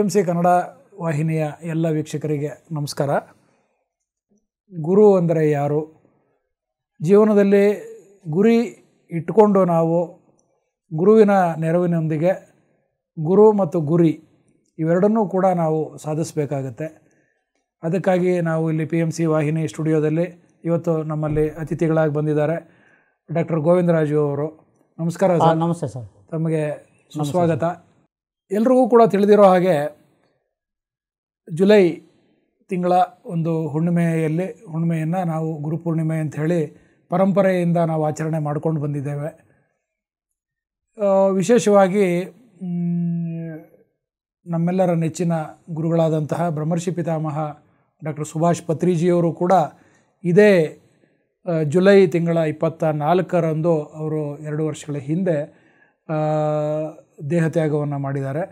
PMC Kannada ವಾಹಿನಿಯ ಎಲ್ಲ ವೀಕ್ಷಕರಿಗೆ ನಮಸ್ಕಾರ. ಗುರು ಅಂದರೆ ಯಾರು? ಜೀವನದಲ್ಲಿ ಗುರಿ ಇಟ್ಟುಕೊಂಡು ನಾವು ಗುರುವಿನ ನೆರವಿನೊಂದಿಗೆ ಗುರು ಮತ್ತು ಗುರಿ ಇವೆರಡನ್ನೂ ಕೂಡ ನಾವು ಸಾಧಿಸಬೇಕಾಗತ್ತೆ. ಅದಕ್ಕಾಗಿ ನಾವು ಇಲ್ಲಿ PMC ವಾಹಿನಿ ಸ್ಟುಡಿಯೋದಲ್ಲಿ ಇವತ್ತು ನಮ್ಮಲ್ಲಿ ಅತಿಥಿಗಳಾಗಿ ಬಂದಿದ್ದಾರೆ ಡಾಕ್ಟರ್ ಗೋವಿಂದರಾಜು ಅವರು. ನಮಸ್ಕಾರ ಸರ್. ನಮಸ್ತೆ ಸರ್. ತಮಗೆ ಸುಸ್ವಾಗತ. ಎಲ್ರಿಗೂ ಕೂಡ ತಿಳಿದಿರೋ ಹಾಗೆ ಜುಲೈ ತಿಂಗಳ ಒಂದು ಹುಣ್ಣಿಮೆಯನ್ನು ನಾವು ಗುರುಪೂರ್ಣಿಮೆ ಅಂತ ಹೇಳಿ ಪರಂಪರೆಯಿಂದ ನಾವು ಆಚರಣೆ ಮಾಡ್ಕೊಂಡು ಬಂದಿದ್ದೇವೆ. ವಿಶೇಷವಾಗಿ ನಮ್ಮೆಲ್ಲರ ನೆಚ್ಚಿನ ಗುರುಗಳಾದಂತಹ ಬ್ರಹ್ಮರ್ಷಿ ಪಿತಾಮಹ ಡಾಕ್ಟರ್ ಸುಭಾಷ್ ಪತ್ರಿಜಿಯವರು ಕೂಡ ಇದೇ ಜುಲೈ ತಿಂಗಳ 24ರಂದು ಅವರು 2 ವರ್ಷಗಳ ಹಿಂದೆ ದೇಹತ್ಯಾಗವನ್ನು ಮಾಡಿದ್ದಾರೆ.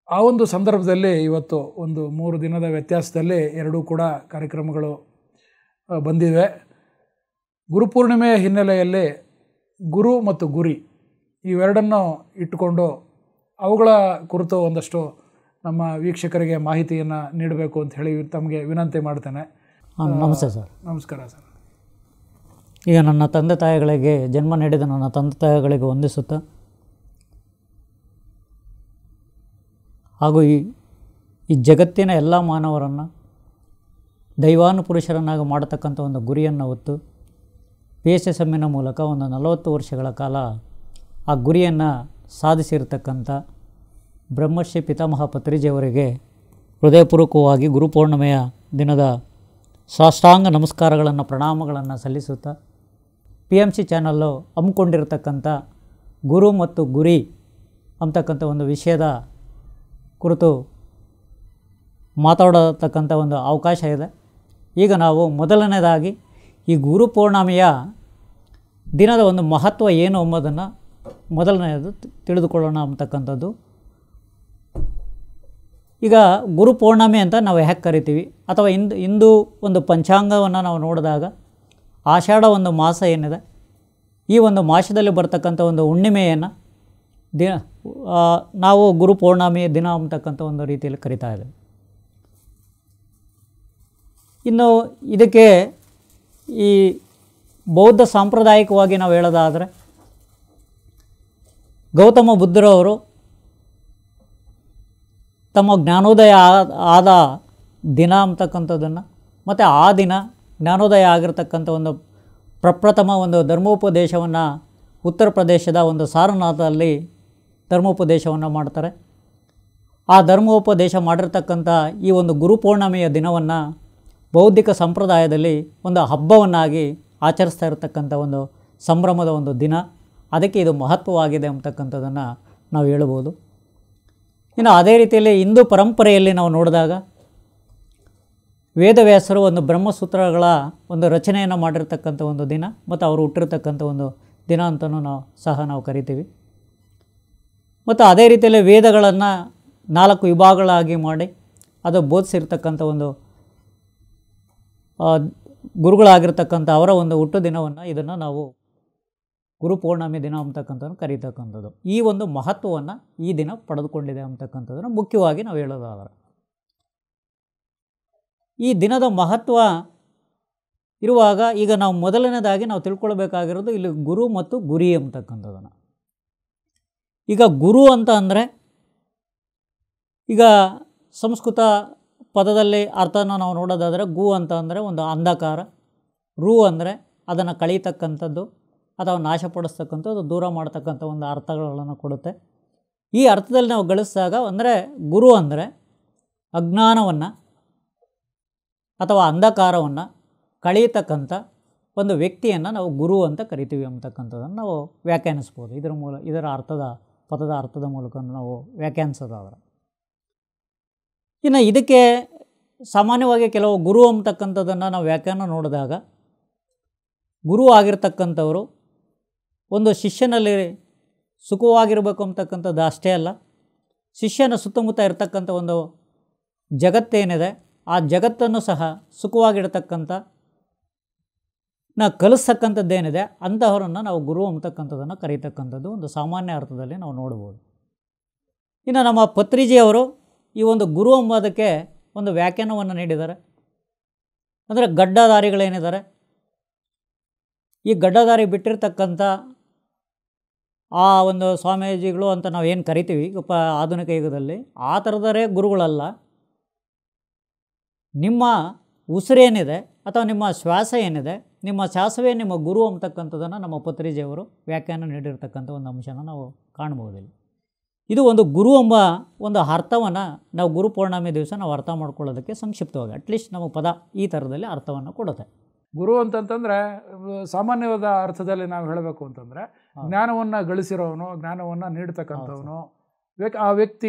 ಆ ಒಂದು ಸಂದರ್ಭದಲ್ಲಿ ಇವತ್ತು ಒಂದು 3 ದಿನದ ವ್ಯತ್ಯಾಸದಲ್ಲಿ ಎರಡೂ ಕೂಡ ಕಾರ್ಯಕ್ರಮಗಳು ಬಂದಿವೆ. ಗುರುಪೂರ್ಣಿಮೆಯ ಹಿನ್ನೆಲೆಯಲ್ಲಿ ಗುರು ಮತ್ತು ಗುರಿ ಇವೆರಡನ್ನು ಇಟ್ಟುಕೊಂಡು ಅವುಗಳ ಕುರಿತು ಒಂದಷ್ಟು ನಮ್ಮ ವೀಕ್ಷಕರಿಗೆ ಮಾಹಿತಿಯನ್ನು ನೀಡಬೇಕು ಅಂತ ಹೇಳಿ ತಮಗೆ ವಿನಂತಿ ಮಾಡ್ತೇನೆ. ನಮಸ್ತೆ ಸರ್. ನಮಸ್ಕಾರ ಸರ್. ಈಗ ನನ್ನ ತಂದೆ ತಾಯಿಗಳಿಗೆ ಜನ್ಮ ನೀಡಿದ ನನ್ನ ತಂದೆ ತಾಯಿಗಳಿಗೆ ವಂದಿಸುತ್ತಾ ಹಾಗೂ ಈ ಜಗತ್ತಿನ ಎಲ್ಲ ಮಾನವರನ್ನು ದೈವಾನುಪುರುಷರನ್ನಾಗಿ ಮಾಡತಕ್ಕಂಥ ಒಂದು ಗುರಿಯನ್ನು ಹೊತ್ತು PSSMನ ಮೂಲಕ ಒಂದು 40 ವರ್ಷಗಳ ಕಾಲ ಆ ಗುರಿಯನ್ನು ಸಾಧಿಸಿರ್ತಕ್ಕಂಥ ಬ್ರಹ್ಮರ್ಷಿ ಪಿತಾಮಹ ಪತ್ರಿಜಿಯವರಿಗೆ ಹೃದಯಪೂರ್ವಕವಾಗಿ ಗುರುಪೂರ್ಣಿಮೆಯ ದಿನದ ಸಾಷ್ಟಾಂಗ ನಮಸ್ಕಾರಗಳನ್ನು ಪ್ರಣಾಮಗಳನ್ನು ಸಲ್ಲಿಸುತ್ತಾ PMC ಚಾನಲ್ಲು ಹಮ್ಮಿಕೊಂಡಿರತಕ್ಕಂಥ ಗುರು ಮತ್ತು ಗುರಿ ಅಂತಕ್ಕಂಥ ಒಂದು ವಿಷಯದ ಕುರಿತು ಮಾತಾಡತಕ್ಕಂಥ ಒಂದು ಅವಕಾಶ ಇದೆ. ಈಗ ನಾವು ಮೊದಲನೇದಾಗಿ ಈ ಗುರುಪೂರ್ಣಿಮೆಯ ದಿನದ ಒಂದು ಮಹತ್ವ ಏನು ಎಂಬುದನ್ನು ಮೊದಲನೆಯದು ತಿಳಿದುಕೊಳ್ಳೋಣ ಅಂತಕ್ಕಂಥದ್ದು. ಈಗ ಗುರುಪೂರ್ಣಿಮೆ ಅಂತ ನಾವು ಯಾಕೆ ಕರಿತೀವಿ, ಅಥವಾ ಇಂದು ಒಂದು ಪಂಚಾಂಗವನ್ನು ನಾವು ನೋಡಿದಾಗ ಆಷಾಢ ಒಂದು ಮಾಸ ಏನಿದೆ, ಈ ಒಂದು ಮಾಸದಲ್ಲಿ ಬರ್ತಕ್ಕಂಥ ಒಂದು ಹುಣ್ಣಿಮೆಯನ್ನು ನಾವು ಗುರುಪೂರ್ಣಿಮೆ ದಿನ ಅಂತಕ್ಕಂಥ ಒಂದು ರೀತಿಯಲ್ಲಿ ಕರಿತಾ ಇದ್ದೇವೆ. ಇನ್ನು ಇದಕ್ಕೆ ಈ ಬೌದ್ಧ ಸಾಂಪ್ರದಾಯಿಕವಾಗಿ ನಾವು ಹೇಳೋದಾದರೆ ಗೌತಮ ಬುದ್ಧರವರು ತಮ್ಮ ಜ್ಞಾನೋದಯ ಆದ ದಿನ ಅಂತಕ್ಕಂಥದ್ದನ್ನು ಮತ್ತು ಆ ದಿನ ಜ್ಞಾನೋದಯ ಆಗಿರ್ತಕ್ಕಂಥ ಒಂದು ಪ್ರಪ್ರಥಮ ಒಂದು ಧರ್ಮೋಪದೇಶವನ್ನು ಉತ್ತರ ಪ್ರದೇಶದ ಒಂದು ಸಾರನಾಥದಲ್ಲಿ ಧರ್ಮೋಪದೇಶವನ್ನು ಮಾಡ್ತಾರೆ. ಆ ಧರ್ಮೋಪದೇಶ ಮಾಡಿರ್ತಕ್ಕಂಥ ಈ ಒಂದು ಗುರುಪೂರ್ಣಿಮೆಯ ದಿನವನ್ನು ಬೌದ್ಧಿಕ ಸಂಪ್ರದಾಯದಲ್ಲಿ ಒಂದು ಹಬ್ಬವನ್ನಾಗಿ ಆಚರಿಸ್ತಾ ಇರತಕ್ಕಂಥ ಒಂದು ಸಂಭ್ರಮದ ಒಂದು ದಿನ. ಅದಕ್ಕೆ ಇದು ಮಹತ್ವವಾಗಿದೆ ಅಂತಕ್ಕಂಥದ್ದನ್ನು ನಾವು ಹೇಳ್ಬೋದು. ಇನ್ನು ಅದೇ ರೀತಿಯಲ್ಲಿ ಹಿಂದೂ ಪರಂಪರೆಯಲ್ಲಿ ನಾವು ನೋಡಿದಾಗ ವೇದವ್ಯಾಸರು ಒಂದು ಬ್ರಹ್ಮಸೂತ್ರಗಳ ಒಂದು ರಚನೆಯನ್ನು ಮಾಡಿರ್ತಕ್ಕಂಥ ಒಂದು ದಿನ ಮತ್ತು ಅವರು ಹುಟ್ಟಿರ್ತಕ್ಕಂಥ ಒಂದು ದಿನ ಅಂತಲೂ ನಾವು ಕರಿತೀವಿ. ಮತ್ತು ಅದೇ ರೀತಿಯಲ್ಲಿ ವೇದಗಳನ್ನು 4 ವಿಭಾಗಗಳಾಗಿ ಮಾಡಿ ಅದು ಬೋಧಿಸಿರ್ತಕ್ಕಂಥ ಒಂದು ಗುರುಗಳಾಗಿರ್ತಕ್ಕಂಥ ಅವರ ಒಂದು ಹುಟ್ಟು ದಿನವನ್ನು ಇದನ್ನು ನಾವು ಗುರುಪೂರ್ಣಿಮೆ ದಿನ ಅಂತಕ್ಕಂಥದ್ದು ಕರೀತಕ್ಕಂಥದ್ದು. ಈ ಒಂದು ಮಹತ್ವವನ್ನು ಈ ದಿನ ಪಡೆದುಕೊಂಡಿದೆ ಅಂತಕ್ಕಂಥದ್ದನ್ನು ಮುಖ್ಯವಾಗಿ ನಾವು ಹೇಳೋದಾದರೆ, ಈ ದಿನದ ಮಹತ್ವ ಇರುವಾಗ ಈಗ ನಾವು ಮೊದಲನೇದಾಗಿ ನಾವು ತಿಳ್ಕೊಳ್ಬೇಕಾಗಿರೋದು ಇಲ್ಲಿ ಗುರು ಮತ್ತು ಗುರಿ ಅಂತಕ್ಕಂಥದ್ದನ್ನು. ಈಗ ಗುರು ಅಂತ ಅಂದರೆ, ಈಗ ಸಂಸ್ಕೃತ ಪದದಲ್ಲಿ ಅರ್ಥನ ನಾವು ನೋಡೋದಾದರೆ ಗು ಅಂತ ಅಂದರೆ ಒಂದು ಅಂಧಕಾರ, ರು ಅಂದರೆ ಅದನ್ನು ಕಳೀತಕ್ಕಂಥದ್ದು ಅಥವಾ ನಾಶಪಡಿಸ್ತಕ್ಕಂಥದ್ದು, ದೂರ ಮಾಡ್ತಕ್ಕಂಥ ಒಂದು ಅರ್ಥಗಳನ್ನು ಕೊಡುತ್ತೆ. ಈ ಅರ್ಥದಲ್ಲಿ ನಾವು ಗಳಿಸಿದಾಗ ಅಂದರೆ ಗುರು ಅಂದರೆ ಅಜ್ಞಾನವನ್ನು ಅಥವಾ ಅಂಧಕಾರವನ್ನು ಕಳೀತಕ್ಕಂಥ ಒಂದು ವ್ಯಕ್ತಿಯನ್ನು ನಾವು ಗುರು ಅಂತ ಕರಿತೀವಿ ಅಂತಕ್ಕಂಥದ್ದನ್ನು ನಾವು ವ್ಯಾಖ್ಯಾನಿಸ್ಬೋದು. ಇದರ ಪದದ ಅರ್ಥದ ಮೂಲಕ ನಾವು ವ್ಯಾಖ್ಯಾನಿಸೋದಾದರೆ. ಇನ್ನು ಇದಕ್ಕೆ ಸಾಮಾನ್ಯವಾಗಿ ಕೆಲವು ಗುರು ಅಂತಕ್ಕಂಥದ್ದನ್ನು ನಾವು ವ್ಯಾಖ್ಯಾನ ನೋಡಿದಾಗ, ಗುರು ಆಗಿರ್ತಕ್ಕಂಥವರು ಒಂದು ಶಿಷ್ಯನಲ್ಲಿ ಸುಖವಾಗಿರಬೇಕು ಅಂತಕ್ಕಂಥದ್ದು ಅಷ್ಟೇ ಅಲ್ಲ, ಶಿಷ್ಯನ ಸುತ್ತಮುತ್ತ ಇರತಕ್ಕಂಥ ಒಂದು ಜಗತ್ತೇನಿದೆ ಆ ಜಗತ್ತನ್ನು ಸಹ ಸುಖವಾಗಿಡ್ತಕ್ಕಂಥ ಕಲಿಸ್ತಕ್ಕಂಥದ್ದೇನಿದೆ ಅಂತಹವರನ್ನು ನಾವು ಗುರು ಅಂತಕ್ಕಂಥದ್ದನ್ನು ಕರೀತಕ್ಕಂಥದ್ದು ಒಂದು ಸಾಮಾನ್ಯ ಅರ್ಥದಲ್ಲಿ ನಾವು ನೋಡ್ಬೋದು. ಇನ್ನು ನಮ್ಮ ಪತ್ರಿಜಿಯವರು ಈ ಒಂದು ಗುರು ಎಂಬುದಕ್ಕೆ ಒಂದು ವ್ಯಾಖ್ಯಾನವನ್ನು ನೀಡಿದ್ದಾರೆ. ಅಂದರೆ ಗಡ್ಡಧಾರಿಗಳೇನಿದ್ದಾರೆ, ಈ ಗಡ್ಡಧಾರಿ ಬಿಟ್ಟಿರ್ತಕ್ಕಂಥ ಆ ಒಂದು ಸ್ವಾಮೀಜಿಗಳು ಅಂತ ನಾವು ಏನು ಕರಿತೀವಿ ಆಧುನಿಕ ಯುಗದಲ್ಲಿ, ಆ ಥರದರೇ ಗುರುಗಳಲ್ಲ. ನಿಮ್ಮ ಉಸಿರೇನಿದೆ ಅಥವಾ ನಿಮ್ಮ ಶ್ವಾಸ ಏನಿದೆ, ನಿಮ್ಮ ಶ್ವಾಸವೇ ನಿಮ್ಮ ಗುರು ಅಂತಕ್ಕಂಥದ್ದನ್ನು ನಮ್ಮ ಪತ್ರಿಜಿಯವರು ವ್ಯಾಖ್ಯಾನ ನೀಡಿರ್ತಕ್ಕಂಥ ಒಂದು ಅಂಶನ ನಾವು ಕಾಣ್ಬೋದಿಲ್ಲ. ಇದು ಒಂದು ಗುರು ಎಂಬ ಒಂದು ಅರ್ಥವನ್ನು ನಾವು ಗುರು ಪೌರ್ಣಮಿ ದಿವಸ ನಾವು ಅರ್ಥ ಮಾಡ್ಕೊಳ್ಳೋದಕ್ಕೆ ಸಂಕ್ಷಿಪ್ತವಾಗಿ ಅಟ್ಲೀಸ್ಟ್ ನಮ್ಮ ಪದ ಈ ಥರದಲ್ಲಿ ಅರ್ಥವನ್ನು ಕೊಡುತ್ತೆ. ಗುರು ಅಂತಂತಂದರೆ ಸಾಮಾನ್ಯವಾದ ಅರ್ಥದಲ್ಲಿ ನಾವು ಹೇಳಬೇಕು ಅಂತಂದರೆ ಜ್ಞಾನವನ್ನು ಗಳಿಸಿರೋವನು, ಜ್ಞಾನವನ್ನು ನೀಡ್ತಕ್ಕಂಥವನು, ಆ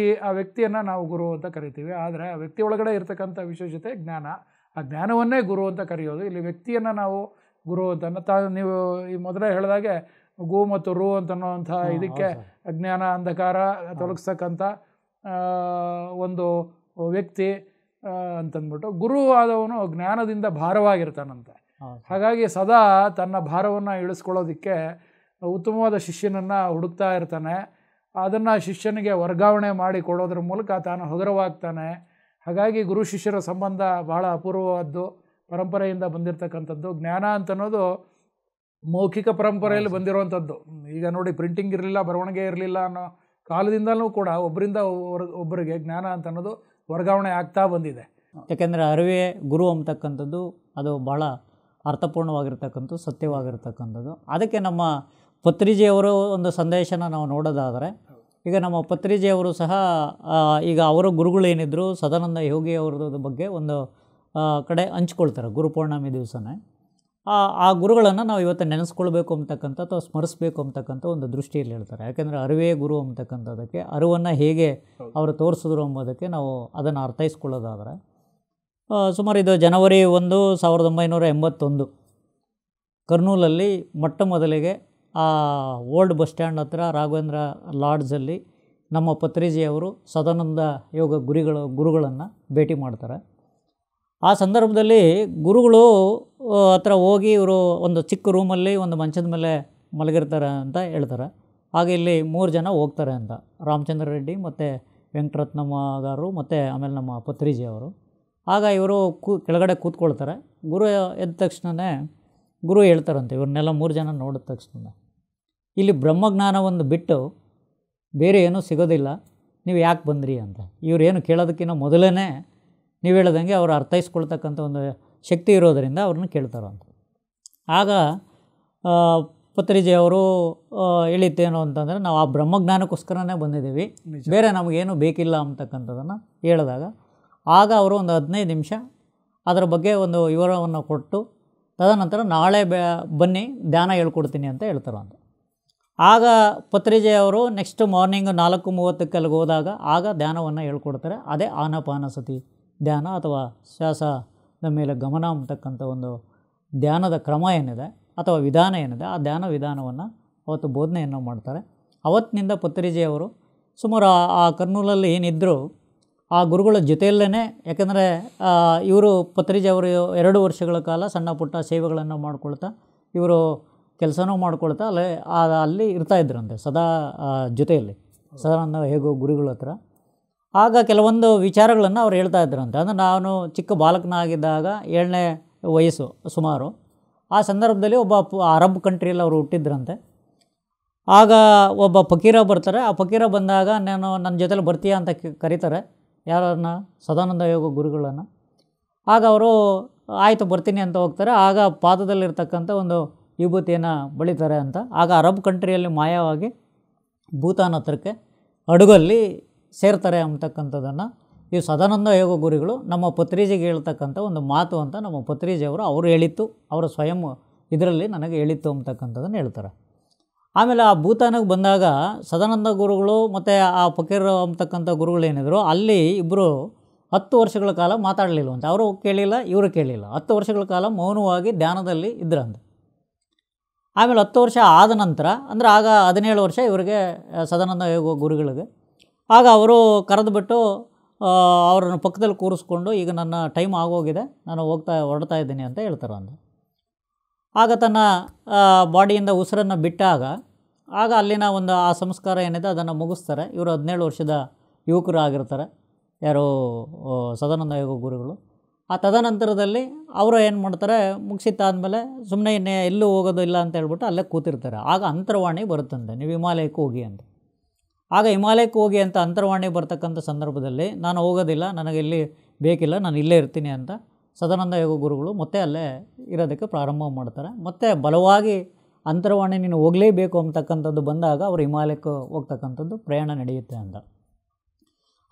ವ್ಯಕ್ತಿಯನ್ನು ನಾವು ಗುರು ಅಂತ ಕರಿತೀವಿ. ಆದರೆ ಆ ವ್ಯಕ್ತಿ ಒಳಗಡೆ ಇರ್ತಕ್ಕಂಥ ವಿಶೇಷತೆ ಜ್ಞಾನ, ಆ ಜ್ಞಾನವನ್ನೇ ಗುರು ಅಂತ ಕರೆಯೋದು. ಇಲ್ಲಿ ವ್ಯಕ್ತಿಯನ್ನು ನಾವು ಗುರು ಅಂತ ನೀವು ಈ ಮೊದಲೇ ಹೇಳಿದಾಗೆ ಗು ಮತ್ತು ರು ಅಂತನ್ನುವಂಥ ಇದಕ್ಕೆ ಅಜ್ಞಾನ ಅಂಧಕಾರ ತೊಲಗಿಸ್ತಕ್ಕಂಥ ಒಂದು ವ್ಯಕ್ತಿ ಅಂತಂದ್ಬಿಟ್ಟು, ಗುರು ಆದವನು ಜ್ಞಾನದಿಂದ ಭಾರವಾಗಿರ್ತಾನಂತೆ. ಹಾಗಾಗಿ ಸದಾ ತನ್ನ ಭಾರವನ್ನು ಇಳಿಸ್ಕೊಳ್ಳೋದಕ್ಕೆ ಉತ್ತಮವಾದ ಶಿಷ್ಯನನ್ನು ಹುಡುಕ್ತಾ ಇರ್ತಾನೆ. ಅದನ್ನು ಶಿಷ್ಯನಿಗೆ ವರ್ಗಾವಣೆ ಮಾಡಿ ಕೊಡೋದ್ರ ಮೂಲಕ ತಾನು ಹಗುರವಾಗ್ತಾನೆ. ಹಾಗಾಗಿ ಗುರು ಶಿಷ್ಯರ ಸಂಬಂಧ ಬಹಳ ಅಪೂರ್ವವಾದ್ದು, ಪರಂಪರೆಯಿಂದ ಬಂದಿರತಕ್ಕಂಥದ್ದು. ಜ್ಞಾನ ಅಂತನ್ನೋದು ಮೌಖಿಕ ಪರಂಪರೆಯಲ್ಲಿ ಬಂದಿರುವಂಥದ್ದು. ಈಗ ನೋಡಿ, ಪ್ರಿಂಟಿಂಗ್ ಇರಲಿಲ್ಲ, ಬರವಣಿಗೆ ಇರಲಿಲ್ಲ ಅನ್ನೋ ಕಾಲದಿಂದಲೂ ಕೂಡ ಒಬ್ಬರಿಂದ ಒಬ್ಬರಿಗೆ ಜ್ಞಾನ ಅಂತನ್ನೋದು ವರ್ಗಾವಣೆ ಆಗ್ತಾ ಬಂದಿದೆ. ಯಾಕೆಂದರೆ ಅರಿವೇ ಗುರು ಅಂತಕ್ಕಂಥದ್ದು ಅದು ಭಾಳ ಅರ್ಥಪೂರ್ಣವಾಗಿರ್ತಕ್ಕಂಥದ್ದು, ಸತ್ಯವಾಗಿರ್ತಕ್ಕಂಥದ್ದು. ಅದಕ್ಕೆ ನಮ್ಮ ಪತ್ರಿಜಿಯವರು ಒಂದು ಸಂದೇಶನ ನಾವು ನೋಡೋದಾದರೆ, ಈಗ ನಮ್ಮ ಪತ್ರಿಜಿಯವರು ಸಹ ಈಗ ಅವರ ಗುರುಗಳೇನಿದ್ರು ಸದಾನಂದ ಯೋಗಿ ಅವ್ರದ್ದು ಬಗ್ಗೆ ಒಂದು ಕಡೆ ಹಂಚ್ಕೊಳ್ತಾರೆ ಗುರು ಪೌರ್ಣಮಿ ದಿವಸನೇ. ಆ ಗುರುಗಳನ್ನು ನಾವು ಇವತ್ತು ನೆನೆಸ್ಕೊಳ್ಬೇಕು ಅಂತಕ್ಕಂಥ ಅಥವಾ ಸ್ಮರಿಸಬೇಕು ಅಂತಕ್ಕಂಥ ಒಂದು ದೃಷ್ಟಿಯಲ್ಲಿ ಹೇಳ್ತಾರೆ. ಯಾಕೆಂದರೆ ಅರಿವೇ ಗುರು ಅಂತಕ್ಕಂಥದ್ದಕ್ಕೆ ಅರಿವನ್ನು ಹೇಗೆ ಅವರು ತೋರಿಸಿದ್ರು ಎಂಬುದಕ್ಕೆ ನಾವು ಅದನ್ನು ಅರ್ಥೈಸ್ಕೊಳ್ಳೋದಾದರೆ, ಸುಮಾರು ಇದು ಜನವರಿ 1, 1981 ಕರ್ನೂಲಲ್ಲಿ ಮೊಟ್ಟ ಮೊದಲಿಗೆ ಆ ಓಲ್ಡ್ ಬಸ್ ಸ್ಟ್ಯಾಂಡ್ ಹತ್ರ ರಾಘವೇಂದ್ರ ಲಾಡ್ಜಲ್ಲಿ ನಮ್ಮ ಪತ್ರಿಜಿಯವರು ಸದಾನಂದ ಯೋಗ ಗುರುಗಳನ್ನು ಭೇಟಿ ಮಾಡ್ತಾರೆ. ಆ ಸಂದರ್ಭದಲ್ಲಿ ಗುರುಗಳು ಹತ್ರ ಹೋಗಿ ಇವರು ಒಂದು ಚಿಕ್ಕ ರೂಮಲ್ಲಿ ಒಂದು ಮಂಚದ ಮೇಲೆ ಮಲಗಿರ್ತಾರೆ ಅಂತ ಹೇಳ್ತಾರೆ. ಹಾಗೆ ಇಲ್ಲಿ 3 ಜನ ಹೋಗ್ತಾರೆ ಅಂತ, ರಾಮಚಂದ್ರ ರೆಡ್ಡಿ ಮತ್ತು ವೆಂಕಟರತ್ನಮ್ಮಗಾರು ಮತ್ತು ಆಮೇಲೆ ನಮ್ಮ ಪತ್ರಿಜಿಯವರು. ಆಗ ಇವರು ಕೆಳಗಡೆ ಕೂತ್ಕೊಳ್ತಾರೆ. ಗುರು ಎದ್ದ ತಕ್ಷಣವೇ ಗುರು ಹೇಳ್ತಾರಂತೆ, ಇವ್ರನ್ನೆಲ್ಲ 3 ಜನ ನೋಡಿದ ತಕ್ಷಣ, ಇಲ್ಲಿ ಬ್ರಹ್ಮಜ್ಞಾನವನ್ನು ಬಿಟ್ಟು ಬೇರೆ ಏನೂ ಸಿಗೋದಿಲ್ಲ, ನೀವು ಯಾಕೆ ಬಂದ್ರಿ ಅಂತ. ಇವರೇನು ಕೇಳೋದಕ್ಕಿಂತ ಮೊದಲೇ ನೀವು ಹೇಳ್ದಂಗೆ ಅವರು ಅರ್ಥೈಸ್ಕೊಳ್ತಕ್ಕಂಥ ಒಂದು ಶಕ್ತಿ ಇರೋದರಿಂದ ಅವ್ರನ್ನ ಕೇಳ್ತಾರಂತ. ಆಗ ಪತ್ರಿಜಿಯವರು ಹೇಳಿದ್ದೇನು ಅಂತಂದರೆ, ನಾವು ಆ ಬ್ರಹ್ಮಜ್ಞಾನಕ್ಕೋಸ್ಕರನೇ ಬಂದಿದ್ದೀವಿ, ಬೇರೆ ನಮಗೇನು ಬೇಕಿಲ್ಲ ಅಂತಕ್ಕಂಥದ್ದನ್ನು ಹೇಳಿದಾಗ, ಆಗ ಅವರು ಒಂದು 15 ನಿಮಿಷ ಅದರ ಬಗ್ಗೆ ಒಂದು ವಿವರವನ್ನು ಕೊಟ್ಟು, ತದನಂತರ ನಾಳೆ ಬನ್ನಿ ಧ್ಯಾನ ಹೇಳ್ಕೊಡ್ತೀನಿ ಅಂತ ಹೇಳ್ತಾರಂತ. ಆಗ ಪತ್ರಿಜಿಯವರು ನೆಕ್ಸ್ಟ್ ಮಾರ್ನಿಂಗ್ 4:30ಕ್ಕೆ ಅಲ್ಲಿಗೆ ಹೋದಾಗ ಆಗ ಧ್ಯಾನವನ್ನು ಹೇಳ್ಕೊಡ್ತಾರೆ. ಅದೇ ಆನಾಪಾನಸತಿ ಧ್ಯಾನ ಅಥವಾ ಶ್ವಾಸದ ಮೇಲೆ ಗಮನ ಅಂತಕ್ಕಂಥ ಒಂದು ಧ್ಯಾನದ ಕ್ರಮ ಏನಿದೆ ಅಥವಾ ವಿಧಾನ ಏನಿದೆ, ಆ ಧ್ಯಾನ ವಿಧಾನವನ್ನು ಅವತ್ತು ಬೋಧನೆಯನ್ನು ಮಾಡ್ತಾರೆ. ಅವತ್ತಿನಿಂದ ಪತ್ರಿಜಿಯವರು ಸುಮಾರು ಆ ಕರ್ನೂಲಲ್ಲಿ ಏನಿದ್ದರು ಆ ಗುರುಗಳ ಜೊತೆಯಲ್ಲೇ, ಯಾಕೆಂದರೆ ಇವರು ಪತ್ರಿಜಿಯವರು 2 ವರ್ಷಗಳ ಕಾಲ ಸಣ್ಣ ಪುಟ್ಟ ಸೇವೆಗಳನ್ನು ಮಾಡ್ಕೊಳ್ತಾ, ಇವರು ಕೆಲಸನೂ ಮಾಡ್ಕೊಳ್ತಾ ಅಲ್ಲಿ ಇರ್ತಾಯಿದ್ರಂತೆ ಸದಾ ಜೊತೆಯಲ್ಲಿ ಸದಾನಂದ ಹೇಗೋ ಗುರುಗಳ ಹತ್ರ. ಆಗ ಕೆಲವೊಂದು ವಿಚಾರಗಳನ್ನು ಅವ್ರು ಹೇಳ್ತಾ ಇದ್ರಂತೆ. ಅಂದರೆ ನಾನು ಚಿಕ್ಕ ಬಾಲಕನಾಗಿದ್ದಾಗ 7ನೇ ವಯಸ್ಸು ಸುಮಾರು, ಆ ಸಂದರ್ಭದಲ್ಲಿ ಒಬ್ಬ ಅರಬ್ ಕಂಟ್ರಿಯಲ್ಲಿ ಅವರು ಹುಟ್ಟಿದ್ರಂತೆ. ಆಗ ಒಬ್ಬ ಫಕೀರ ಬರ್ತಾರೆ. ಆ ಫಕೀರ ಬಂದಾಗ ನನ್ನ ಜೊತೆಲಿ ಬರ್ತೀಯಾ ಅಂತ ಕರೀತಾರೆ, ಯಾರನ್ನ, ಸದಾನಂದ ಯೋಗ ಗುರುಗಳನ್ನು. ಆಗ ಅವರು ಆಯಿತು ಬರ್ತೀನಿ ಅಂತ ಹೋಗ್ತಾರೆ. ಆಗ ಪಾದದಲ್ಲಿರ್ತಕ್ಕಂಥ ಒಂದು ವಿಭೂತಿಯನ್ನು ಬಳಿತಾರೆ ಅಂತ. ಆಗ ಅರಬ್ ಕಂಟ್ರಿಯಲ್ಲಿ ಮಾಯವಾಗಿ ಭೂತಾನ್ ಹತ್ರಕ್ಕೆ ಹಡಗಲ್ಲಿ ಸೇರ್ತಾರೆ ಅಂತಕ್ಕಂಥದ್ದನ್ನು ಈ ಸದಾನಂದ ಯೋಗ ಗುರುಗಳು ನಮ್ಮ ಪತ್ರಿಜಿಗೆ ಹೇಳ್ತಕ್ಕಂಥ ಒಂದು ಮಾತು ಅಂತ ನಮ್ಮ ಪತ್ರಿಜಿಯವರು ಅವರು ಹೇಳಿತ್ತು, ಅವರ ಸ್ವಯಂ ಇದರಲ್ಲಿ ನನಗೆ ಹೇಳಿತ್ತು ಅಂತಕ್ಕಂಥದ್ದನ್ನು ಹೇಳ್ತಾರೆ. ಆಮೇಲೆ ಆ ಭೂತಾನಿಗೆ ಬಂದಾಗ ಸದಾನಂದ ಗುರುಗಳು ಮತ್ತು ಆ ಫಕೀರ್ ಅಂತಕ್ಕಂಥ ಗುರುಗಳೇನಿದ್ರು ಅಲ್ಲಿ ಇಬ್ಬರು 10 ವರ್ಷಗಳ ಕಾಲ ಮಾತಾಡಲಿಲ್ಲವಂತೆ. ಅವರು ಕೇಳಿಲ್ಲ, ಇವರು ಕೇಳಿಲ್ಲ. 10 ವರ್ಷಗಳ ಕಾಲ ಮೌನವಾಗಿ ಧ್ಯಾನದಲ್ಲಿ ಇದ್ರಂತೆ. ಆಮೇಲೆ 10 ವರ್ಷ ಆದ ನಂತರ, ಅಂದರೆ ಆಗ 17 ವರ್ಷ ಇವರಿಗೆ ಸದಾನಂದ ಯೋಗ ಗುರುಗಳಿಗೆ. ಆಗ ಅವರು ಕರೆದುಬಿಟ್ಟು ಅವ್ರನ್ನ ಪಕ್ಕದಲ್ಲಿ ಕೂರಿಸ್ಕೊಂಡು, ಈಗ ನನ್ನ ಟೈಮ್ ಆಗೋಗಿದೆ, ನಾನು ಹೊರಡ್ತಾ ಇದ್ದೀನಿ ಅಂತ ಹೇಳ್ತಾರಂತೆ. ಆಗ ತನ್ನ ಬಾಡಿಯಿಂದ ಉಸಿರನ್ನು ಬಿಟ್ಟಾಗ ಆಗ ಅಲ್ಲಿನ ಒಂದು ಆ ಸಂಸ್ಕಾರ ಏನಿದೆ ಅದನ್ನು ಮುಗಿಸ್ತಾರೆ. ಇವರು 17 ವರ್ಷದ ಯುವಕರು ಆಗಿರ್ತಾರೆ, ಯಾರೋ ಸದಾನಂದ ಯೋಗ ಗುರುಗಳು. ಆ ತದನಂತರದಲ್ಲಿ ಅವರು ಏನು ಮಾಡ್ತಾರೆ, ಮುಗಿಸಿತ್ತಾದಮೇಲೆ ಸುಮ್ಮನೆ ಇನ್ನೇ ಎಲ್ಲೂ ಹೋಗೋದಿಲ್ಲ ಅಂತ ಹೇಳ್ಬಿಟ್ಟು ಅಲ್ಲೇ ಕೂತಿರ್ತಾರೆ. ಆಗ ಅಂತರವಾಣಿ ಬರುತ್ತಂತೆ, ನೀವು ಹಿಮಾಲಯಕ್ಕೆ ಹೋಗಿ ಅಂತ. ಆಗ ಹಿಮಾಲಯಕ್ಕೆ ಹೋಗಿ ಅಂತ ಅಂತರವಾಣಿ ಬರ್ತಕ್ಕಂಥ ಸಂದರ್ಭದಲ್ಲಿ ನಾನು ಹೋಗೋದಿಲ್ಲ, ನನಗೆ ಇಲ್ಲಿ ಬೇಕಿಲ್ಲ, ನಾನು ಇಲ್ಲೇ ಇರ್ತೀನಿ ಅಂತ ಸದಾನಂದ ಯೋಗ ಗುರುಗಳು ಮತ್ತೆ ಅಲ್ಲೇ ಇರೋದಕ್ಕೆ ಪ್ರಾರಂಭ ಮಾಡ್ತಾರೆ. ಮತ್ತು ಬಲವಾಗಿ ಅಂತರವಾಣಿ ನೀನು ಹೋಗಲೇಬೇಕು ಅಂತಕ್ಕಂಥದ್ದು ಬಂದಾಗ ಅವರು ಹಿಮಾಲಯಕ್ಕೆ ಹೋಗ್ತಕ್ಕಂಥದ್ದು ಪ್ರಯಾಣ ನಡೆಯುತ್ತೆ ಅಂತ.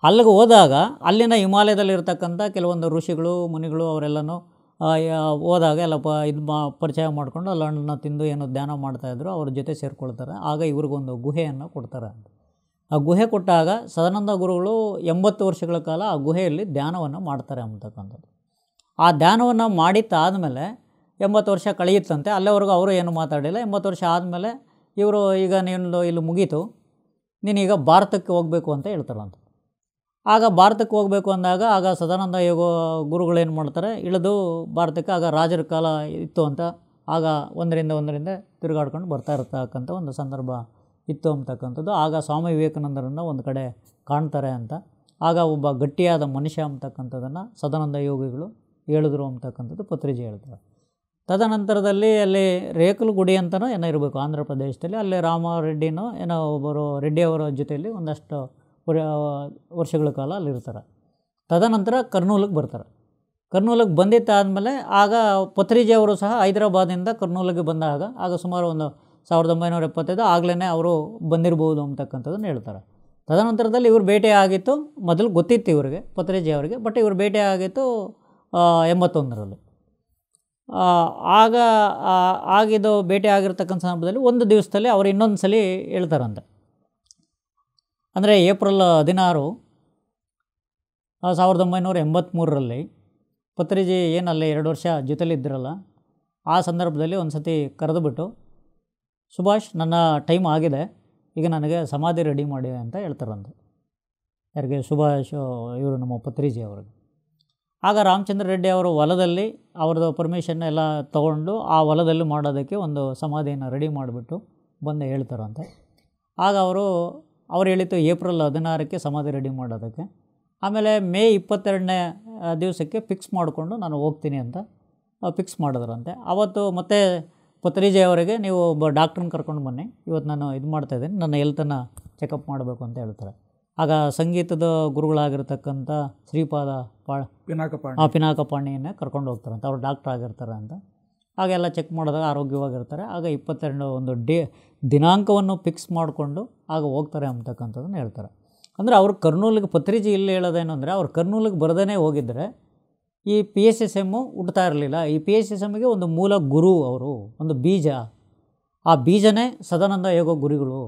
ಅಲ್ಲಿಗೆ ಹೋದಾಗ ಅಲ್ಲಿನ ಹಿಮಾಲಯದಲ್ಲಿರ್ತಕ್ಕಂಥ ಕೆಲವೊಂದು ಋಷಿಗಳು ಮುನಿಗಳು ಅವರೆಲ್ಲನೂ ಹೋದಾಗ ಎಲ್ಲ ಪರಿಚಯ ಮಾಡಿಕೊಂಡು ಅಲ್ಲಿ ಹಣ್ಣನ್ನು ತಿಂದು ಏನೋ ಧ್ಯಾನ ಮಾಡ್ತಾಯಿದ್ರು, ಅವ್ರ ಜೊತೆ ಸೇರಿಕೊಳ್ತಾರೆ. ಆಗ ಇವ್ರಿಗೊಂದು ಗುಹೆಯನ್ನು ಕೊಡ್ತಾರೆ ಅಂತ. ಆ ಗುಹೆ ಕೊಟ್ಟಾಗ ಸದಾನಂದ ಗುರುಗಳು 80 ವರ್ಷಗಳ ಕಾಲ ಆ ಗುಹೆಯಲ್ಲಿ ಧ್ಯಾನವನ್ನು ಮಾಡ್ತಾರೆ ಅಂತಕ್ಕಂಥದ್ದು. ಆ ಧ್ಯಾನವನ್ನು ಮಾಡಿತ್ತಾದಮೇಲೆ 80 ವರ್ಷ ಕಳೆಯುತ್ತಂತೆ. ಅಲ್ಲಿವರೆಗೂ ಅವರು ಏನು ಮಾತಾಡಿಲ್ಲ. 80 ವರ್ಷ ಆದಮೇಲೆ ಇವರು ಈಗ ನೀನು ಇಲ್ಲಿ ಮುಗೀತು, ನೀನೀಗ ಭಾರತಕ್ಕೆ ಹೋಗಬೇಕು ಅಂತ ಹೇಳ್ತಾರಂತೆ. ಆಗ ಭಾರತಕ್ಕೆ ಹೋಗಬೇಕು ಅಂದಾಗ ಆಗ ಸದಾನಂದ ಯೋಗ ಗುರುಗಳೇನು ಮಾಡ್ತಾರೆ, ಇಳಿದು ಭಾರತಕ್ಕೆ, ಆಗ ರಾಜರ ಕಾಲ ಇತ್ತು ಅಂತ, ಆಗ ಒಂದರಿಂದ ತಿರುಗಾಡ್ಕೊಂಡು ಬರ್ತಾ ಇರ್ತಕ್ಕಂಥ ಒಂದು ಸಂದರ್ಭ ಇತ್ತು ಅಂತಕ್ಕಂಥದ್ದು. ಆಗ ಸ್ವಾಮಿ ವಿವೇಕಾನಂದರನ್ನು ಒಂದು ಕಡೆ ಕಾಣ್ತಾರೆ ಅಂತ. ಆಗ ಒಬ್ಬ ಗಟ್ಟಿಯಾದ ಮನುಷ್ಯ ಅಂತಕ್ಕಂಥದ್ದನ್ನು ಸದಾನಂದ ಯೋಗಿಗಳು ಹೇಳಿದ್ರು ಅಂತಕ್ಕಂಥದ್ದು ಪತ್ರಿಜಿ ಹೇಳ್ತಾರೆ. ತದನಂತರದಲ್ಲಿ ಅಲ್ಲಿ ರೇಕಲಗುಡಿ ಅಂತಲೂ ಏನೋ ಇರಬೇಕು ಆಂಧ್ರ ಪ್ರದೇಶದಲ್ಲಿ, ಅಲ್ಲಿ ರಾಮರೆಡ್ಡಿನೋ ಏನೋ ಒಬ್ಬರು ರೆಡ್ಡಿಯವರ ಜೊತೆಯಲ್ಲಿ ಒಂದಷ್ಟು ವರ್ಷಗಳ ಕಾಲ ಅಲ್ಲಿರ್ತಾರೆ. ತದನಂತರ ಕರ್ನೂಲಿಗೆ ಬರ್ತಾರೆ. ಕರ್ನೂಲಿಗೆ ಬಂದಿತ್ತಾದಮೇಲೆ ಆಗ ಪತ್ರಿಜಿ ಅವರು ಸಹ ಹೈದರಾಬಾದಿಂದ ಕರ್ನೂಲಿಗೆ ಬಂದಾಗ ಆಗ ಸುಮಾರು ಒಂದು 1975 ಆಗಲೇ ಅವರು ಬಂದಿರ್ಬೋದು ಅಂತಕ್ಕಂಥದ್ದನ್ನು ಹೇಳ್ತಾರೆ. ತದನಂತರದಲ್ಲಿ ಇವ್ರು ಭೇಟಿ ಆಗಿತ್ತು, ಮೊದಲು ಗೊತ್ತಿತ್ತು ಇವರಿಗೆ, ಪತ್ರಿಜಿ ಅವರಿಗೆ, ಬಟ್ ಇವರು ಭೇಟಿ ಆಗಿತ್ತು 81ರಲ್ಲಿ. ಆಗ ಆಗಿದ್ದು ಭೇಟಿ ಆಗಿರ್ತಕ್ಕಂಥ ಸಂದರ್ಭದಲ್ಲಿ ಒಂದು ದಿವಸದಲ್ಲಿ ಅವರು ಇನ್ನೊಂದು ಸಲ ಹೇಳ್ತಾರಂತೆ. ಅಂದರೆ ಏಪ್ರಿಲ್ 16, 1983ರಲ್ಲಿ ಪತ್ರಿಜಿ ಏನಲ್ಲಿ 2 ವರ್ಷ ಜೊತೆಲಿದ್ದರಲ್ಲ, ಆ ಸಂದರ್ಭದಲ್ಲಿ ಒಂದು ಸತಿ ಕರೆದುಬಿಟ್ಟು, ಸುಭಾಷ್ ನನ್ನ ಟೈಮ್ ಆಗಿದೆ, ಈಗ ನನಗೆ ಸಮಾಧಿ ರೆಡಿ ಮಾಡಿ ಅಂತ ಹೇಳ್ತಾರಂತೆ. ಯಾರಿಗೆ? ಸುಭಾಷ್ ಇವರು ನಮ್ಮ ಪತ್ರಿಜಿ ಅವರಿಗೆ. ಆಗ ರಾಮಚಂದ್ರ ರೆಡ್ಡಿ ಅವರ ಹೊಲದಲ್ಲಿ ಅವ್ರದ್ದು ಪರ್ಮಿಷನ್ ಎಲ್ಲ ತೊಗೊಂಡು ಆ ಹೊಲದಲ್ಲಿ ಮಾಡೋದಕ್ಕೆ ಒಂದು ಸಮಾಧಿಯನ್ನು ರೆಡಿ ಮಾಡಿಬಿಟ್ಟು ಬಂದು ಹೇಳ್ತಾರಂತೆ. ಆಗ ಅವ್ರು ಹೇಳಿತ್ತು ಏಪ್ರಿಲ್ 16ಕ್ಕೆ ಸಮಾಧಿ ರೆಡಿ ಮಾಡೋದಕ್ಕೆ. ಆಮೇಲೆ ಮೇ 22ನೇ ದಿವಸಕ್ಕೆ ಫಿಕ್ಸ್ ಮಾಡಿಕೊಂಡು ನಾನು ಹೋಗ್ತೀನಿ ಅಂತ ಫಿಕ್ಸ್ ಮಾಡಿದ್ರಂತೆ. ಆವತ್ತು ಮತ್ತೆ ಪತ್ರಿಜಿ ಅವರಿಗೆ, ನೀವು ಒಬ್ಬ ಡಾಕ್ಟ್ರನ್ನ ಕರ್ಕೊಂಡು ಬನ್ನಿ, ಇವತ್ತು ನಾನು ಇದು ಮಾಡ್ತಾಯಿದ್ದೀನಿ, ನನ್ನ ಹೆಲ್ತನ್ನು ಚೆಕಪ್ ಮಾಡಬೇಕು ಅಂತ ಹೇಳ್ತಾರೆ. ಆಗ ಸಂಗೀತದ ಗುರುಗಳಾಗಿರ್ತಕ್ಕಂಥ ಶ್ರೀಪಾದ ಪಿನಾಕಪಾಣಿಯನ್ನೇ ಕರ್ಕೊಂಡು ಹೋಗ್ತಾರಂತೆ. ಅವರು ಡಾಕ್ಟ್ರ್ ಆಗಿರ್ತಾರೆ ಅಂತ. ಆಗೆಲ್ಲ ಚೆಕ್ ಮಾಡಿದಾಗ ಆರೋಗ್ಯವಾಗಿರ್ತಾರೆ. ಆಗ 22 ಒಂದು ದಿನಾಂಕವನ್ನು ಫಿಕ್ಸ್ ಮಾಡಿಕೊಂಡು ಆಗ ಹೋಗ್ತಾರೆ ಅಂತಕ್ಕಂಥದ್ದನ್ನು ಹೇಳ್ತಾರೆ. ಅಂದರೆ ಅವರು ಪತ್ರಿಜಿ ಇಲ್ಲಿ ಹೇಳೋದೇನು ಅಂದರೆ, ಅವ್ರು ಕರ್ನೂಲಿಗೆ ಬರದೇ ಹೋಗಿದ್ದರೆ ಈ PSSM ಹುಡ್ತಾ ಇರಲಿಲ್ಲ. ಈ PSSMಗೆ ಒಂದು ಮೂಲ ಗುರು ಅವರು, ಒಂದು ಬೀಜ. ಆ ಬೀಜನೇ ಸದಾನಂದ ಯೋಗ ಗುರುಗಳು.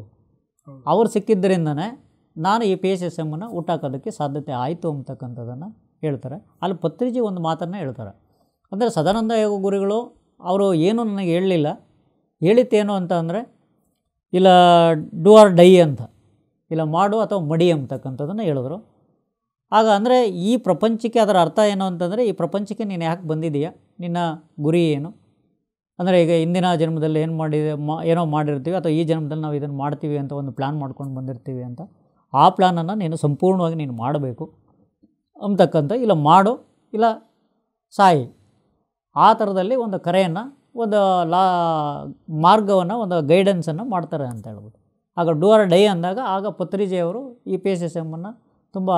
ಅವ್ರು ಸಿಕ್ಕಿದ್ದರಿಂದನೇ ನಾನು ಈ PSSMನ ಹುಟ್ಟಾಕೋದಕ್ಕೆ ಸಾಧ್ಯತೆ ಆಯಿತು ಅಂತಕ್ಕಂಥದ್ದನ್ನು ಹೇಳ್ತಾರೆ. ಅಲ್ಲಿ ಪತ್ರಿಜಿ ಒಂದು ಮಾತನ್ನು ಹೇಳ್ತಾರೆ. ಅಂದರೆ ಸದಾನಂದ ಯೋಗ ಗುರುಗಳು ಅವರು ಏನೂ ನನಗೆ ಹೇಳಲಿಲ್ಲ, ಹೇಳಿತ್ತೇನು ಅಂತ ಅಂದರೆ, ಇಲ್ಲ ಡೂ ಆರ್ ಡೈ ಅಂತ, ಇಲ್ಲ ಮಾಡು ಅಥವಾ ಮಡಿ ಅಂತಕ್ಕಂಥದ್ದನ್ನು ಹೇಳಿದ್ರು. ಆಗ ಅಂದರೆ ಈ ಪ್ರಪಂಚಕ್ಕೆ ಅದರ ಅರ್ಥ ಏನು ಅಂತಂದರೆ, ಈ ಪ್ರಪಂಚಕ್ಕೆ ನೀನು ಯಾಕೆ ಬಂದಿದೆಯಾ, ನಿನ್ನ ಗುರಿ ಏನು, ಅಂದರೆ ಈಗ ಹಿಂದಿನ ಜನ್ಮದಲ್ಲಿ ಏನೋ ಮಾಡಿರ್ತೀವಿ, ಅಥವಾ ಈ ಜನ್ಮದಲ್ಲಿ ನಾವು ಇದನ್ನು ಮಾಡ್ತೀವಿ ಅಂತ ಒಂದು ಪ್ಲ್ಯಾನ್ ಮಾಡ್ಕೊಂಡು ಬಂದಿರ್ತೀವಿ ಅಂತ, ಆ ಪ್ಲ್ಯಾನನ್ನು ನೀನು ಸಂಪೂರ್ಣವಾಗಿ ನೀನು ಮಾಡಬೇಕು ಅಂತಕ್ಕಂಥ, ಇಲ್ಲ ಮಾಡು ಇಲ್ಲ ಸಾಯಿ, ಆ ಥರದಲ್ಲಿ ಒಂದು ಕರೆಯನ್ನು, ಒಂದು ಮಾರ್ಗವನ್ನು, ಒಂದು ಗೈಡೆನ್ಸನ್ನು ಮಾಡ್ತಾರೆ ಅಂತ ಹೇಳ್ಬೋದು. ಆಗ ಡೂ ಆರ್ ಡೈ ಅಂದಾಗ ಆಗ ಪತ್ರಿಜಿಯವರು ಈ PSSMನ್ನು ತುಂಬ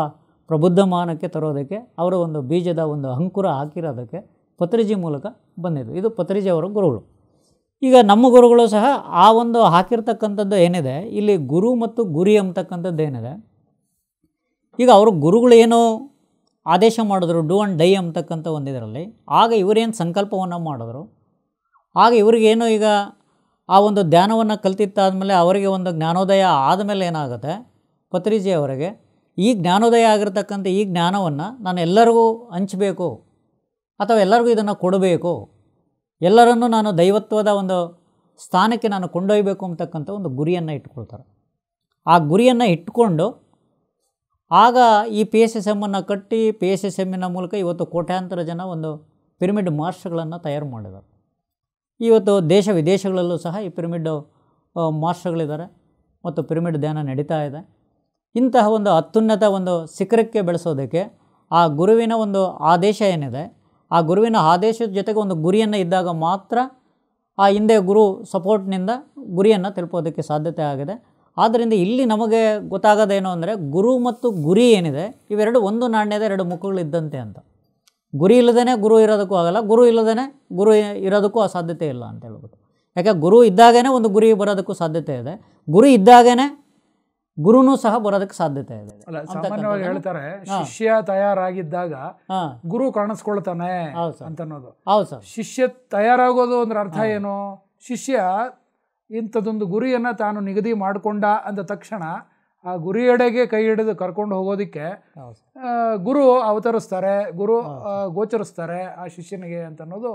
ಪ್ರಬುದ್ಧಮಾನಕ್ಕೆ ತರೋದಕ್ಕೆ ಅವರ ಒಂದು ಬೀಜದ ಒಂದು ಅಂಕುರ ಹಾಕಿರೋದಕ್ಕೆ ಪತ್ರಿಜಿ ಮೂಲಕ ಬಂದಿದ್ದು. ಇದು ಪತ್ರಿಜಿ ಅವರ ಗುರುಗಳು. ಈಗ ನಮ್ಮ ಗುರುಗಳು ಸಹ ಆ ಒಂದು ಹಾಕಿರ್ತಕ್ಕಂಥದ್ದು ಏನಿದೆ, ಇಲ್ಲಿ ಗುರು ಮತ್ತು ಗುರಿ ಅಂತಕ್ಕಂಥದ್ದು ಏನಿದೆ, ಈಗ ಅವರು ಗುರುಗಳು ಏನೋ ಆದೇಶ ಮಾಡಿದ್ರು, ಡೂ ಆ್ಯಂಡ್ ಡೈ ಅಂತಕ್ಕಂಥ ಒಂದಿದರಲ್ಲಿ, ಆಗ ಇವರೇನು ಸಂಕಲ್ಪವನ್ನು ಮಾಡಿದ್ರು, ಆಗ ಇವ್ರಿಗೇನು ಈಗ ಆ ಒಂದು ಧ್ಯಾನವನ್ನು ಕಲ್ತಿತ್ತಾದಮೇಲೆ ಅವರಿಗೆ ಒಂದು ಜ್ಞಾನೋದಯ ಆದಮೇಲೆ ಏನಾಗುತ್ತೆ, ಪತ್ರಿಜಿ ಅವರಿಗೆ ಈ ಜ್ಞಾನೋದಯ ಆಗಿರ್ತಕ್ಕಂಥ ಈ ಜ್ಞಾನವನ್ನು ನಾನು ಎಲ್ಲರಿಗೂ ಹಂಚಬೇಕು, ಅಥವಾ ಎಲ್ಲರಿಗೂ ಇದನ್ನು ಕೊಡಬೇಕು, ಎಲ್ಲರನ್ನೂ ನಾನು ದೈವತ್ವದ ಒಂದು ಸ್ಥಾನಕ್ಕೆ ನಾನು ಕೊಂಡೊಯ್ಯಬೇಕು ಅಂತಕ್ಕಂಥ ಒಂದು ಗುರಿಯನ್ನು ಇಟ್ಕೊಳ್ತಾರೆ. ಆ ಗುರಿಯನ್ನು ಇಟ್ಕೊಂಡು ಆಗ ಈ PSSMನ್ನು ಕಟ್ಟಿ PSSMನ ಮೂಲಕ ಇವತ್ತು ಕೋಟ್ಯಾಂತರ ಜನ ಒಂದು ಪಿರಮಿಡ್ ಮಾಸ್ಟರ್ಗಳನ್ನು ತಯಾರು ಮಾಡಿದ್ದಾರೆ. ಇವತ್ತು ದೇಶ ವಿದೇಶಗಳಲ್ಲೂ ಸಹ ಈ ಪಿರಮಿಡ್ ಮಾಸ್ಟರ್ಗಳಿದ್ದಾರೆ ಮತ್ತು ಪಿರಮಿಡ್ ಧ್ಯಾನ ನಡೀತಾ ಇದೆ. ಇಂತಹ ಒಂದು ಅತ್ಯುನ್ನತ ಒಂದು ಶಿಖರಕ್ಕೆ ಬೆಳೆಸೋದಕ್ಕೆ ಆ ಗುರುವಿನ ಒಂದು ಆದೇಶ ಏನಿದೆ, ಆ ಗುರುವಿನ ಆದೇಶದ ಜೊತೆಗೆ ಒಂದು ಗುರಿಯನ್ನು ಇದ್ದಾಗ ಮಾತ್ರ ಆ ಹಿಂದೆ ಗುರು ಸಪೋರ್ಟ್ನಿಂದ ಗುರಿಯನ್ನು ತಲುಪೋದಕ್ಕೆ ಸಾಧ್ಯತೆ ಆಗಿದೆ. ಆದ್ದರಿಂದ ಇಲ್ಲಿ ನಮಗೆ ಗೊತ್ತಾಗೋದೇನು ಅಂದರೆ, ಗುರು ಮತ್ತು ಗುರಿ ಏನಿದೆ ಇವೆರಡು ಒಂದು ನಾಣ್ಯದ ಎರಡು ಮುಖಗಳಿದ್ದಂತೆ ಅಂತ. ಗುರಿ ಇಲ್ಲದೇ ಗುರು ಇರೋದಕ್ಕೂ ಆಗಲ್ಲ, ಗುರು ಇಲ್ಲದೇ ಗುರು ಇರೋದಕ್ಕೂ ಅಸಾಧ್ಯತೆ ಇಲ್ಲ ಅಂತ ಹೇಳ್ಬೋದು. ಯಾಕೆ ಗುರು ಇದ್ದಾಗೇ ಒಂದು ಗುರಿ ಬರೋದಕ್ಕೂ ಸಾಧ್ಯತೆ ಇದೆ, ಗುರಿ ಇದ್ದಾಗೇ ಗುರುನೂ ಸಹ ಬರೋದಕ್ಕೆ ಸಾಧ್ಯತೆ ಇದೆ. ಅಲ್ಲ, ಸಾಮಾನ್ಯವಾಗಿ ಹೇಳ್ತಾರೆ ಶಿಷ್ಯ ತಯಾರಾಗಿದ್ದಾಗ ಗುರು ಕಾಣಿಸ್ಕೊಳ್ತಾನೆ ಅಂತ ಅನ್ನೋದು. ಹೌದು ಸರ್. ಶಿಷ್ಯ ತಯಾರಾಗೋದು ಅಂದ್ರೆ ಅರ್ಥ ಏನು? ಶಿಷ್ಯ ಇಂಥದ್ದೊಂದು ಗುರಿಯನ್ನು ತಾನು ನಿಗದಿ ಮಾಡಿಕೊಂಡ ಅಂದ ತಕ್ಷಣ ಆ ಗುರಿಯೆಡೆಗೆ ಕೈ ಹಿಡಿದು ಕರ್ಕೊಂಡು ಹೋಗೋದಕ್ಕೆ ಗುರು ಅವತರಿಸ್ತಾರೆ, ಗುರು ಗೋಚರಿಸ್ತಾರೆ ಆ ಶಿಷ್ಯನಿಗೆ ಅಂತ ಅನ್ನೋದು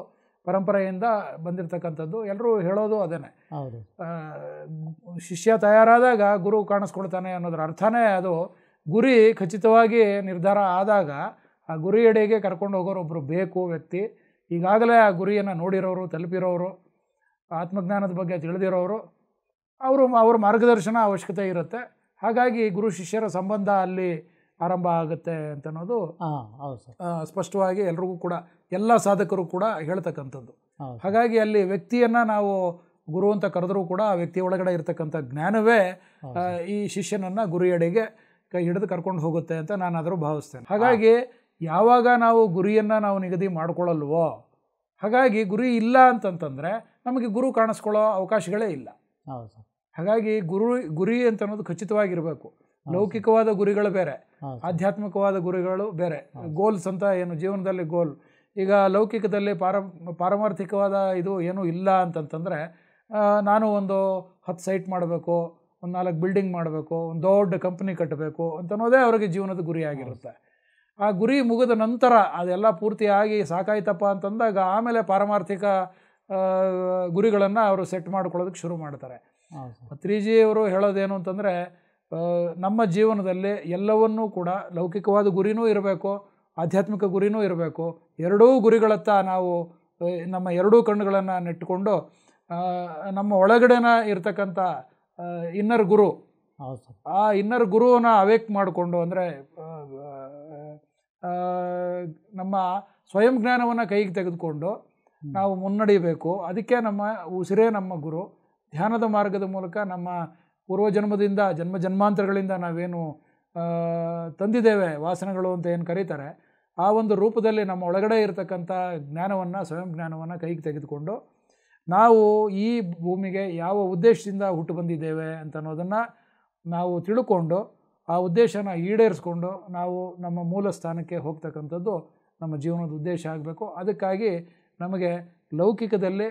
ಪರಂಪರೆಯಿಂದ ಬಂದಿರತಕ್ಕಂಥದ್ದು. ಎಲ್ಲರೂ ಹೇಳೋದು ಅದೇನೆ. ಶಿಷ್ಯ ತಯಾರಾದಾಗ ಗುರು ಕಾಣಿಸ್ಕೊಳ್ತಾನೆ ಅನ್ನೋದ್ರ ಅರ್ಥನೇ ಅದು. ಗುರಿ ಖಚಿತವಾಗಿ ನಿರ್ಧಾರ ಆದಾಗ ಆ ಗುರಿಯೆಡೆಗೆ ಕರ್ಕೊಂಡು ಹೋಗೋರೊಬ್ಬರು ಬೇಕು ವ್ಯಕ್ತಿ. ಈಗಾಗಲೇ ಆ ಗುರಿಯನ್ನು ನೋಡಿರೋರು, ತಲುಪಿರೋರು, ಆತ್ಮಜ್ಞಾನದ ಬಗ್ಗೆ ತಿಳಿದಿರೋರು, ಅವ್ರ ಮಾರ್ಗದರ್ಶನ ಅವಶ್ಯಕತೆ ಇರುತ್ತೆ. ಹಾಗಾಗಿ ಗುರು ಶಿಷ್ಯರ ಸಂಬಂಧ ಅಲ್ಲಿ ಆರಂಭ ಆಗುತ್ತೆ ಅಂತ ಅನ್ನೋದು ಸ್ಪಷ್ಟವಾಗಿ ಎಲ್ರಿಗೂ ಕೂಡ, ಎಲ್ಲ ಸಾಧಕರು ಕೂಡ ಹೇಳ್ತಕ್ಕಂಥದ್ದು. ಹಾಗಾಗಿ ಅಲ್ಲಿ ವ್ಯಕ್ತಿಯನ್ನು ನಾವು ಗುರು ಅಂತ ಕರೆದರೂ ಕೂಡ ಆ ವ್ಯಕ್ತಿ ಒಳಗಡೆ ಇರತಕ್ಕಂಥ ಜ್ಞಾನವೇ ಈ ಶಿಷ್ಯನನ್ನು ಗುರಿಯೆಡೆಗೆ ಕೈ ಹಿಡಿದು ಕರ್ಕೊಂಡು ಹೋಗುತ್ತೆ ಅಂತ ನಾನಾದರೂ ಭಾವಿಸ್ತೇನೆ. ಹಾಗಾಗಿ ಯಾವಾಗ ನಾವು ಗುರಿಯನ್ನು ನಾವು ನಿಗದಿ ಮಾಡ್ಕೊಳ್ಳಲ್ವೋ, ಹಾಗಾಗಿ ಗುರಿ ಇಲ್ಲ ಅಂತಂತಂದರೆ ನಮಗೆ ಗುರು ಕಾಣಿಸ್ಕೊಳ್ಳೋ ಅವಕಾಶಗಳೇ ಇಲ್ಲ. ಹಾಗಾಗಿ ಗುರಿ ಅಂತ ಅನ್ನೋದು ಖಚಿತವಾಗಿರಬೇಕು. ಲೌಕಿಕವಾದ ಗುರಿಗಳು ಬೇರೆ, ಆಧ್ಯಾತ್ಮಿಕವಾದ ಗುರಿಗಳು ಬೇರೆ. ಗೋಲ್ಸ್ ಅಂತ ಏನು ಜೀವನದಲ್ಲಿ ಗೋಲ್, ಈಗ ಲೌಕಿಕದಲ್ಲಿ ಪಾರಮಾರ್ಥಿಕವಾದ ಇದು ಏನೂ ಇಲ್ಲ ಅಂತಂತಂದರೆ, ನಾನು ಒಂದು 10 ಸೈಟ್ ಮಾಡಬೇಕು, ಒಂದು 4 ಬಿಲ್ಡಿಂಗ್ ಮಾಡಬೇಕು, ಒಂದು ದೊಡ್ಡ ಕಂಪ್ನಿ ಕಟ್ಟಬೇಕು ಅಂತನ್ನೋದೇ ಅವರಿಗೆ ಜೀವನದ ಗುರಿಯಾಗಿರುತ್ತೆ. ಆ ಗುರಿ ಮುಗಿದ ನಂತರ ಅದೆಲ್ಲ ಪೂರ್ತಿಯಾಗಿ ಸಾಕಾಯ್ತಪ್ಪ ಅಂತಂದಾಗ ಆಮೇಲೆ ಪಾರಮಾರ್ಥಿಕ ಗುರಿಗಳನ್ನು ಅವರು ಸೆಟ್ ಮಾಡ್ಕೊಳ್ಳೋದಕ್ಕೆ ಶುರು ಮಾಡ್ತಾರೆ. ಪತ್ರಿಜಿಯವರು ಹೇಳೋದೇನು ಅಂತಂದರೆ, ನಮ್ಮ ಜೀವನದಲ್ಲಿ ಎಲ್ಲವನ್ನೂ ಕೂಡ ಲೌಕಿಕವಾದ ಗುರಿನೂ ಇರಬೇಕು, ಆಧ್ಯಾತ್ಮಿಕ ಗುರಿನೂ ಇರಬೇಕು. ಎರಡೂ ಗುರಿಗಳತ್ತ ನಾವು ನಮ್ಮ ಎರಡೂ ಕಣ್ಣುಗಳನ್ನು ನೆಟ್ಟುಕೊಂಡು ನಮ್ಮ ಒಳಗಡೆನ ಇರ್ತಕ್ಕಂಥ ಇನ್ನರ್ ಗುರು, ಆ ಇನ್ನರ್ ಗುರುವನ್ನ ಅವೇಕ್ ಮಾಡಿಕೊಂಡು, ಅಂದರೆ ನಮ್ಮ ಸ್ವಯಂ ಜ್ಞಾನವನ್ನು ಕೈಗೆ ತೆಗೆದುಕೊಂಡು ನಾವು ಮುನ್ನಡೆಯಬೇಕು. ಅದಕ್ಕೆ ನಮ್ಮ ಉಸಿರೇ ನಮ್ಮ ಗುರು. ಧ್ಯಾನದ ಮಾರ್ಗದ ಮೂಲಕ ನಮ್ಮ ಪೂರ್ವಜನ್ಮದಿಂದ ಜನ್ಮಾಂತರಗಳಿಂದ ನಾವೇನು ತಂದಿದ್ದೇವೆ, ವಾಸನೆಗಳು ಅಂತ ಏನು ಕರೀತಾರೆ, ಆ ಒಂದು ರೂಪದಲ್ಲಿ ನಮ್ಮ ಒಳಗಡೆ ಇರತಕ್ಕಂಥ ಜ್ಞಾನವನ್ನು, ಸ್ವಯಂ ಜ್ಞಾನವನ್ನು ಕೈಗೆ ತೆಗೆದುಕೊಂಡು ನಾವು ಈ ಭೂಮಿಗೆ ಯಾವ ಉದ್ದೇಶದಿಂದ ಹುಟ್ಟು ಬಂದಿದ್ದೇವೆ ಅಂತ ಅನ್ನೋದನ್ನು ನಾವು ತಿಳ್ಕೊಂಡು ಆ ಉದ್ದೇಶನ ಈಡೇರಿಸ್ಕೊಂಡು ನಾವು ನಮ್ಮ ಮೂಲ ಸ್ಥಾನಕ್ಕೆ ಹೋಗ್ತಕ್ಕಂಥದ್ದು ನಮ್ಮ ಜೀವನದ ಉದ್ದೇಶ ಆಗಬೇಕು. ಅದಕ್ಕಾಗಿ ನಮಗೆ ಲೌಕಿಕದಲ್ಲಿ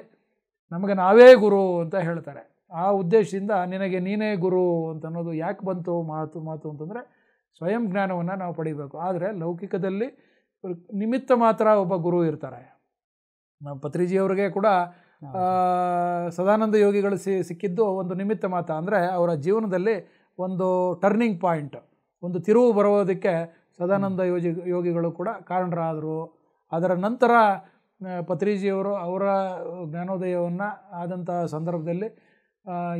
ನಮಗೆ ನಾವೇ ಗುರು ಅಂತ ಹೇಳ್ತಾರೆ. ಆ ಉದ್ದೇಶದಿಂದ ನಿನಗೆ ನೀನೇ ಗುರು ಅಂತ ಅನ್ನೋದು ಯಾಕೆ ಬಂತು ಮಾತು ಅಂತಂದರೆ, ಸ್ವಯಂ ಜ್ಞಾನವನ್ನು ನಾವು ಪಡಿಬೇಕು. ಆದರೆ ಲೌಕಿಕದಲ್ಲಿ ನಿಮಿತ್ತ ಮಾತ್ರ ಒಬ್ಬ ಗುರು ಇರ್ತಾರೆ. ನಮ್ಮ ಪತ್ರಿಜಿಯವರಿಗೆ ಕೂಡ ಸದಾನಂದ ಯೋಗಿಗಳು ಸಿಕ್ಕಿದ್ದು ಒಂದು ನಿಮಿತ್ತ ಮಾತ್ರ. ಅಂದರೆ ಅವರ ಜೀವನದಲ್ಲಿ ಒಂದು ಟರ್ನಿಂಗ್ ಪಾಯಿಂಟ್, ಒಂದು ತಿರುವು ಬರೋದಕ್ಕೆ ಸದಾನಂದ ಯೋಗಿಗಳು ಕೂಡ ಕಾರಣರಾದರು. ಅದರ ನಂತರ ಪತ್ರಿಜಿಯವರು ಅವರ ಜ್ಞಾನೋದಯವನ್ನು ಆದಂಥ ಸಂದರ್ಭದಲ್ಲಿ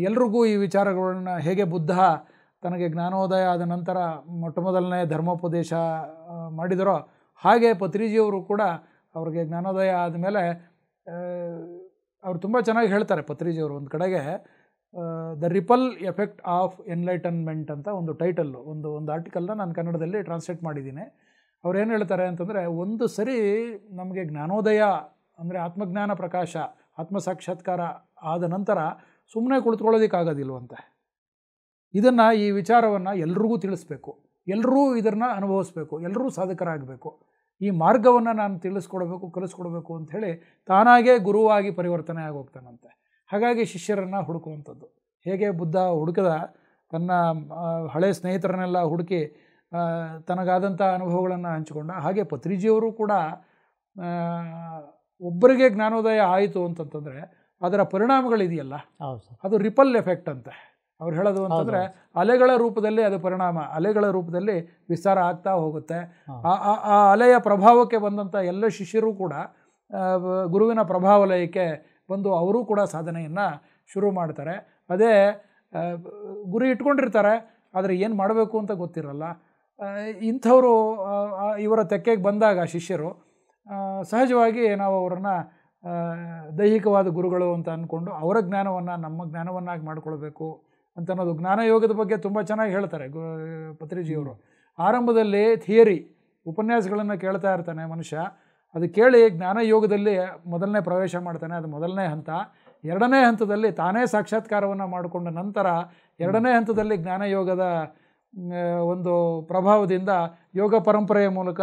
ಎಲ್ರಿಗೂ ಈ ವಿಚಾರಗಳನ್ನ ಹೇಗೆ ಬುದ್ಧ ತನಗೆ ಜ್ಞಾನೋದಯ ಆದ ನಂತರ ಮೊಟ್ಟಮೊದಲನೇ ಧರ್ಮೋಪದೇಶ ಮಾಡಿದರೋ, ಹಾಗೆ ಪತ್ರಿಜಿಯವರು ಕೂಡ ಅವ್ರಿಗೆ ಜ್ಞಾನೋದಯ ಆದಮೇಲೆ ಅವರು ತುಂಬ ಚೆನ್ನಾಗಿ ಹೇಳ್ತಾರೆ. ಪತ್ರಿಜಿಯವರು ಒಂದು ಕಡೆಗೆ the ripple effect of enlightenment ಅಂತ ಒಂದು ಟೈಟಲ್ಲು, ಒಂದು ಆರ್ಟಿಕಲ್ನ ನಾನು ಕನ್ನಡದಲ್ಲಿ ಟ್ರಾನ್ಸ್ಲೇಟ್ ಮಾಡಿದ್ದೀನಿ. ಅವ್ರು ಏನು ಹೇಳ್ತಾರೆ ಅಂತಂದರೆ, ಒಂದು ಸರಿ ನಮಗೆ ಜ್ಞಾನೋದಯ ಅಂದರೆ ಆತ್ಮಜ್ಞಾನ ಪ್ರಕಾಶ, ಆತ್ಮಸಾಕ್ಷಾತ್ಕಾರ ಆದ ನಂತರ ಸುಮ್ಮನೆ ಕುಳಿತುಕೊಳ್ಳೋದಕ್ಕಾಗೋದಿಲ್ವಂತೆ. ಇದನ್ನು, ಈ ವಿಚಾರವನ್ನು ಎಲ್ರಿಗೂ ತಿಳಿಸ್ಬೇಕು, ಎಲ್ಲರೂ ಇದನ್ನು ಅನುಭವಿಸ್ಬೇಕು, ಎಲ್ಲರೂ ಸಾಧಕರಾಗಬೇಕು, ಈ ಮಾರ್ಗವನ್ನು ನಾನು ತಿಳಿಸ್ಕೊಡ್ಬೇಕು, ಕಲಿಸ್ಕೊಡ್ಬೇಕು ಅಂಥೇಳಿ ತಾನಾಗೇ ಗುರುವಾಗಿ ಪರಿವರ್ತನೆ ಆಗೋಗ್ತಾನಂತೆ. ಹಾಗಾಗಿ ಶಿಷ್ಯರನ್ನು ಹುಡುಕುವಂಥದ್ದು. ಹೇಗೆ ಬುದ್ಧ ಹುಡುಕದ ತನ್ನ ಹಳೆ ಸ್ನೇಹಿತರನ್ನೆಲ್ಲ ಹುಡುಕಿ ತನಗಾದಂಥ ಅನುಭವಗಳನ್ನು ಹಂಚಿಕೊಂಡ, ಹಾಗೆ ಪತ್ರಿಜಿಯವರು ಕೂಡ ಒಬ್ಬರಿಗೆ ಜ್ಞಾನೋದಯ ಆಯಿತು ಅಂತಂತಂದರೆ ಅದರ ಪರಿಣಾಮಗಳಿದೆಯಲ್ಲ, ಅದು ರಿಪಲ್ ಎಫೆಕ್ಟ್ ಅಂತೆ ಅವ್ರು ಹೇಳೋದು. ಅಂತಂದರೆ ಅಲೆಗಳ ರೂಪದಲ್ಲಿ ಅದು ಪರಿಣಾಮ, ಅಲೆಗಳ ರೂಪದಲ್ಲಿ ವಿಸ್ತಾರ ಆಗ್ತಾ ಹೋಗುತ್ತೆ. ಆ ಅಲೆಯ ಪ್ರಭಾವಕ್ಕೆ ಬಂದಂಥ ಎಲ್ಲ ಶಿಷ್ಯರು ಕೂಡ ಗುರುವಿನ ಪ್ರಭಾವಲಯಕ್ಕೆ ಬಂದು ಅವರೂ ಕೂಡ ಸಾಧನೆಯನ್ನು ಶುರು ಮಾಡ್ತಾರೆ. ಅದೇ ಗುರಿ ಇಟ್ಕೊಂಡಿರ್ತಾರೆ, ಆದರೆ ಏನು ಮಾಡಬೇಕು ಅಂತ ಗೊತ್ತಿರಲ್ಲ. ಇಂಥವರು ಇವರ ತೆಕ್ಕೆಗೆ ಬಂದಾಗ ಶಿಷ್ಯರು ಸಹಜವಾಗಿ ನಾವು ಅವರನ್ನು ದೈಹಿಕವಾದ ಗುರುಗಳು ಅಂತ ಅಂದ್ಕೊಂಡು ಅವರ ಜ್ಞಾನವನ್ನು ನಮ್ಮ ಜ್ಞಾನವನ್ನಾಗಿ ಮಾಡ್ಕೊಳ್ಬೇಕು ಅಂತ ಅನ್ನೋದು. ಜ್ಞಾನಯೋಗದ ಬಗ್ಗೆ ತುಂಬ ಚೆನ್ನಾಗಿ ಹೇಳ್ತಾರೆ ಪತ್ರಿಜಿಯವರು. ಆರಂಭದಲ್ಲಿ ಥಿಯರಿ ಉಪನ್ಯಾಸಗಳನ್ನು ಕೇಳ್ತಾ ಇರ್ತಾನೆ ಮನುಷ್ಯ, ಅದು ಕೇಳಿ ಜ್ಞಾನಯೋಗದಲ್ಲಿ ಮೊದಲನೇ ಪ್ರವೇಶ ಮಾಡ್ತಾನೆ, ಅದು ಮೊದಲನೇ ಹಂತ. ಎರಡನೇ ಹಂತದಲ್ಲಿ ತಾನೇ ಸಾಕ್ಷಾತ್ಕಾರವನ್ನು ಮಾಡಿಕೊಂಡ ನಂತರ ಎರಡನೇ ಹಂತದಲ್ಲಿ ಜ್ಞಾನಯೋಗದ ಒಂದು ಪ್ರಭಾವದಿಂದ ಯೋಗ ಪರಂಪರೆಯ ಮೂಲಕ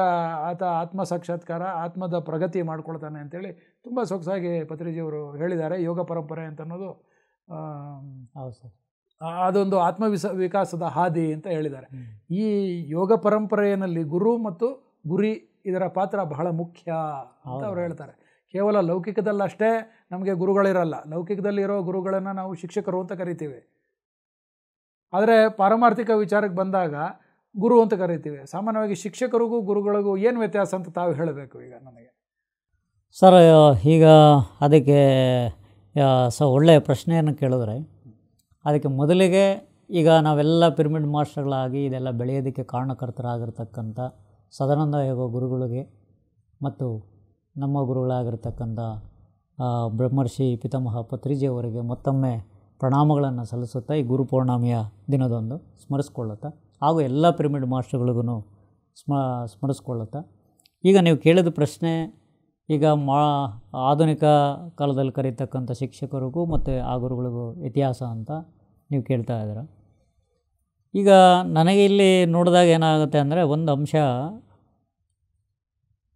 ಆತ ಆತ್ಮ ಸಾಕ್ಷಾತ್ಕಾರ, ಆತ್ಮದ ಪ್ರಗತಿ ಮಾಡ್ಕೊಳ್ತಾನೆ ಅಂತೇಳಿ ತುಂಬ ಸೊಗಸಾಗಿ ಪತ್ರಿಜಿಯವರು ಹೇಳಿದ್ದಾರೆ. ಯೋಗ ಪರಂಪರೆ ಅಂತ ಅನ್ನೋದು ಹೌದು ಸರ್, ಅದೊಂದು ವಿಕಾಸದ ಹಾದಿ ಅಂತ ಹೇಳಿದ್ದಾರೆ. ಈ ಯೋಗ ಪರಂಪರೆಯಲ್ಲಿ ಗುರು ಮತ್ತು ಗುರಿ ಇದರ ಪಾತ್ರ ಬಹಳ ಮುಖ್ಯ ಅಂತ ಅವ್ರು ಹೇಳ್ತಾರೆ. ಕೇವಲ ಲೌಕಿಕದಲ್ಲಷ್ಟೇ ನಮಗೆ ಗುರುಗಳಿರಲ್ಲ. ಲೌಕಿಕದಲ್ಲಿರೋ ಗುರುಗಳನ್ನು ನಾವು ಶಿಕ್ಷಕರು ಅಂತ ಕರಿತೀವಿ, ಆದರೆ ಪಾರಮಾರ್ಥಿಕ ವಿಚಾರಕ್ಕೆ ಬಂದಾಗ ಗುರು ಅಂತ ಕರಿತೀವಿ. ಸಾಮಾನ್ಯವಾಗಿ ಶಿಕ್ಷಕರಿಗೂ ಗುರುಗಳಿಗೂ ಏನು ವ್ಯತ್ಯಾಸ ಅಂತ ತಾವು ಹೇಳಬೇಕು ಈಗ ನನಗೆ. ಸರ್, ಈಗ ಅದಕ್ಕೆ ಒಳ್ಳೆಯ ಪ್ರಶ್ನೆಯನ್ನು ಕೇಳಿದ್ರೆ, ಅದಕ್ಕೆ ಮೊದಲಿಗೆ ಈಗ ನಾವೆಲ್ಲ ಪಿರಮಿಡ್ ಮಾಸ್ಟರ್ಗಳಾಗಿ ಇದೆಲ್ಲ ಬೆಳೆಯೋದಕ್ಕೆ ಕಾರಣಕರ್ತರಾಗಿರ್ತಕ್ಕಂಥ ಸದಾನಂದ ಯೋಗ ಗುರುಗಳಿಗೆ ಮತ್ತು ನಮ್ಮ ಗುರುಗಳಾಗಿರ್ತಕ್ಕಂಥ ಬ್ರಹ್ಮರ್ಷಿ ಪಿತಾಮಹ ಪತ್ರಿಜಿಯವರಿಗೆ ಮತ್ತೊಮ್ಮೆ ಪ್ರಣಾಮಗಳನ್ನು ಸಲ್ಲಿಸುತ್ತಾ ಈ ಗುರು ಪೌರ್ಣಮಿಯ ದಿನದಂದು ಸ್ಮರಿಸ್ಕೊಳ್ಳುತ್ತಾ, ಹಾಗೂ ಎಲ್ಲ ಪಿರಮಿಡ್ ಮಾಸ್ಟರ್ಗಳಿಗೂ ಸ್ಮರಿಸ್ಕೊಳ್ಳುತ್ತಾ, ಈಗ ನೀವು ಕೇಳಿದ ಪ್ರಶ್ನೆ, ಈಗ ಆಧುನಿಕ ಕಾಲದಲ್ಲಿ ಕರೀತಕ್ಕಂಥ ಶಿಕ್ಷಕರಿಗೂ ಮತ್ತು ಆ ಗುರುಗಳಿಗೂ ವ್ಯತ್ಯಾಸ ಅಂತ ನೀವು ಕೇಳ್ತಾ ಇದ್ದೀರ. ಈಗ ನನಗೆ ಇಲ್ಲಿ ನೋಡಿದಾಗ ಏನಾಗುತ್ತೆ ಅಂದರೆ, ಒಂದು ಅಂಶ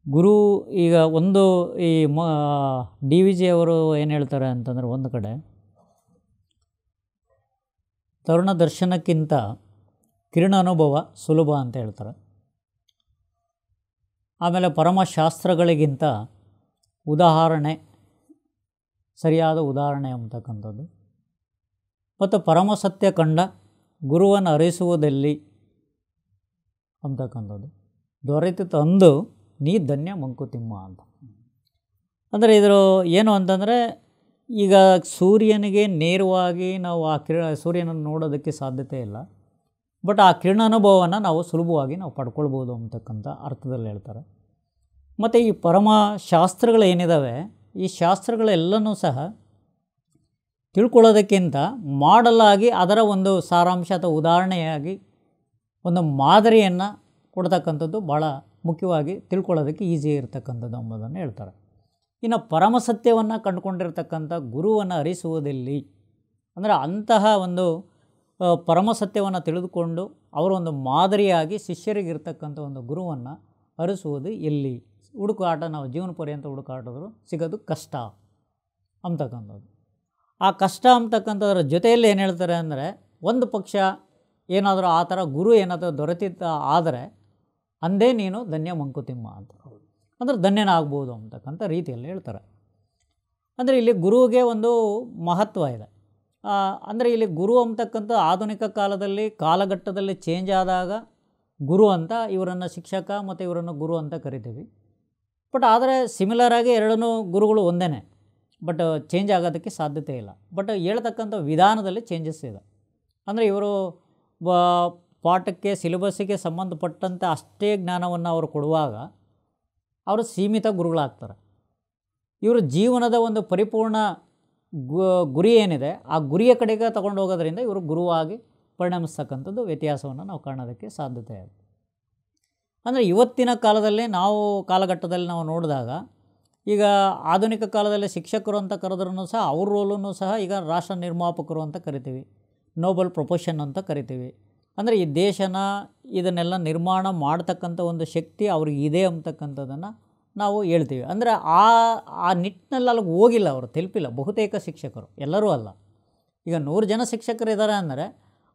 ಗುರು, ಈಗ ಒಂದು ಈ ಡಿ ವಿ ಜಿ ಅವರು ಏನು ಹೇಳ್ತಾರೆ ಅಂತಂದರೆ, ಒಂದು ಕಡೆ ತರುಣ ದರ್ಶನಕ್ಕಿಂತ ಕಿರಣ ಅನುಭವ ಸುಲಭ ಅಂತ ಹೇಳ್ತಾರೆ. ಆಮೇಲೆ ಪರಮಶಾಸ್ತ್ರಗಳಿಗಿಂತ ಉದಾಹರಣೆ, ಸರಿಯಾದ ಉದಾಹರಣೆ ಅಂತಕ್ಕಂಥದ್ದು, ಮತ್ತು ಪರಮಸತ್ಯ ಕಂಡ ಗುರುವನ್ನು ಅರಿಸುವುದಲ್ಲಿ ಅಂತಕ್ಕಂಥದ್ದು, ದೊರೆತಿತ್ತು ಅಂದು ನೀ ಧನ್ಯ ಮಂಕುತಿಮ್ಮ ಅಂತ. ಅಂದರೆ ಇದರ ಏನು ಅಂತಂದರೆ, ಈಗ ಸೂರ್ಯನಿಗೆ ನೇರವಾಗಿ ನಾವು ಆ ಸೂರ್ಯನನ್ನು ನೋಡೋದಕ್ಕೆ ಸಾಧ್ಯತೆ ಇಲ್ಲ, ಬಟ್ ಆ ಕಿರಣ ಅನುಭವವನ್ನು ನಾವು ಸುಲಭವಾಗಿ ನಾವು ಪಡ್ಕೊಳ್ಬೋದು ಅಂತಕ್ಕಂಥ ಅರ್ಥದಲ್ಲಿ ಹೇಳ್ತಾರೆ. ಮತ್ತು ಈ ಪರಮಶಾಸ್ತ್ರಗಳೇನಿದ್ದಾವೆ, ಈ ಶಾಸ್ತ್ರಗಳೆಲ್ಲನೂ ಸಹ ತಿಳ್ಕೊಳ್ಳೋದಕ್ಕಿಂತ ಮಾಡಲಾಗಿ ಅದರ ಒಂದು ಸಾರಾಂಶ ಅಥವಾ ಉದಾಹರಣೆಯಾಗಿ ಒಂದು ಮಾದರಿಯನ್ನು ಕೊಡ್ತಕ್ಕಂಥದ್ದು ಭಾಳ ಮುಖ್ಯವಾಗಿ ತಿಳ್ಕೊಳ್ಳೋದಕ್ಕೆ ಈಸಿ ಇರತಕ್ಕಂಥದ್ದು ಎಂಬುದನ್ನು ಹೇಳ್ತಾರೆ. ಇನ್ನು ಪರಮಸತ್ಯವನ್ನು ಕಂಡುಕೊಂಡಿರ್ತಕ್ಕಂಥ ಗುರುವನ್ನು ಅರಿಸುವುದಲ್ಲಿ ಅಂದರೆ, ಅಂತಹ ಒಂದು ಪರಮಸತ್ಯವನ್ನು ತಿಳಿದುಕೊಂಡು ಅವರು ಒಂದು ಮಾದರಿಯಾಗಿ ಶಿಷ್ಯರಿಗಿರ್ತಕ್ಕಂಥ ಒಂದು ಗುರುವನ್ನು ಅರಿಸುವುದು ಎಲ್ಲಿ? ಹುಡುಕಾಟ, ನಾವು ಜೀವನ ಪರ್ಯಂತ ಹುಡುಕಾಟಿದ್ರು ಸಿಗೋದು ಕಷ್ಟ ಅಂತಕ್ಕಂಥದ್ದು. ಆ ಕಷ್ಟ ಅಂತಕ್ಕಂಥದ್ರ ಜೊತೆಯಲ್ಲಿ ಏನು ಹೇಳ್ತಾರೆ ಅಂದರೆ, ಒಂದು ಪಕ್ಷ ಏನಾದರೂ ಆ ಥರ ಗುರು ಏನಾದರೂ ದೊರೆತಿದ್ದ ಆದರೆ ಅಂದೇ ನೀನು ಧನ್ಯ ಮಂಕುತಿಮ್ಮ ಅಂತ, ಅಂದರೆ ಧನ್ಯನಾಗ್ಬೋದು ಅಂತಕ್ಕಂಥ ರೀತಿಯಲ್ಲಿ ಹೇಳ್ತಾರೆ. ಅಂದರೆ ಇಲ್ಲಿ ಗುರುವಿಗೆ ಒಂದು ಮಹತ್ವ ಇದೆ. ಅಂದರೆ ಇಲ್ಲಿ ಗುರು ಅಂತಕ್ಕಂಥ ಆಧುನಿಕ ಕಾಲದಲ್ಲಿ ಕಾಲಘಟ್ಟದಲ್ಲಿ ಚೇಂಜ್ ಆದಾಗ ಗುರು ಅಂತ ಇವರನ್ನು ಶಿಕ್ಷಕ ಮತ್ತು ಇವರನ್ನು ಗುರು ಅಂತ ಕರಿತೀವಿ. ಬಟ್ ಆದರೆ ಸಿಮಿಲರಾಗಿ ಎರಡೂ ಗುರುಗಳು ಒಂದೇ, ಬಟ್ ಚೇಂಜ್ ಆಗೋದಕ್ಕೆ ಸಾಧ್ಯತೆ ಇಲ್ಲ. ಬಟ್ ಹೇಳ್ತಕ್ಕಂಥ ವಿಧಾನದಲ್ಲಿ ಚೇಂಜಸ್ ಇದೆ. ಅಂದರೆ ಇವರು ಪಾಠಕ್ಕೆ ಸಿಲೆಬಸ್ಸಿಗೆ ಸಂಬಂಧಪಟ್ಟಂತೆ ಅಷ್ಟೇ ಜ್ಞಾನವನ್ನು ಅವರು ಕೊಡುವಾಗ ಅವರು ಸೀಮಿತ ಗುರುಗಳಾಗ್ತಾರೆ. ಇವರು ಜೀವನದ ಒಂದು ಪರಿಪೂರ್ಣ ಗುರಿ ಏನಿದೆ ಆ ಗುರಿಯ ಕಡೆಗೆ ತಗೊಂಡು ಹೋಗೋದ್ರಿಂದ ಇವರು ಗುರುವಾಗಿ ಪರಿಣಮಿಸ್ತಕ್ಕಂಥದ್ದು ವ್ಯತ್ಯಾಸವನ್ನು ನಾವು ಕಾಣೋದಕ್ಕೆ ಸಾಧ್ಯತೆ ಇದೆ. ಅಂದರೆ ಇವತ್ತಿನ ಕಾಲದಲ್ಲಿ ಕಾಲಘಟ್ಟದಲ್ಲಿ ನಾವು ನೋಡಿದಾಗ, ಈಗ ಆಧುನಿಕ ಕಾಲದಲ್ಲಿ ಶಿಕ್ಷಕರು ಅಂತ ಕರೆದ್ರೂ ಸಹ ಅವ್ರ ರೋಲನ್ನು ಸಹ ಈಗ ರಾಷ್ಟ್ರ ನಿರ್ಮಾಪಕರು ಅಂತ ಕರಿತೀವಿ, ನೋಬಲ್ ಪ್ರೊಫೆಷನ್ ಅಂತ ಕರಿತೀವಿ. ಅಂದರೆ ಈ ದೇಶನ ಇದನ್ನೆಲ್ಲ ನಿರ್ಮಾಣ ಮಾಡ್ತಕ್ಕಂಥ ಒಂದು ಶಕ್ತಿ ಅವ್ರಿಗೆ ಇದೆ ಅಂತಕ್ಕಂಥದ್ದನ್ನು ನಾವು ಹೇಳ್ತೀವಿ. ಅಂದರೆ ಆ ನಿಟ್ಟಿನಲ್ಲಿ ಅಲ್ಲಿಗೆ ಹೋಗಿಲ್ಲ, ಅವರು ತಲುಪಿಲ್ಲ ಬಹುತೇಕ ಶಿಕ್ಷಕರು, ಎಲ್ಲರೂ ಅಲ್ಲ. ಈಗ 100 ಜನ ಶಿಕ್ಷಕರಿದ್ದಾರೆ ಅಂದರೆ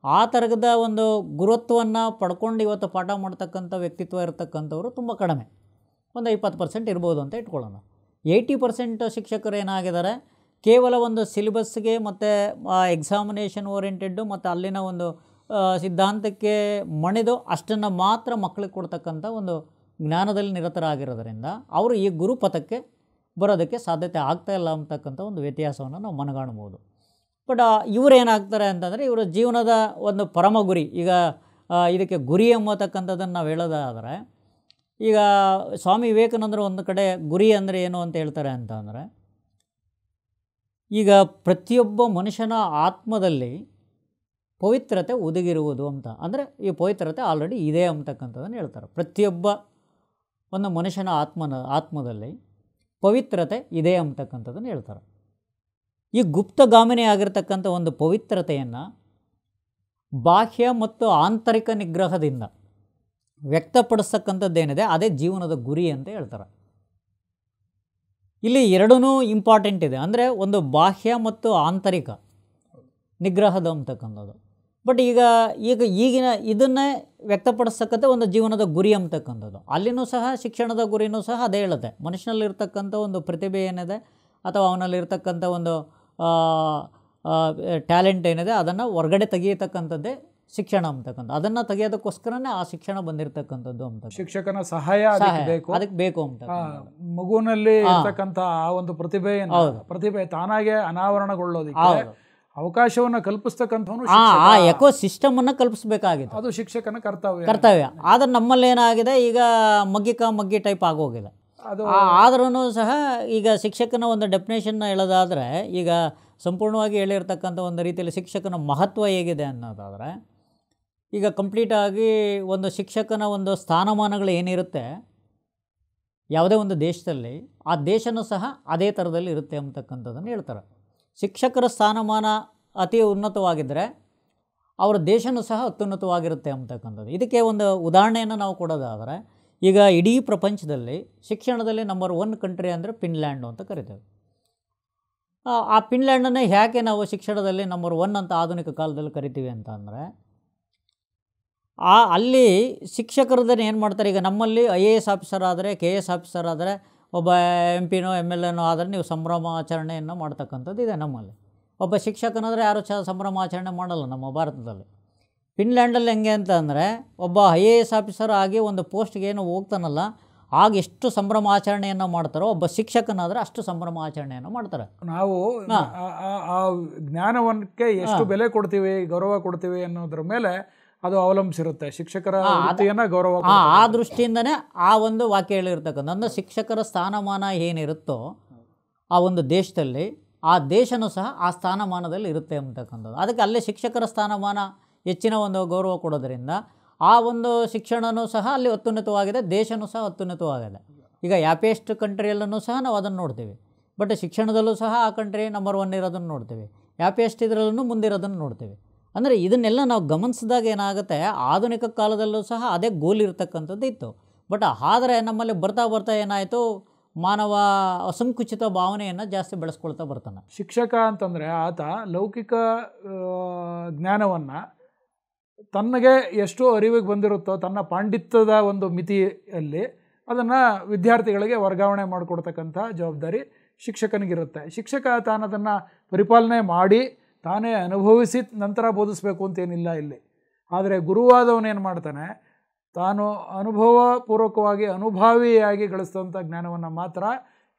ಆ ಥರದ ಒಂದು ಗುರುತ್ವವನ್ನು ಪಡ್ಕೊಂಡು ಇವತ್ತು ಪಾಠ ಮಾಡ್ತಕ್ಕಂಥ ವ್ಯಕ್ತಿತ್ವ ಇರತಕ್ಕಂಥವ್ರು ತುಂಬ ಕಡಿಮೆ, ಒಂದು 20% ಇರ್ಬೋದು ಅಂತ ಇಟ್ಕೊಳ್ಳೋಣ. 80% ಶಿಕ್ಷಕರು ಏನಾಗಿದ್ದಾರೆ, ಕೇವಲ ಒಂದು ಸಿಲೆಬಸ್ಗೆ ಮತ್ತು ಎಕ್ಸಾಮಿನೇಷನ್ ಓರಿಯೆಂಟೆಡ್ಡು ಮತ್ತು ಅಲ್ಲಿನ ಒಂದು ಸಿದ್ಧಾಂತಕ್ಕೆ ಮಣಿದು ಅಷ್ಟನ್ನು ಮಾತ್ರ ಮಕ್ಕಳಿಗೆ ಕೊಡ್ತಕ್ಕಂಥ ಒಂದು ಜ್ಞಾನದಲ್ಲಿ ನಿರತರಾಗಿರೋದರಿಂದ ಅವರು ಈ ಗುರುಪಥಕ್ಕೆ ಬರೋದಕ್ಕೆ ಸಾಧ್ಯತೆ ಆಗ್ತಾಯಿಲ್ಲ ಅಂತಕ್ಕಂಥ ಒಂದು ವ್ಯತ್ಯಾಸವನ್ನು ನಾವು ಮನಗಾಣ್ಬೋದು. ಬಟ್ ಇವರು ಏನಾಗ್ತಾರೆ ಅಂತಂದರೆ ಇವರ ಜೀವನದ ಒಂದು ಪರಮ ಗುರಿ, ಈಗ ಇದಕ್ಕೆ ಗುರಿ ಎಂಬತಕ್ಕಂಥದ್ದನ್ನು ನಾವು ಹೇಳೋದಾದರೆ, ಈಗ ಸ್ವಾಮಿ ವಿವೇಕಾನಂದರು ಒಂದು ಕಡೆ ಗುರಿ ಅಂದರೆ ಏನು ಅಂತ ಹೇಳ್ತಾರೆ ಅಂತಂದರೆ, ಈಗ ಪ್ರತಿಯೊಬ್ಬ ಮನುಷ್ಯನ ಆತ್ಮದಲ್ಲಿ ಪವಿತ್ರತೆ ಒದಗಿರುವುದು ಅಂತ, ಅಂದರೆ ಈ ಪವಿತ್ರತೆ ಆಲ್ರೆಡಿ ಇದೆ ಅಂತಕ್ಕಂಥದ್ದನ್ನು ಹೇಳ್ತಾರೆ. ಪ್ರತಿಯೊಬ್ಬ ಒಂದು ಮನುಷ್ಯನ ಆತ್ಮದಲ್ಲಿ ಪವಿತ್ರತೆ ಇದೆ ಅಂತಕ್ಕಂಥದ್ದನ್ನು ಹೇಳ್ತಾರೆ. ಈ ಗುಪ್ತಗಾಮಿನಿ ಆಗಿರ್ತಕ್ಕಂಥ ಒಂದು ಪವಿತ್ರತೆಯನ್ನು ಬಾಹ್ಯ ಮತ್ತು ಆಂತರಿಕ ನಿಗ್ರಹದಿಂದ ವ್ಯಕ್ತಪಡಿಸ್ತಕ್ಕಂಥದ್ದೇನಿದೆ ಅದೇ ಜೀವನದ ಗುರಿ ಅಂತ ಹೇಳ್ತಾರೆ. ಇಲ್ಲಿ ಎರಡೂ ಇಂಪಾರ್ಟೆಂಟ್ ಇದೆ, ಅಂದರೆ ಒಂದು ಬಾಹ್ಯ ಮತ್ತು ಆಂತರಿಕ ನಿಗ್ರಹದ ಅಂತಕ್ಕಂಥದ್ದು. ಬಟ್ ಈಗಿನ ಇದನ್ನೇ ವ್ಯಕ್ತಪಡಿಸ್ತಕ್ಕಂಥ ಒಂದು ಜೀವನದ ಗುರಿ ಅಂತಕ್ಕಂಥದ್ದು. ಅಲ್ಲಿನೂ ಸಹ ಶಿಕ್ಷಣದ ಗುರಿನೂ ಸಹ ಅದೇ ಹೇಳುತ್ತೆ. ಮನುಷ್ಯನಲ್ಲಿರ್ತಕ್ಕಂಥ ಒಂದು ಪ್ರತಿಭೆ ಏನಿದೆ ಅಥವಾ ಅವನಲ್ಲಿರ್ತಕ್ಕಂಥ ಒಂದು ಟ್ಯಾಲೆಂಟ್ ಏನಿದೆ ಅದನ್ನು ಹೊರಗಡೆ ತೆಗೆಯತಕ್ಕಂಥದ್ದೇ ಶಿಕ್ಷಣ ಅಂತಕ್ಕಂಥ. ಅದನ್ನು ತೆಗೆಯೋದಕ್ಕೋಸ್ಕರನೇ ಆ ಶಿಕ್ಷಣ ಬಂದಿರತಕ್ಕಂಥದ್ದು ಅಂತ. ಶಿಕ್ಷಕನ ಸಹಾಯ ಅದಕ್ಕೆ ಬೇಕು ಅಂತ. ಮಗುವಿನಲ್ಲಿ ಇರ್ತಕ್ಕಂಥ ಆ ಒಂದು ಪ್ರತಿಭೆ ತಾನಾಗೆ ಅನಾವರಣಗೊಳ್ಳೋದಕ್ಕೆ ಅವಕಾಶವನ್ನು ಕಲ್ಪಿಸ್ತಕ್ಕಂಥವನು ಆ ಎಕೋ ಸಿಸ್ಟಮನ್ನು ಕಲ್ಪಿಸಬೇಕಾಗಿದೆ. ಅದು ಶಿಕ್ಷಕನ ಕರ್ತವ್ಯ. ಆದರೆ ನಮ್ಮಲ್ಲಿ ಏನಾಗಿದೆ, ಈಗ ಮಗ್ಗಿ ಟೈಪ್ ಆಗೋಗಿದೆ. ಆದ್ರೂ ಸಹ ಈಗ ಶಿಕ್ಷಕನ ಒಂದು ಡೆಫಿನೇಷನ್ನ ಹೇಳೋದಾದರೆ, ಈಗ ಸಂಪೂರ್ಣವಾಗಿ ಹೇಳಿರ್ತಕ್ಕಂಥ ಒಂದು ರೀತಿಯಲ್ಲಿ ಶಿಕ್ಷಕನ ಮಹತ್ವ ಹೇಗಿದೆ ಅನ್ನೋದಾದರೆ, ಈಗ ಕಂಪ್ಲೀಟಾಗಿ ಒಂದು ಶಿಕ್ಷಕನ ಒಂದು ಸ್ಥಾನಮಾನಗಳು ಏನಿರುತ್ತೆ ಯಾವುದೇ ಒಂದು ದೇಶದಲ್ಲಿ, ಆ ದೇಶನೂ ಸಹ ಅದೇ ಥರದಲ್ಲಿ ಇರುತ್ತೆ ಅಂತಕ್ಕಂಥದ್ದನ್ನು ಹೇಳ್ತಾರೆ. ಶಿಕ್ಷಕರ ಸ್ಥಾನಮಾನ ಅತಿ ಉನ್ನತವಾಗಿದ್ದರೆ ಅವರ ದೇಶನೂ ಸಹ ಅತ್ಯುನ್ನತವಾಗಿರುತ್ತೆ ಅಂತಕ್ಕಂಥದ್ದು. ಇದಕ್ಕೆ ಒಂದು ಉದಾಹರಣೆಯನ್ನು ನಾವು ಕೊಡೋದಾದರೆ, ಈಗ ಇಡೀ ಪ್ರಪಂಚದಲ್ಲಿ ಶಿಕ್ಷಣದಲ್ಲಿ ನಂಬರ್ 1 ಕಂಟ್ರಿ ಅಂದರೆ ಫಿನ್ಲ್ಯಾಂಡು ಅಂತ ಕರಿತೇವೆ. ಆ ಫಿನ್ಲ್ಯಾಂಡನ್ನೇ ಯಾಕೆ ನಾವು ಶಿಕ್ಷಣದಲ್ಲಿ ನಂಬರ್ 1 ಅಂತ ಆಧುನಿಕ ಕಾಲದಲ್ಲಿ ಕರಿತೀವಿ ಅಂತ ಅಂದರೆ, ಅಲ್ಲಿ ಶಿಕ್ಷಕರದನ್ನು ಏನು ಮಾಡ್ತಾರೆ, ಈಗ ನಮ್ಮಲ್ಲಿ IAS ಆಫೀಸರ್ ಆದರೆ, KS ಆಫೀಸರ್ ಆದರೆ, ಒಬ್ಬ MP ನೋ MLA ನೋ ಆದರೆ ನೀವು ಸಂಭ್ರಮಾಚರಣೆಯನ್ನು ಮಾಡ್ತಕ್ಕಂಥದ್ದು ಇದೆ. ನಮ್ಮಲ್ಲಿ ಒಬ್ಬ ಶಿಕ್ಷಕನಾದರೆ ಯಾರು ಸಂಭ್ರಮಾಚರಣೆ ಮಾಡಲ್ಲ ನಮ್ಮ ಭಾರತದಲ್ಲಿ. ಫಿನ್ಲ್ಯಾಂಡಲ್ಲಿ ಹೆಂಗೆ ಅಂತ ಅಂದರೆ, ಒಬ್ಬ IAS ಆಫೀಸರ್ ಆಗಿ ಒಂದು ಪೋಸ್ಟ್ಗೆ ಏನು ಹೋಗ್ತಾನಲ್ಲ, ಆಗ ಎಷ್ಟು ಸಂಭ್ರಮಾಚರಣೆಯನ್ನು ಮಾಡ್ತಾರೋ ಒಬ್ಬ ಶಿಕ್ಷಕನಾದರೆ ಅಷ್ಟು ಸಂಭ್ರಮಾಚರಣೆಯನ್ನು ಮಾಡ್ತಾರೆ. ನಾವು ಆ ಜ್ಞಾನವನ್ನೇ ಎಷ್ಟು ಬೆಲೆ ಕೊಡ್ತೀವಿ, ಗೌರವ ಕೊಡ್ತೀವಿ ಅನ್ನೋದ್ರ ಮೇಲೆ ಅದು ಅವಲಂಬಿಸಿರುತ್ತೆ ಶಿಕ್ಷಕರ ವೃತ್ತಿಯನ್ನು ಗೌರವ. ಆ ದೃಷ್ಟಿಯಿಂದನೇ ಆ ಒಂದು ವಾಕ್ಯ ಹೇಳಿರ್ತಕ್ಕಂಥ, ಅಂದರೆ ಶಿಕ್ಷಕರ ಸ್ಥಾನಮಾನ ಏನಿರುತ್ತೋ ಆ ಒಂದು ದೇಶದಲ್ಲಿ, ಆ ದೇಶನೂ ಸಹ ಆ ಸ್ಥಾನಮಾನದಲ್ಲಿ ಇರುತ್ತೆ ಅಂತಕ್ಕಂಥದ್ದು. ಅದಕ್ಕೆ ಅಲ್ಲೇ ಶಿಕ್ಷಕರ ಸ್ಥಾನಮಾನ ಹೆಚ್ಚಿನ ಒಂದು ಗೌರವ ಕೊಡೋದ್ರಿಂದ ಆ ಒಂದು ಶಿಕ್ಷಣವೂ ಸಹ ಅಲ್ಲಿ ಅತ್ಯುನ್ನತವಾಗಿದೆ, ದೇಶನೂ ಸಹ ಅತ್ಯುನ್ನತವಾಗಿದೆ. ಈಗ ಹ್ಯಾಪಿಯೆಸ್ಟ್ ಕಂಟ್ರಿಯಲ್ಲೂ ಸಹ ನಾವು ಅದನ್ನು ನೋಡ್ತೀವಿ. ಬಟ್ ಶಿಕ್ಷಣದಲ್ಲೂ ಸಹ ಆ ಕಂಟ್ರಿ ನಂಬರ್ 1 ಇರೋದನ್ನು ನೋಡ್ತೀವಿ, ಹ್ಯಾಪಿಯೆಸ್ಟ್ ಇದರಲ್ಲೂ ಮುಂದಿರೋದನ್ನು ನೋಡ್ತೀವಿ. ಅಂದರೆ ಇದನ್ನೆಲ್ಲ ನಾವು ಗಮನಿಸಿದಾಗ ಏನಾಗುತ್ತೆ, ಆಧುನಿಕ ಕಾಲದಲ್ಲೂ ಸಹ ಅದೇ ಗೋಲ್ ಇರತಕ್ಕಂಥದ್ದು ಇತ್ತು. ಬಟ್ ಆದರೆ ನಮ್ಮಲ್ಲಿ ಬರ್ತಾ ಏನಾಯಿತು, ಮಾನವ ಅಸಂಕುಚಿತ ಭಾವನೆಯನ್ನು ಜಾಸ್ತಿ ಬೆಳೆಸ್ಕೊಳ್ತಾ ಬರ್ತಾನೆ. ಶಿಕ್ಷಕ ಅಂತಂದರೆ ಆತ ಲೌಕಿಕ ಜ್ಞಾನವನ್ನು ತನಗೆ ಎಷ್ಟು ಅರಿವಿಗೆ ಬಂದಿರುತ್ತೋ ತನ್ನ ಪಾಂಡಿತ್ಯದ ಒಂದು ಮಿತಿಯಲ್ಲಿ ಅದನ್ನು ವಿದ್ಯಾರ್ಥಿಗಳಿಗೆ ವರ್ಗಾವಣೆ ಮಾಡಿಕೊಡ್ತಕ್ಕಂಥ ಜವಾಬ್ದಾರಿ ಶಿಕ್ಷಕನಿಗಿರುತ್ತೆ. ಶಿಕ್ಷಕ ತಾನದನ್ನು ಪರಿಪಾಲನೆ ಮಾಡಿ ತಾನೇ ಅನುಭವಿಸಿ ನಂತರ ಬೋಧಿಸಬೇಕು ಅಂತೇನಿಲ್ಲ ಇಲ್ಲಿ. ಆದರೆ ಗುರುವಾದವನೇನು ಮಾಡ್ತಾನೆ, ತಾನು ಅನುಭವಪೂರ್ವಕವಾಗಿ ಅನುಭಾವಿಯಾಗಿ ಗಳಿಸಿದಂಥ ಜ್ಞಾನವನ್ನು ಮಾತ್ರ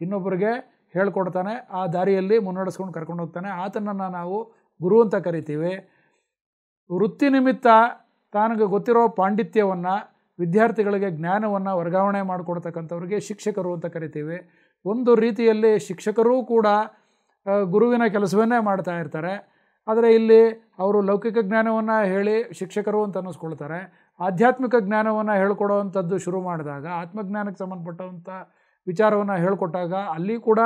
ಇನ್ನೊಬ್ಬರಿಗೆ ಹೇಳ್ಕೊಡ್ತಾನೆ, ಆ ದಾರಿಯಲ್ಲಿ ಮುನ್ನಡೆಸ್ಕೊಂಡು ಕರ್ಕೊಂಡು ಹೋಗ್ತಾನೆ. ಆತನನ್ನು ನಾವು ಗುರು ಅಂತ ಕರಿತೀವಿ. ವೃತ್ತಿ ನಿಮಿತ್ತ ತನಗೆ ಗೊತ್ತಿರೋ ಪಾಂಡಿತ್ಯವನ್ನು ವಿದ್ಯಾರ್ಥಿಗಳಿಗೆ ಜ್ಞಾನವನ್ನು ವರ್ಗಾವಣೆ ಮಾಡಿಕೊಡ್ತಕ್ಕಂಥವ್ರಿಗೆ ಶಿಕ್ಷಕರು ಅಂತ ಕರಿತೀವಿ. ಒಂದು ರೀತಿಯಲ್ಲಿ ಶಿಕ್ಷಕರೂ ಕೂಡ ಗುರುವಿನ ಕೆಲಸವನ್ನೇ ಮಾಡ್ತಾ ಇರ್ತಾರೆ. ಆದರೆ ಇಲ್ಲಿ ಅವರು ಲೌಕಿಕ ಜ್ಞಾನವನ್ನು ಹೇಳಿ ಶಿಕ್ಷಕರು ಅಂತ ಅನ್ನಿಸ್ಕೊಳ್ತಾರೆ. ಆಧ್ಯಾತ್ಮಿಕ ಜ್ಞಾನವನ್ನು ಹೇಳ್ಕೊಡೋವಂಥದ್ದು ಶುರು ಮಾಡಿದಾಗ, ಆತ್ಮಜ್ಞಾನಕ್ಕೆ ಸಂಬಂಧಪಟ್ಟಂಥ ವಿಚಾರವನ್ನು ಹೇಳಿಕೊಟ್ಟಾಗ ಅಲ್ಲಿ ಕೂಡ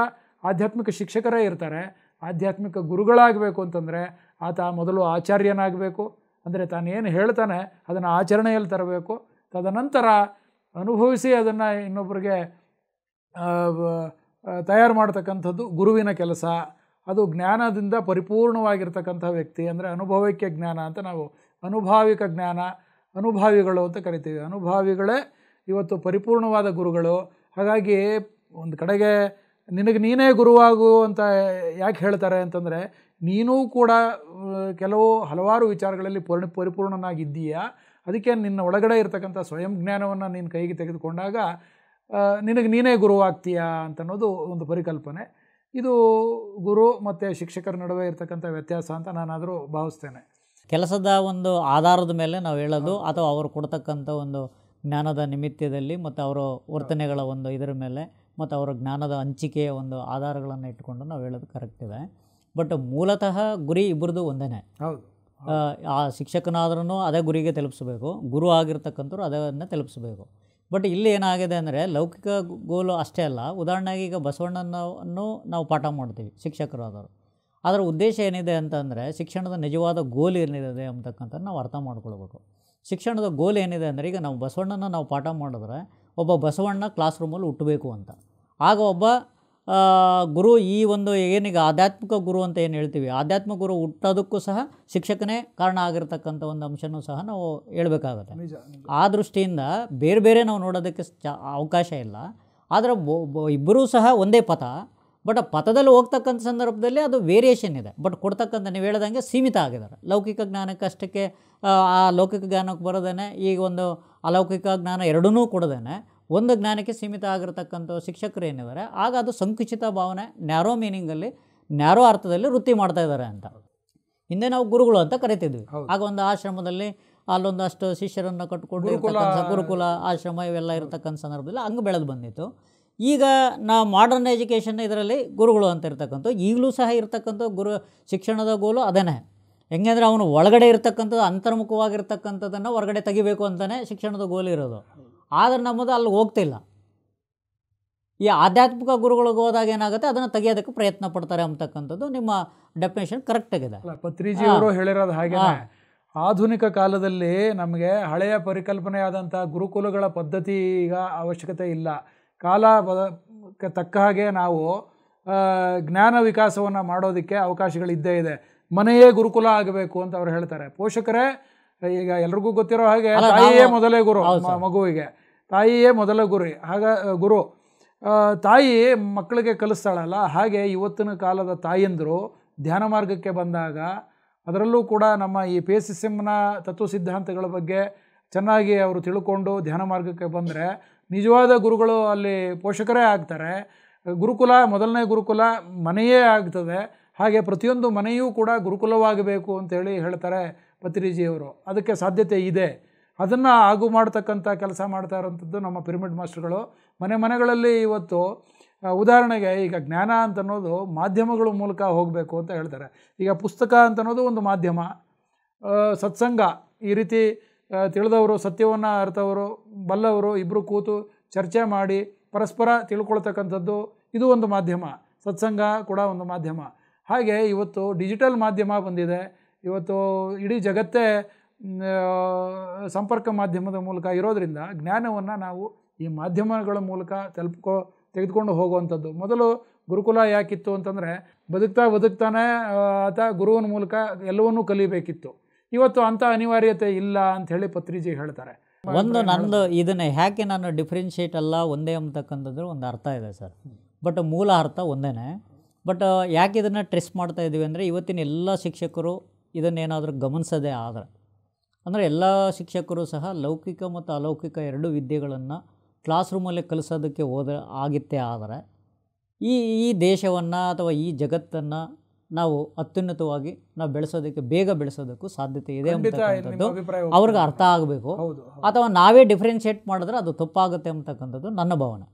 ಆಧ್ಯಾತ್ಮಿಕ ಶಿಕ್ಷಕರೇ ಇರ್ತಾರೆ. ಆಧ್ಯಾತ್ಮಿಕ ಗುರುಗಳಾಗಬೇಕು ಅಂತಂದರೆ ಆತ ಮೊದಲು ಆಚಾರ್ಯನಾಗಬೇಕು. ಅಂದರೆ ತಾನೇನು ಹೇಳ್ತಾನೆ ಅದನ್ನು ಆಚರಣೆಯಲ್ಲಿ ತರಬೇಕು. ತದನಂತರ ಅನುಭವಿಸಿ ಅದನ್ನು ಇನ್ನೊಬ್ಬರಿಗೆ ತಯಾರು ಮಾಡ್ತಕ್ಕಂಥದ್ದು ಗುರುವಿನ ಕೆಲಸ. ಅದು ಜ್ಞಾನದಿಂದ ಪರಿಪೂರ್ಣವಾಗಿರ್ತಕ್ಕಂಥ ವ್ಯಕ್ತಿ, ಅಂದರೆ ಅನುಭವಕ್ಕೆ ಜ್ಞಾನ ಅಂತ ನಾವು ಅನುಭಾವಿಕ ಜ್ಞಾನ, ಅನುಭಾವಿಗಳು ಅಂತ ಕರಿತೀವಿ. ಅನುಭಾವಿಗಳೇ ಇವತ್ತು ಪರಿಪೂರ್ಣವಾದ ಗುರುಗಳು. ಹಾಗಾಗಿ ಒಂದು ಕಡೆಗೆ ನಿನಗೆ ನೀನೇ ಗುರುವಾಗು ಅಂತ ಯಾಕೆ ಹೇಳ್ತಾರೆ ಅಂತಂದರೆ, ನೀನೂ ಕೂಡ ಹಲವಾರು ವಿಚಾರಗಳಲ್ಲಿ ಪರಿಪೂರ್ಣನಾಗಿದ್ದೀಯಾ. ಅದಕ್ಕೆ ನಿನ್ನ ಒಳಗಡೆ ಇರತಕ್ಕಂಥ ಸ್ವಯಂ ಜ್ಞಾನವನ್ನು ನೀನು ಕೈಗೆ ತೆಗೆದುಕೊಂಡಾಗ ನಿನಗೆ ನೀನೇ ಗುರುವಾಗ್ತೀಯಾ ಅಂತನ್ನೋದು ಒಂದು ಪರಿಕಲ್ಪನೆ. ಇದು ಗುರು ಮತ್ತು ಶಿಕ್ಷಕರ ನಡುವೆ ಇರತಕ್ಕಂಥ ವ್ಯತ್ಯಾಸ ಅಂತ ನಾನಾದರೂ ಭಾವಿಸ್ತೇನೆ. ಕೆಲಸದ ಒಂದು ಆಧಾರದ ಮೇಲೆ ನಾವು ಹೇಳೋದು ಅಥವಾ ಅವರು ಕೊಡ್ತಕ್ಕಂಥ ಒಂದು ಜ್ಞಾನದ ನಿಮಿತ್ತದಲ್ಲಿ ಮತ್ತು ಅವರ ವರ್ತನೆಗಳ ಒಂದು ಇದರ ಮೇಲೆ ಮತ್ತು ಅವರ ಜ್ಞಾನದ ಹಂಚಿಕೆಯ ಒಂದು ಆಧಾರಗಳನ್ನು ಇಟ್ಕೊಂಡು ನಾವು ಹೇಳೋದು ಕರೆಕ್ಟ್ ಇದೆ. ಬಟ್ ಮೂಲತಃ ಗುರಿ ಇಬ್ಬರದು ಒಂದೇ. ಹೌದು. ಆ ಶಿಕ್ಷಕನಾದ್ರೂ ಅದೇ ಗುರಿಗೆ ತಲುಪಿಸ್ಬೇಕು, ಗುರು ಆಗಿರ್ತಕ್ಕಂಥವ್ರು ಅದನ್ನು ತಲುಪಿಸ್ಬೇಕು. ಬಟ್ ಇಲ್ಲಿ ಏನಾಗಿದೆ ಅಂದರೆ ಲೌಕಿಕ ಗೋಲು ಅಷ್ಟೇ ಅಲ್ಲ. ಉದಾಹರಣೆಗೆ ಈಗ ಬಸವಣ್ಣನನ್ನು ನಾವು ಪಾಠ ಮಾಡ್ತೀವಿ ಶಿಕ್ಷಕರಾದವರು. ಅದರ ಉದ್ದೇಶ ಏನಿದೆ ಅಂತಂದರೆ ಶಿಕ್ಷಣದ ನಿಜವಾದ ಗೋಲ್ ಏನಿದೆ ಅಂತಕ್ಕಂಥದ್ದು ನಾವು ಅರ್ಥ ಮಾಡ್ಕೊಳ್ಬೇಕು. ಶಿಕ್ಷಣದ ಗೋಲ್ ಏನಿದೆ ಅಂದರೆ ಈಗ ನಾವು ಬಸವಣ್ಣನ ನಾವು ಪಾಠ ಮಾಡಿದ್ರೆ ಒಬ್ಬ ಬಸವಣ್ಣ ಕ್ಲಾಸ್ ರೂಮಲ್ಲಿ ಹುಟ್ಟಬೇಕು ಅಂತ. ಆಗ ಒಬ್ಬ ಗುರು ಈ ಒಂದು ಏನೀಗ ಆಧ್ಯಾತ್ಮಿಕ ಗುರು ಅಂತ ಏನು ಹೇಳ್ತೀವಿ, ಆಧ್ಯಾತ್ಮಿಕ ಗುರು ಹುಟ್ಟೋದಕ್ಕೂ ಸಹ ಶಿಕ್ಷಕನೇ ಕಾರಣ ಆಗಿರ್ತಕ್ಕಂಥ ಒಂದು ಅಂಶನೂ ಸಹ ನಾವು ಹೇಳಬೇಕಾಗುತ್ತೆ. ಆ ದೃಷ್ಟಿಯಿಂದ ಬೇರೆ ಬೇರೆ ನಾವು ನೋಡೋದಕ್ಕೆ ಅವಕಾಶ ಇಲ್ಲ. ಆದರೆ ಇಬ್ಬರೂ ಸಹ ಒಂದೇ ಪಥ, ಬಟ್ ಪಥದಲ್ಲಿ ಹೋಗ್ತಕ್ಕಂಥ ಸಂದರ್ಭದಲ್ಲಿ ಅದು ವೇರಿಯೇಷನ್ ಇದೆ. ಬಟ್ ಕೊಡ್ತಕ್ಕಂಥ ನೀವು ಹೇಳ್ದಂಗೆ ಸೀಮಿತ ಆಗಿದ್ದಾರೆ. ಲೌಕಿಕ ಜ್ಞಾನಕ್ಕೆ ಅಷ್ಟಕ್ಕೆ ಆ ಲೌಕಿಕ ಜ್ಞಾನಕ್ಕೆ ಬರೋದೇನೆ, ಈಗ ಒಂದು ಅಲೌಕಿಕ ಜ್ಞಾನ ಎರಡನ್ನೂ ಕೊಡೋದೇನೆ ಒಂದು ಜ್ಞಾನಕ್ಕೆ ಸೀಮಿತ ಆಗಿರ್ತಕ್ಕಂಥ ಶಿಕ್ಷಕರು ಏನಿದ್ದಾರೆ, ಆಗ ಅದು ಸಂಕುಚಿತ ಭಾವನೆ, ನ್ಯಾರೋ ಮೀನಿಂಗಲ್ಲಿ, ನ್ಯಾರೋ ಅರ್ಥದಲ್ಲಿ ವೃತ್ತಿ ಮಾಡ್ತಾ ಇದ್ದಾರೆ ಅಂತ. ಹಿಂದೆ ನಾವು ಗುರುಗಳು ಅಂತ ಕರಿತಿದ್ವಿ. ಆಗ ಒಂದು ಆಶ್ರಮದಲ್ಲಿ ಅಲ್ಲೊಂದಷ್ಟು ಶಿಷ್ಯರನ್ನು ಕಟ್ಕೊಂಡು ಗುರುಕುಲ ಆಶ್ರಮ ಇವೆಲ್ಲ ಇರತಕ್ಕಂಥ ಸಂದರ್ಭದಲ್ಲಿ ಹಂಗೆ ಬೆಳೆದು ಬಂದಿತ್ತು. ಈಗ ನಾವು ಮಾಡರ್ನ್ ಎಜುಕೇಷನ್ ಇದರಲ್ಲಿ ಗುರುಗಳು ಅಂತ ಇರ್ತಕ್ಕಂಥ ಈಗಲೂ ಸಹ ಇರ್ತಕ್ಕಂಥ ಗುರು ಶಿಕ್ಷಣದ ಗೋಲು ಅದೇನೆ. ಹೆಂಗಂದರೆ ಅವನು ಒಳಗಡೆ ಇರ್ತಕ್ಕಂಥದ್ದು ಅಂತರ್ಮುಖವಾಗಿರ್ತಕ್ಕಂಥದ್ದನ್ನು ಹೊರಗಡೆ ತೆಗಿಬೇಕು ಅಂತಲೇ ಶಿಕ್ಷಣದ ಗೋಲು ಇರೋದು. ಆದರೆ ನಮ್ಮದು ಅಲ್ಲಿ ಹೋಗ್ತಿಲ್ಲ. ಈ ಆಧ್ಯಾತ್ಮಿಕ ಗುರುಗಳಿಗೆ ಹೋದಾಗ ಏನಾಗುತ್ತೆ, ಅದನ್ನು ತೆಗಿಯೋದಕ್ಕೆ ಪ್ರಯತ್ನ ಪಡ್ತಾರೆ ಅಂತಕ್ಕಂಥದ್ದು ನಿಮ್ಮ ಡೆಫಿನೇಷನ್ ಕರೆಕ್ಟಾಗಿದೆ. ಪತ್ರಿಜಿಯವರು ಹೇಳಿರೋದು ಹಾಗೆ. ಆಧುನಿಕ ಕಾಲದಲ್ಲಿ ನಮಗೆ ಹಳೆಯ ಪರಿಕಲ್ಪನೆಯಾದಂಥ ಗುರುಕುಲಗಳ ಪದ್ಧತಿ ಈಗ ಅವಶ್ಯಕತೆ ಇಲ್ಲ. ಕಾಲ ತಕ್ಕ ಹಾಗೆ ನಾವು ಜ್ಞಾನ ವಿಕಾಸವನ್ನು ಮಾಡೋದಕ್ಕೆ ಅವಕಾಶಗಳಿದ್ದೇ ಇದೆ. ಮನೆಯೇ ಗುರುಕುಲ ಆಗಬೇಕು ಅಂತ ಅವ್ರು ಹೇಳ್ತಾರೆ. ಪೋಷಕರೇ, ಈಗ ಎಲ್ರಿಗೂ ಗೊತ್ತಿರೋ ಹಾಗೆ ತಾಯಿಯೇ ಮೊದಲೇ ಗುರು, ಮಗುವಿಗೆ ತಾಯಿಯೇ ಮೊದಲ ಗುರು. ತಾಯಿ ಮಕ್ಕಳಿಗೆ ಕಲಿಸ್ತಾಳಲ್ಲ, ಹಾಗೆ ಇವತ್ತಿನ ಕಾಲದ ತಾಯಂದರು ಧ್ಯಾನ ಮಾರ್ಗಕ್ಕೆ ಬಂದಾಗ, ಅದರಲ್ಲೂ ಕೂಡ ನಮ್ಮ ಈ PSSMನ ತತ್ವ ಸಿದ್ಧಾಂತಗಳ ಬಗ್ಗೆ ಚೆನ್ನಾಗಿ ಅವರು ತಿಳ್ಕೊಂಡು ಧ್ಯಾನ ಮಾರ್ಗಕ್ಕೆ ಬಂದರೆ ನಿಜವಾದ ಗುರುಗಳು ಅಲ್ಲಿ ಪೋಷಕರೇ ಆಗ್ತಾರೆ. ಗುರುಕುಲ, ಮೊದಲನೇ ಗುರುಕುಲ ಮನೆಯೇ ಆಗ್ತದೆ. ಹಾಗೆ ಪ್ರತಿಯೊಂದು ಮನೆಯೂ ಕೂಡ ಗುರುಕುಲವಾಗಬೇಕು ಅಂತೇಳಿ ಹೇಳ್ತಾರೆ ಪತ್ರಿಜಿಯವರು. ಅದಕ್ಕೆ ಸಾಧ್ಯತೆ ಇದೆ. ಅದನ್ನು ಆಗು ಮಾಡ್ತಕ್ಕಂಥ ಕೆಲಸ ಮಾಡ್ತಾ ಇರೋಂಥದ್ದು ನಮ್ಮ ಪಿರಮಿಡ್ ಮಾಸ್ಟರ್ಗಳು. ಮನೆಗಳಲ್ಲಿ ಇವತ್ತು ಉದಾಹರಣೆಗೆ ಈಗ ಜ್ಞಾನ ಅಂತನ್ನೋದು ಮಾಧ್ಯಮಗಳ ಮೂಲಕ ಹೋಗಬೇಕು ಅಂತ ಹೇಳ್ತಾರೆ. ಈಗ ಪುಸ್ತಕ ಅಂತನ್ನೋದು ಒಂದು ಮಾಧ್ಯಮ, ಸತ್ಸಂಗ, ಈ ರೀತಿ ತಿಳಿದವರು, ಸತ್ಯವನ್ನು ಅರ್ಥವರು, ಬಲ್ಲವರು ಇಬ್ಬರು ಕೂತು ಚರ್ಚೆ ಮಾಡಿ ಪರಸ್ಪರ ತಿಳ್ಕೊಳ್ತಕ್ಕಂಥದ್ದು ಇದು ಒಂದು ಮಾಧ್ಯಮ. ಸತ್ಸಂಗ ಕೂಡ ಒಂದು ಮಾಧ್ಯಮ. ಹಾಗೆ ಇವತ್ತು ಡಿಜಿಟಲ್ ಮಾಧ್ಯಮ ಬಂದಿದೆ. ಇವತ್ತು ಇಡೀ ಜಗತ್ತೇ ಸಂಪರ್ಕ ಮಾಧ್ಯಮದ ಮೂಲಕ ಇರೋದರಿಂದ ಜ್ಞಾನವನ್ನು ನಾವು ಈ ಮಾಧ್ಯಮಗಳ ಮೂಲಕ ತೆಗೆದುಕೊಂಡು ಹೋಗುವಂಥದ್ದು. ಮೊದಲು ಗುರುಕುಲ ಯಾಕಿತ್ತು ಅಂತಂದರೆ ಬದುಕ್ತಾನೆ ಆತ ಗುರುವಿನ ಮೂಲಕ ಎಲ್ಲವನ್ನೂ ಕಲಿಬೇಕಿತ್ತು. ಇವತ್ತು ಅಂಥ ಅನಿವಾರ್ಯತೆ ಇಲ್ಲ ಅಂಥೇಳಿ ಪತ್ರಿಜಿ ಹೇಳ್ತಾರೆ. ನಂದು ಇದನ್ನು ಯಾಕೆ ನಾನು ಡಿಫ್ರೆನ್ಷಿಯೇಟ್ ಅಲ್ಲ ಒಂದೇ ಅಂತಕ್ಕಂಥದ್ದು ಒಂದು ಅರ್ಥ ಇದೆ ಸರ್. ಬಟ್ ಮೂಲ ಅರ್ಥ ಒಂದೇ. ಬಟ್ ಯಾಕೆ ಇದನ್ನು ಟ್ರೆಸ್ ಮಾಡ್ತಾ ಇದ್ದೀವಿ ಅಂದರೆ ಇವತ್ತಿನ ಎಲ್ಲ ಶಿಕ್ಷಕರು ಇದನ್ನೇನಾದರೂ ಗಮನಿಸೋದೇ ಆದರೆ, ಅಂದರೆ ಎಲ್ಲ ಶಿಕ್ಷಕರು ಸಹ ಲೌಕಿಕ ಮತ್ತು ಅಲೌಕಿಕ ಎರಡೂ ವಿದ್ಯೆಗಳನ್ನು ಕ್ಲಾಸ್ ರೂಮಲ್ಲಿ ಕಲಿಸೋದಕ್ಕೆ ಆಗಿತ್ತೇ ಆದರೆ ಈ ದೇಶವನ್ನು ಅಥವಾ ಈ ಜಗತ್ತನ್ನು ನಾವು ಅತ್ಯುನ್ನತವಾಗಿ ನಾವು ಬೇಗ ಬೆಳೆಸೋದಕ್ಕೂ ಸಾಧ್ಯತೆ ಇದೆ ಅಂತಕ್ಕಂಥದ್ದು ಅವ್ರಿಗೆ ಅರ್ಥ ಆಗಬೇಕು. ಅಥವಾ ನಾವೇ ಡಿಫ್ರೆನ್ಷಿಯೇಟ್ ಮಾಡಿದ್ರೆ ಅದು ತಪ್ಪಾಗುತ್ತೆ ಅಂತಕ್ಕಂಥದ್ದು ನನ್ನ ಭಾವನೆ.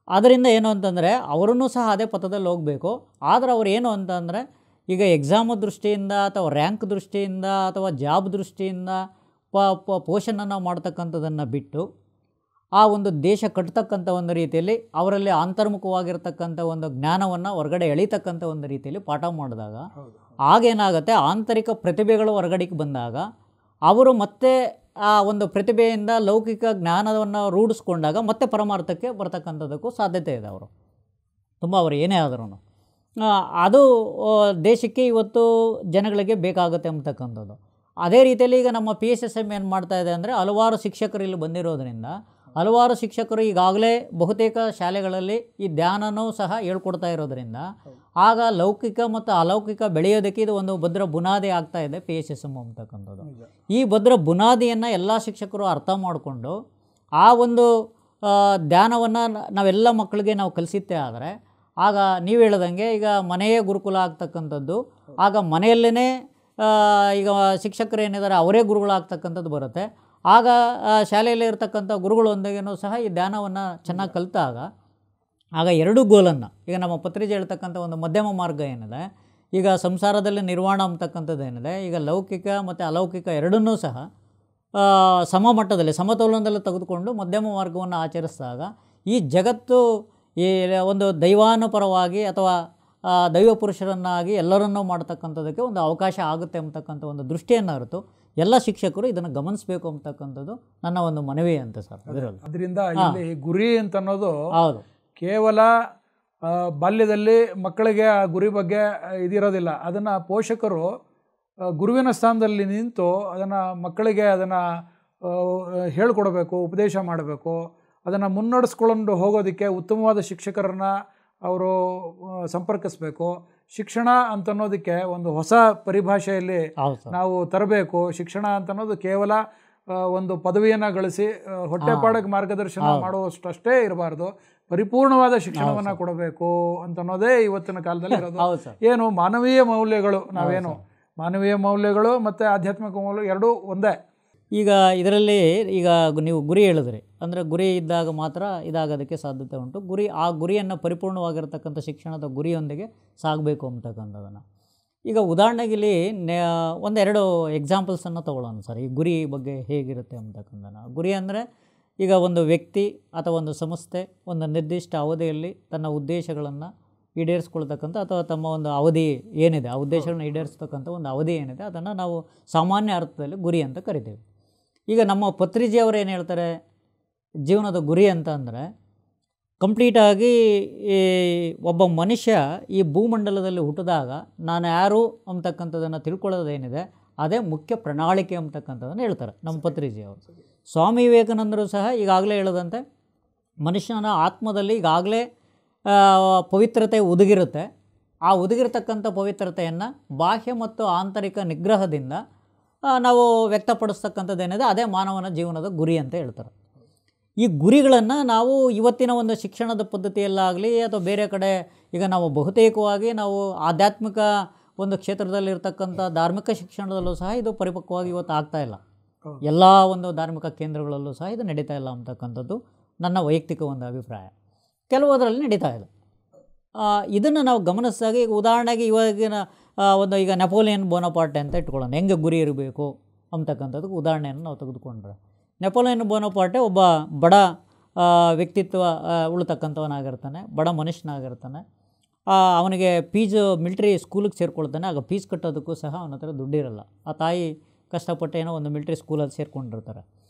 ಅದರಿಂದ ಏನು ಅಂತಂದರೆ ಅವರನ್ನು ಸಹ ಅದೇ ಪಥದಲ್ಲಿ ಹೋಗಬೇಕು. ಆದರೆ ಅವ್ರು ಏನು ಅಂತಂದರೆ ಈಗ ಎಕ್ಸಾಮ್ ದೃಷ್ಟಿಯಿಂದ ಅಥವಾ ರ್ಯಾಂಕ್ ದೃಷ್ಟಿಯಿಂದ ಅಥವಾ ಜಾಬ್ ದೃಷ್ಟಿಯಿಂದ ಪೋಷಣೆಯನ್ನು ಮಾಡ್ತಕ್ಕಂಥದ್ದನ್ನು ಬಿಟ್ಟು ಆ ಒಂದು ದೇಶ ಕಟ್ತಕ್ಕಂಥ ಒಂದು ರೀತಿಯಲ್ಲಿ ಅವರಲ್ಲಿ ಅಂತರ್ಮುಖವಾಗಿರ್ತಕ್ಕಂಥ ಒಂದು ಜ್ಞಾನವನ್ನು ಹೊರಗಡೆ ಎಳಿತಕ್ಕಂಥ ಒಂದು ರೀತಿಯಲ್ಲಿ ಪಾಠ ಮಾಡಿದಾಗ ಆಗೇನಾಗುತ್ತೆ, ಆಂತರಿಕ ಪ್ರತಿಭೆಗಳು ಹೊರಗಡೆಗೆ ಬಂದಾಗ ಅವರು ಮತ್ತೆ ಆ ಒಂದು ಪ್ರತಿಭೆಯಿಂದ ಲೌಕಿಕ ಜ್ಞಾನವನ್ನು ರೂಢಿಸ್ಕೊಂಡಾಗ ಮತ್ತೆ ಪರಮಾರ್ಥಕ್ಕೆ ಬರ್ತಕ್ಕಂಥದ್ದಕ್ಕೂ ಸಾಧ್ಯತೆ ಇದೆ. ಅವರು ಏನೇ ಆದರೂ ಅದು ದೇಶಕ್ಕೆ ಇವತ್ತು ಜನಗಳಿಗೆ ಬೇಕಾಗುತ್ತೆ ಅಂತಕ್ಕಂಥದ್ದು. ಅದೇ ರೀತಿಯಲ್ಲಿ ಈಗ ನಮ್ಮ PSSM ಏನು ಮಾಡ್ತಾ ಇದೆ ಅಂದರೆ ಹಲವಾರು ಶಿಕ್ಷಕರು ಇಲ್ಲಿ ಬಂದಿರೋದ್ರಿಂದ ಹಲವಾರು ಶಿಕ್ಷಕರು ಈಗಾಗಲೇ ಬಹುತೇಕ ಶಾಲೆಗಳಲ್ಲಿ ಈ ಧ್ಯಾನನೂ ಸಹ ಹೇಳ್ಕೊಡ್ತಾ ಇರೋದ್ರಿಂದ ಆಗ ಲೌಕಿಕ ಮತ್ತು ಅಲೌಕಿಕ ಬೆಳೆಯೋದಕ್ಕೆ ಇದು ಒಂದು ಭದ್ರ ಬುನಾದಿ ಆಗ್ತಾ ಇದೆ PSSM ಅಂತಕ್ಕಂಥದ್ದು. ಈ ಭದ್ರ ಬುನಾದಿಯನ್ನು ಎಲ್ಲ ಶಿಕ್ಷಕರು ಅರ್ಥ ಮಾಡಿಕೊಂಡು ಆ ಒಂದು ಧ್ಯಾನವನ್ನು ನಾವೆಲ್ಲ ಮಕ್ಕಳಿಗೆ ನಾವು ಕಲಿಸುತ್ತೆ ಆದರೆ ಆಗ ನೀವು ಹೇಳ್ದಂಗೆ ಈಗ ಮನೆಯೇ ಗುರುಕುಲ ಆಗ್ತಕ್ಕಂಥದ್ದು, ಆಗ ಮನೆಯಲ್ಲೇ ಈಗ ಶಿಕ್ಷಕರೇನಿದ್ದಾರೆ ಅವರೇ ಗುರುಗಳಾಗ್ತಕ್ಕಂಥದ್ದು ಬರುತ್ತೆ. ಆಗ ಶಾಲೆಯಲ್ಲಿ ಇರ್ತಕ್ಕಂಥ ಗುರುಗಳೊಂದಿಗೇನೂ ಸಹ ಈ ಧ್ಯಾನವನ್ನು ಚೆನ್ನಾಗಿ ಕಲಿತಾಗ ಆಗ ಎರಡೂ ಗೋಲನ್ನು, ಈಗ ನಮ್ಮ ಪತ್ರಿಜೆ ಹೇಳ್ತಕ್ಕಂಥ ಒಂದು ಮಧ್ಯಮ ಮಾರ್ಗ ಏನಿದೆ, ಈಗ ಸಂಸಾರದಲ್ಲಿ ನಿರ್ವಾಣ ಅಂತಕ್ಕಂಥದ್ದು ಏನಿದೆ, ಈಗ ಲೌಕಿಕ ಮತ್ತು ಅಲೌಕಿಕ ಎರಡನ್ನೂ ಸಹ ಸಮಮಟ್ಟದಲ್ಲಿ ಸಮತೋಲನದಲ್ಲಿ ತೆಗೆದುಕೊಂಡು ಮಧ್ಯಮ ಮಾರ್ಗವನ್ನು ಆಚರಿಸಿದಾಗ ಈ ಜಗತ್ತು ಈ ಒಂದು ದೈವಾನುಪರವಾಗಿ ಅಥವಾ ದೈವ ಪುರುಷರನ್ನಾಗಿ ಎಲ್ಲರನ್ನೂ ಮಾಡ್ತಕ್ಕಂಥದ್ದಕ್ಕೆ ಒಂದು ಅವಕಾಶ ಆಗುತ್ತೆ ಅಂತಕ್ಕಂಥ ಒಂದು ದೃಷ್ಟಿಯನ್ನು ಅರಿತು ಎಲ್ಲ ಶಿಕ್ಷಕರು ಇದನ್ನು ಗಮನಿಸಬೇಕು ಅಂತಕ್ಕಂಥದ್ದು ನನ್ನ ಒಂದು ಮನವಿ ಅಂತ ಸರ್. ಅದರಿಂದ ಇಲ್ಲಿ ಗುರಿ ಅಂತ ಅನ್ನೋದು ಹೌದು, ಕೇವಲ ಬಾಲ್ಯದಲ್ಲಿ ಮಕ್ಕಳಿಗೆ ಆ ಗುರಿ ಬಗ್ಗೆ ಇದಿರೋದಿಲ್ಲ. ಅದನ್ನು ಪೋಷಕರು ಗುರುವಿನ ಸ್ಥಾನದಲ್ಲಿ ನಿಂತು ಅದನ್ನು ಮಕ್ಕಳಿಗೆ ಅದನ್ನು ಹೇಳಿಕೊಡಬೇಕು, ಉಪದೇಶ ಮಾಡಬೇಕು. ಅದನ್ನು ಮುನ್ನಡೆಸ್ಕೊಂಡು ಹೋಗೋದಕ್ಕೆ ಉತ್ತಮವಾದ ಶಿಕ್ಷಕರನ್ನು ಅವರು ಸಂಪರ್ಕಿಸಬೇಕು. ಶಿಕ್ಷಣ ಅಂತನ್ನೋದಕ್ಕೆ ಒಂದು ಹೊಸ ಪರಿಭಾಷೆಯಲ್ಲಿ ನಾವು ತರಬೇಕು. ಶಿಕ್ಷಣ ಅಂತನ್ನೋದು ಕೇವಲ ಒಂದು ಪದವಿಯನ್ನು ಗಳಿಸಿ ಹೊಟ್ಟೆಪಾಡಕ್ಕೆ ಮಾರ್ಗದರ್ಶನ ಮಾಡುವಷ್ಟೇ ಇರಬಾರ್ದು, ಪರಿಪೂರ್ಣವಾದ ಶಿಕ್ಷಣವನ್ನು ಕೊಡಬೇಕು ಅಂತನ್ನೋದೇ ಇವತ್ತಿನ ಕಾಲದಲ್ಲಿ ಇರೋದು. ಏನು ಮಾನವೀಯ ಮೌಲ್ಯಗಳು, ನಾವೇನು ಮಾನವೀಯ ಮೌಲ್ಯಗಳು ಮತ್ತು ಆಧ್ಯಾತ್ಮಿಕ ಮೌಲ್ಯ ಎರಡೂ ಒಂದೇ. ಈಗ ಇದರಲ್ಲಿ ಈಗ ನೀವು ಗುರಿ ಹೇಳಿದ್ರಿ, ಅಂದರೆ ಗುರಿ ಇದ್ದಾಗ ಮಾತ್ರ ಇದಾಗೋದಕ್ಕೆ ಸಾಧ್ಯತೆ ಉಂಟು. ಆ ಗುರಿಯನ್ನು ಪರಿಪೂರ್ಣವಾಗಿರ್ತಕ್ಕಂಥ ಶಿಕ್ಷಣದ ಗುರಿಯೊಂದಿಗೆ ಸಾಗಬೇಕು ಅಂತಕ್ಕಂಥದ್ದನ್ನು. ಈಗ ಉದಾಹರಣೆಗೆ ಇಲ್ಲಿ ಒಂದೆರಡು ಎಕ್ಸಾಂಪಲ್ಸನ್ನು ತೊಗೊಳ್ಳೋಣ ಸರ್, ಈ ಗುರಿ ಬಗ್ಗೆ ಹೇಗಿರುತ್ತೆ ಅಂತಕ್ಕಂಥದ್ದನ್ನು. ಗುರಿ ಅಂದರೆ ಈಗ ಒಂದು ವ್ಯಕ್ತಿ ಅಥವಾ ಒಂದು ಸಂಸ್ಥೆ ಒಂದು ನಿರ್ದಿಷ್ಟ ಅವಧಿಯಲ್ಲಿ ತನ್ನ ಉದ್ದೇಶಗಳನ್ನು ಈಡೇರಿಸ್ಕೊಳ್ತಕ್ಕಂಥ ಅಥವಾ ತಮ್ಮ ಒಂದು ಅವಧಿ ಏನಿದೆ ಆ ಉದ್ದೇಶಗಳನ್ನ ಈಡೇರಿಸ್ತಕ್ಕಂಥ ಒಂದು ಅವಧಿ ಏನಿದೆ ಅದನ್ನು ನಾವು ಸಾಮಾನ್ಯ ಅರ್ಥದಲ್ಲಿ ಗುರಿ ಅಂತ ಕರಿತೀವಿ. ಈಗ ನಮ್ಮ ಪತ್ರಿಜಿಯವರು ಏನು ಹೇಳ್ತಾರೆ, ಜೀವನದ ಗುರಿ ಅಂತ ಅಂದರೆ ಕಂಪ್ಲೀಟಾಗಿ ಈ ಒಬ್ಬ ಮನುಷ್ಯ ಈ ಭೂಮಂಡಲದಲ್ಲಿ ಹುಟ್ಟಿದಾಗ ನಾನು ಯಾರು ಅಂತಕ್ಕಂಥದ್ದನ್ನು ತಿಳ್ಕೊಳ್ಳೋದೇನಿದೆ ಅದೇ ಮುಖ್ಯ ಪ್ರಣಾಳಿಕೆ ಅಂತಕ್ಕಂಥದ್ದನ್ನು ಹೇಳ್ತಾರೆ ನಮ್ಮ ಪತ್ರಿಜಿಯವರು. ಸ್ವಾಮಿ ವಿವೇಕಾನಂದರು ಸಹ ಈಗಾಗಲೇ ಹೇಳದಂತೆ ಮನುಷ್ಯನ ಆತ್ಮದಲ್ಲಿ ಈಗಾಗಲೇ ಪವಿತ್ರತೆ ಉದುಗಿರುತ್ತೆ. ಆ ಉದುಗಿರ್ತಕ್ಕಂಥ ಪವಿತ್ರತೆಯನ್ನು ಬಾಹ್ಯ ಮತ್ತು ಆಂತರಿಕ ನಿಗ್ರಹದಿಂದ ನಾವು ವ್ಯಕ್ತಪಡಿಸ್ತಕ್ಕಂಥದ್ದೇನಿದೆ ಅದೇ ಮಾನವನ ಜೀವನದ ಗುರಿ ಅಂತ ಹೇಳ್ತಾರೆ. ಈ ಗುರಿಗಳನ್ನು ನಾವು ಇವತ್ತಿನ ಒಂದು ಶಿಕ್ಷಣದ ಪದ್ಧತಿಯಲ್ಲಾಗಲಿ ಅಥವಾ ಬೇರೆ ಕಡೆ ಈಗ ನಾವು ಬಹುತೇಕವಾಗಿ ನಾವು ಆಧ್ಯಾತ್ಮಿಕ ಒಂದು ಕ್ಷೇತ್ರದಲ್ಲಿರ್ತಕ್ಕಂಥ ಧಾರ್ಮಿಕ ಶಿಕ್ಷಣದಲ್ಲೂ ಸಹ ಇದು ಪರಿಪಕ್ವವಾಗಿ ಇವತ್ತು ಆಗ್ತಾಯಿಲ್ಲ. ಎಲ್ಲ ಒಂದು ಧಾರ್ಮಿಕ ಕೇಂದ್ರಗಳಲ್ಲೂ ಸಹ ಇದು ನಡೀತಾ ಇಲ್ಲ ಅಂತಕ್ಕಂಥದ್ದು ನನ್ನ ವೈಯಕ್ತಿಕ ಒಂದು ಅಭಿಪ್ರಾಯ. ಕೆಲವುದರಲ್ಲಿ ನಡೀತಾ ಇದೆ. ಇದನ್ನು ನಾವು ಗಮನಿಸಿದಾಗ ಈಗ ಉದಾಹರಣೆಗೆ ಇವಾಗಿನ ಒಂದು ಈಗ ನೆಪೋಲಿಯನ್ ಬೋನಪಾರ್ಟೆ ಅಂತ ಇಟ್ಕೊಳ್ಳೋಣ, ಹೆಂಗೆ ಗುರಿ ಇರಬೇಕು ಅಂತಕ್ಕಂಥದ್ದಕ್ಕೆ ಉದಾಹರಣೆಯನ್ನು ನಾವು ತೆಗೆದುಕೊಂಡ್ರೆ, ನೆಪೋಲಿಯನ್ ಬೋನಪಾರ್ಟೆ ಒಬ್ಬ ಬಡ ವ್ಯಕ್ತಿತ್ವ ಉಳ್ತಕ್ಕಂಥವನಾಗಿರ್ತಾನೆ, ಬಡ ಮನುಷ್ಯನಾಗಿರ್ತಾನೆ. ಅವನಿಗೆ ಮಿಲ್ಟ್ರಿ ಸ್ಕೂಲಿಗೆ ಸೇರ್ಕೊಳ್ತಾನೆ. ಆಗ ಫೀಸ್ ಕಟ್ಟೋದಕ್ಕೂ ಸಹ ಅವನ ಹತ್ರ ದುಡ್ಡಿರಲ್ಲ. ಆ ತಾಯಿ ಕಷ್ಟಪಟ್ಟು ಏನೋ ಒಂದು ಮಿಲ್ಟ್ರಿ ಸ್ಕೂಲಲ್ಲಿ ಸೇರ್ಕೊಂಡಿರ್ತಾರೆ.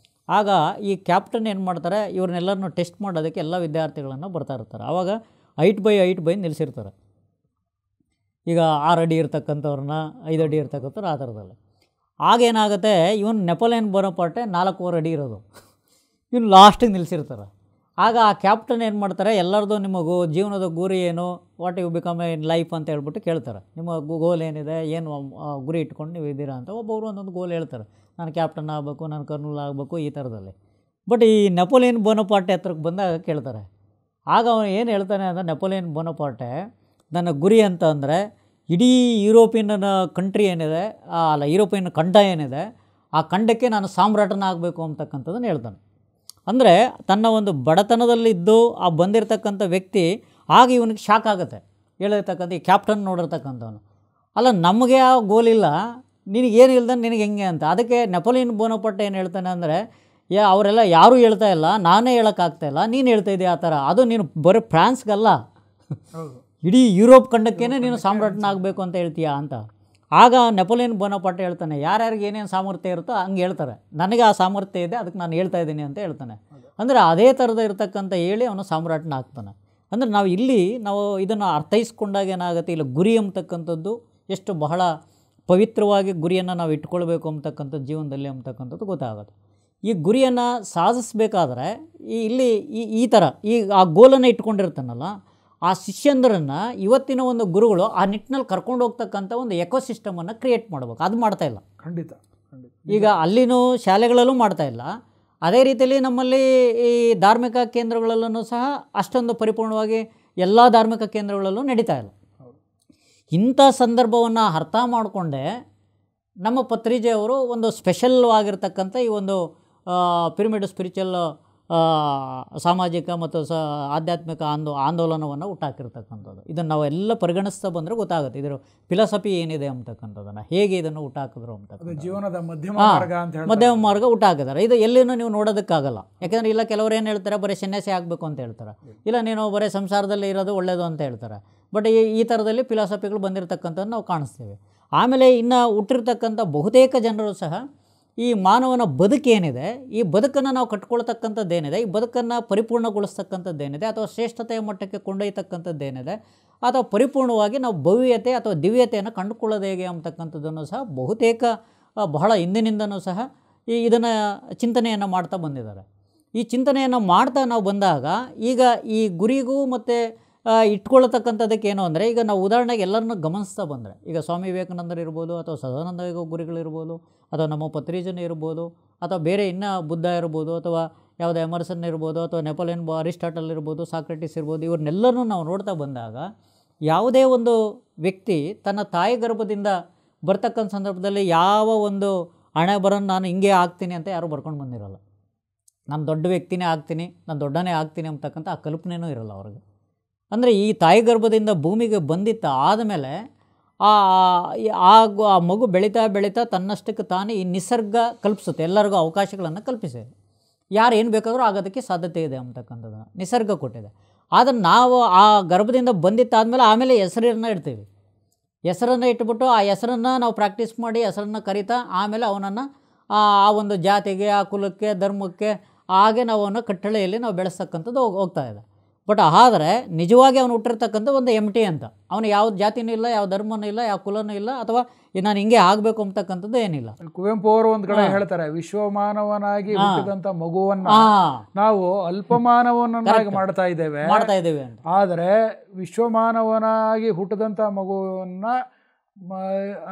ಆಗ ಈ ಕ್ಯಾಪ್ಟನ್ ಏನು ಮಾಡ್ತಾರೆ, ಇವ್ರನ್ನೆಲ್ಲರನ್ನೂ ಟೆಸ್ಟ್ ಮಾಡೋದಕ್ಕೆ ಎಲ್ಲ ವಿದ್ಯಾರ್ಥಿಗಳನ್ನು ಬರ್ತಾ ಇರ್ತಾರೆ. ಆವಾಗ 8x8 ನಿಲ್ಲಿಸಿರ್ತಾರೆ. ಈಗ 6 ಅಡಿ ಇರ್ತಕ್ಕಂಥವ್ರನ್ನ 5 ಅಡಿ ಇರ್ತಕ್ಕಂಥವ್ರು ಆ ಥರದಲ್ಲಿ. ಆಗೇನಾಗುತ್ತೆ, ಇವನು ನೆಪೋಲಿಯನ್ ಬೋನಪಾರ್ಟೆ 4.25 ಅಡಿ ಇರೋದು, ಇವನು ಲಾಸ್ಟಿಗೆ ನಿಲ್ಲಿಸಿರ್ತಾರೆ. ಆಗ ಆ ಕ್ಯಾಪ್ಟನ್ ಏನು ಮಾಡ್ತಾರೆ, ಎಲ್ಲರದು ನಿಮ್ಮ ಜೀವನದ ಗುರಿ ಏನು, what you become in life ಅಂತ ಹೇಳ್ಬಿಟ್ಟು ಕೇಳ್ತಾರೆ. ನಿಮ್ಮ ಗೋಲ್ ಏನಿದೆ, ಏನು ಗುರಿ ಇಟ್ಕೊಂಡು ನೀವು ಇದ್ದೀರಾ ಅಂತ. ಒಬ್ಬೊಬ್ಬರು ಒಂದೊಂದು ಗೋಲ್ ಹೇಳ್ತಾರೆ, ನಾನು ಕ್ಯಾಪ್ಟನ್ ಆಗಬೇಕು, ನಾನು ಕರ್ನೂಲ್ ಆಗಬೇಕು, ಈ ಥರದಲ್ಲಿ. ಬಟ್ ಈ ನೆಪೋಲಿಯನ್ ಬೋನಪಾರ್ಟೆ ಹತ್ರಕ್ಕೆ ಬಂದಾಗ ಕೇಳ್ತಾರೆ. ಆಗ ಅವನು ಏನು ಹೇಳ್ತಾನೆ ಅಂದರೆ, ನೆಪೋಲಿಯನ್ ಬೋನಪಾರ್ಟೆ ನನ್ನ ಗುರಿ ಅಂತ ಅಂದರೆ ಇಡೀ ಯುರೋಪಿಯನ್ ಕಂಟ್ರಿ ಏನಿದೆ, ಯುರೋಪಿಯನ್ ಖಂಡ ಏನಿದೆ ಆ ಖಂಡಕ್ಕೆ ನಾನು ಸಾಮ್ರಾಟನಾಗಬೇಕು ಅಂತಕ್ಕಂಥದ್ದನ್ನು ಹೇಳ್ತಾನೆ. ಅಂದರೆ ತನ್ನ ಒಂದು ಬಡತನದಲ್ಲಿದ್ದು ಆ ಬಂದಿರತಕ್ಕಂಥ ವ್ಯಕ್ತಿ ಆಗ ಇವನಿಗೆ ಶಾಕ್ ಆಗುತ್ತೆ. ಹೇಳಿರ್ತಕ್ಕಂಥ ಈ ಕ್ಯಾಪ್ಟನ್ ನೋಡಿರ್ತಕ್ಕಂಥವನು, ಅಲ್ಲ ನಮಗೆ ಆ ಗೋಲ್ ಇಲ್ಲ, ನಿನಗೇನು ಇಲ್ದಾನೆ ನಿನಗೆ ಹೆಂಗೆ ಅಂತ. ಅದಕ್ಕೆ ನೆಪೋಲಿಯನ್ ಬೋನಪಾರ್ಟೆ ಏನು ಹೇಳ್ತಾನೆ ಅಂದರೆ, ಅವರೆಲ್ಲ ಯಾರೂ ಹೇಳ್ತಾ ಇಲ್ಲ, ನಾನೇ ಹೇಳೋಕ್ಕಾಗ್ತಾಯಿಲ್ಲ, ನೀನು ಹೇಳ್ತಾ ಇದೆಯಾ ಆ ಥರ. ಅದು ನೀನು ಬರೀ ಫ್ರಾನ್ಸ್ಗಲ್ಲ, ಇಡೀ ಯುರೋಪ್ ಖಂಡಕ್ಕೇ ನೀನು ಸಾಮ್ರಾಟನಾಗಬೇಕು ಅಂತ ಹೇಳ್ತೀಯಾ ಅಂತ. ಆಗ ನೆಪೋಲಿಯನ್ ಬೋನಪಾರ್ಟೆ ಹೇಳ್ತಾನೆ, ಯಾರ್ಯಾರಿಗೆ ಏನೇನು ಸಾಮರ್ಥ್ಯ ಇರುತ್ತೋ ಹಂಗೆ ಹೇಳ್ತಾರೆ, ನನಗೆ ಆ ಸಾಮರ್ಥ್ಯ ಇದೆ, ಅದಕ್ಕೆ ನಾನು ಹೇಳ್ತಾ ಇದ್ದೀನಿ ಅಂತ ಹೇಳ್ತಾನೆ. ಅಂದರೆ ಅದೇ ಥರದ ಇರತಕ್ಕಂಥ ಹೇಳಿ ಅವನು ಸಾಮ್ರಾಟನ ಆಗ್ತಾನೆ. ಅಂದರೆ ನಾವು ಇದನ್ನು ಅರ್ಥೈಸ್ಕೊಂಡಾಗ ಏನಾಗುತ್ತೆ, ಇಲ್ಲ ಗುರಿ ಅಂತಕ್ಕಂಥದ್ದು ಎಷ್ಟು ಬಹಳ ಪವಿತ್ರವಾಗಿ ಗುರಿಯನ್ನು ನಾವು ಇಟ್ಕೊಳ್ಬೇಕು ಅಂತಕ್ಕಂಥ ಜೀವನದಲ್ಲಿ ಅಂತಕ್ಕಂಥದ್ದು ಗೊತ್ತಾಗುತ್ತೆ. ಈ ಗುರಿಯನ್ನು ಸಾಧಿಸಬೇಕಾದ್ರೆ ಇಲ್ಲಿ ಈ ಥರ ಆ ಗೋಲನ್ನು ಇಟ್ಕೊಂಡಿರ್ತಾನಲ್ಲ, ಆ ಶಿಷ್ಯಂದ್ರನ್ನು ಇವತ್ತಿನ ಒಂದು ಗುರುಗಳು ಆ ನಿಟ್ಟಿನಲ್ಲಿ ಕರ್ಕೊಂಡು ಹೋಗ್ತಕ್ಕಂಥ ಒಂದು ಎಕೋಸಿಸ್ಟಮನ್ನು ಕ್ರಿಯೇಟ್ ಮಾಡಬೇಕು. ಅದು ಮಾಡ್ತಾಯಿಲ್ಲ. ಖಂಡಿತ. ಈಗ ಅಲ್ಲಿನೂ ಶಾಲೆಗಳಲ್ಲೂ ಮಾಡ್ತಾಯಿಲ್ಲ. ಅದೇ ರೀತಿಯಲ್ಲಿ ನಮ್ಮಲ್ಲಿ ಈ ಧಾರ್ಮಿಕ ಕೇಂದ್ರಗಳಲ್ಲೂ ಸಹ ಅಷ್ಟೊಂದು ಪರಿಪೂರ್ಣವಾಗಿ ಎಲ್ಲ ಧಾರ್ಮಿಕ ಕೇಂದ್ರಗಳಲ್ಲೂ ನಡೀತಾ ಇಲ್ಲ. ಇಂಥ ಸಂದರ್ಭವನ್ನು ಅರ್ಥ ಮಾಡಿಕೊಂಡೆ ನಮ್ಮ ಪತ್ರಿಜಿಯವರು ಒಂದು ಸ್ಪೆಷಲ್ ಆಗಿರ್ತಕ್ಕಂಥ ಈ ಒಂದು ಪಿರಮಿಡ್ ಸ್ಪಿರಿಚುವಲ್ ಸಾಮಾಜಿಕ ಮತ್ತು ಆಧ್ಯಾತ್ಮಿಕ ಆಂದೋಲನವನ್ನು ಹುಟ್ಟಾಕಿರ್ತಕ್ಕಂಥದ್ದು. ಇದನ್ನು ನಾವೆಲ್ಲ ಪರಿಗಣಿಸ್ತಾ ಬಂದರೆ ಗೊತ್ತಾಗುತ್ತೆ ಇದರ ಫಿಲಾಸಫಿ ಏನಿದೆ ಅಂತಕ್ಕಂಥದ್ದನ್ನು, ಹೇಗೆ ಇದನ್ನು ಹುಟ್ಟಾಕಿದ್ರು ಅಂತಕ್ಕಂಥ ಜೀವನದ ಮಧ್ಯಮ ಮಾರ್ಗ ಅಂತ ಹೇಳಿ ಮಧ್ಯಮ ಮಾರ್ಗ ಹುಟ್ಟಾಕಿದ್ದಾರೆ. ಇದು ಎಲ್ಲಿನೂ ನೀವು ನೋಡೋದಕ್ಕಾಗಲ್ಲ. ಯಾಕೆಂದರೆ ಇಲ್ಲ ಕೆಲವರು ಏನು ಹೇಳ್ತಾರೆ, ಬರೀ ಸನ್ಯಾಸಿ ಆಗಬೇಕು ಅಂತ ಹೇಳ್ತಾರೆ, ಇಲ್ಲ ನೀನು ಬರೀ ಸಂಸಾರದಲ್ಲಿ ಇರೋದು ಒಳ್ಳೆಯದು ಅಂತ ಹೇಳ್ತಾರೆ. ಬಟ್ ಈ ಥರದಲ್ಲಿ ಫಿಲಾಸಫಿಗಳು ಬಂದಿರತಕ್ಕಂಥದ್ದು ನಾವು ಕಾಣಿಸ್ತೀವಿ. ಆಮೇಲೆ ಇನ್ನು ಹುಟ್ಟಿರ್ತಕ್ಕಂಥ ಬಹುತೇಕ ಜನರು ಸಹ ಈ ಮಾನವನ ಬದುಕೇನಿದೆ, ಈ ಬದುಕನ್ನು ನಾವು ಕಟ್ಕೊಳ್ತಕ್ಕಂಥದ್ದೇನಿದೆ, ಈ ಬದುಕನ್ನು ಪರಿಪೂರ್ಣಗೊಳಿಸ್ತಕ್ಕಂಥದ್ದೇನಿದೆ ಅಥವಾ ಶ್ರೇಷ್ಠತೆಯ ಮಟ್ಟಕ್ಕೆ ಕೊಂಡೊಯ್ಯತಕ್ಕಂಥದ್ದೇನಿದೆ ಅಥವಾ ಪರಿಪೂರ್ಣವಾಗಿ ನಾವು ಭವ್ಯತೆ ಅಥವಾ ದಿವ್ಯತೆಯನ್ನು ಕಂಡುಕೊಳ್ಳೋದು ಹೇಗೆ ಅಂತಕ್ಕಂಥದ್ದನ್ನು ಸಹ ಬಹುತೇಕ ಬಹಳ ಹಿಂದಿನಿಂದನೂ ಸಹ ಇದನ್ನು ಚಿಂತನೆಯನ್ನು ಮಾಡ್ತಾ ಬಂದಿದ್ದಾರೆ. ಈ ಚಿಂತನೆಯನ್ನು ಮಾಡ್ತಾ ನಾವು ಬಂದಾಗ ಈಗ ಈ ಗುರಿಗೂ ಮತ್ತು ಇಟ್ಕೊಳ್ತಕ್ಕಂಥದ್ದಕ್ಕೆ ಏನು ಅಂದರೆ, ಈಗ ನಾವು ಉದಾಹರಣೆಗೆ ಎಲ್ಲರನ್ನೂ ಗಮನಿಸ್ತಾ ಬಂದರೆ, ಈಗ ಸ್ವಾಮಿ ವಿವೇಕಾನಂದರು ಇರ್ಬೋದು ಅಥವಾ ಸದಾನಂದ ಗುರುಗಳಿರ್ಬೋದು ಅಥವಾ ನಮ್ಮ ಪತ್ರಿಜನ್ ಇರ್ಬೋದು ಅಥವಾ ಬೇರೆ ಇನ್ನೂ ಬುದ್ಧ ಇರ್ಬೋದು ಅಥವಾ ಯಾವುದೇ ಎಮರ್ಸನ್ ಇರ್ಬೋದು ಅಥವಾ ನೆಪೋಲಿಯನ್ ಅರಿಸ್ಟಾಟಲ್ ಇರ್ಬೋದು, ಸಾಕ್ರೆಟಿಸ್ ಇರ್ಬೋದು, ಇವ್ರನ್ನೆಲ್ಲರೂ ನಾವು ನೋಡ್ತಾ ಬಂದಾಗ ಯಾವುದೇ ಒಂದು ವ್ಯಕ್ತಿ ತನ್ನ ತಾಯಿ ಗರ್ಭದಿಂದ ಬರ್ತಕ್ಕಂಥ ಸಂದರ್ಭದಲ್ಲಿ ಯಾವ ಒಂದು ಹಣೆ ಬರೋನು ನಾನು ಹಿಂಗೆ ಆಗ್ತೀನಿ ಅಂತ ಯಾರೂ ಬರ್ಕೊಂಡು ಬಂದಿರೋಲ್ಲ. ನಾನು ದೊಡ್ಡ ವ್ಯಕ್ತಿನೇ ಆಗ್ತೀನಿ, ನಾನು ದೊಡ್ಡನೇ ಆಗ್ತೀನಿ ಅಂತಕ್ಕಂಥ ಆ ಕಲ್ಪನೆಯೂ ಇರೋಲ್ಲ ಅವ್ರಿಗೆ. ಅಂದರೆ ಈ ತಾಯಿ ಗರ್ಭದಿಂದ ಭೂಮಿಗೆ ಬಂದಿತ್ತ ಆದಮೇಲೆ ಆ ಮಗು ಬೆಳೀತಾ ತನ್ನಷ್ಟಕ್ಕೆ ತಾನೇ ಈ ನಿಸರ್ಗ ಕಲ್ಪಿಸುತ್ತೆ, ಎಲ್ಲರಿಗೂ ಅವಕಾಶಗಳನ್ನು ಕಲ್ಪಿಸಿದೆ. ಯಾರು ಏನು ಬೇಕಾದರೂ ಆಗೋದಕ್ಕೆ ಸಾಧ್ಯತೆ ಇದೆ ಅಂತಕ್ಕಂಥದ್ದನ್ನು ನಿಸರ್ಗ ಕೊಟ್ಟಿದೆ. ಆದರೆ ನಾವು ಆ ಗರ್ಭದಿಂದ ಬಂದಿತ್ತಾದಮೇಲೆ ಆಮೇಲೆ ಹೆಸರನ್ನು ಇಡ್ತೀವಿ. ಹೆಸರನ್ನು ಇಟ್ಬಿಟ್ಟು ಆ ಹೆಸರನ್ನು ನಾವು ಪ್ರಾಕ್ಟೀಸ್ ಮಾಡಿ ಹೆಸರನ್ನು ಕರಿತಾ ಆಮೇಲೆ ಅವನನ್ನು ಆ ಒಂದು ಜಾತಿಗೆ, ಆ ಕುಲಕ್ಕೆ, ಧರ್ಮಕ್ಕೆ ಹಾಗೆ ನಾವು ಅವನ ಕಟ್ಟಳೆಯಲ್ಲಿ ನಾವು ಬೆಳೆಸ್ತಕ್ಕಂಥದ್ದು ಹೋಗ್ತಾ ಇದೆ. ಬಟ್ ಆದರೆ ನಿಜವಾಗಿ ಅವನು ಹುಟ್ಟಿರ್ತಕ್ಕಂಥ ಒಂದು ಎಂಟಿ ಅಂತ, ಅವನು ಯಾವ ಜಾತಿನೂ ಇಲ್ಲ, ಯಾವ ಧರ್ಮನೂ ಇಲ್ಲ, ಯಾವ ಕುಲನೂ ಇಲ್ಲ, ಅಥವಾ ನಾನು ಹಿಂಗೆ ಆಗಬೇಕು ಅಂತಕ್ಕಂಥದ್ದು ಏನಿಲ್ಲ. ಕುವೆಂಪು ಅವರು ಒಂದು ಕಡೆ ಹೇಳ್ತಾರೆ, ವಿಶ್ವಮಾನವನಾಗಿ ಹುಟ್ಟಿದಂಥ ಮಗುವನ್ನ ನಾವು ಅಲ್ಪಮಾನವನ್ನಾಗಿ ಮಾಡ್ತಾ ಇದ್ದೇವೆ ಅಂತ. ಆದರೆ ವಿಶ್ವಮಾನವನಾಗಿ ಹುಟ್ಟಿದಂಥ ಮಗುವನ್ನ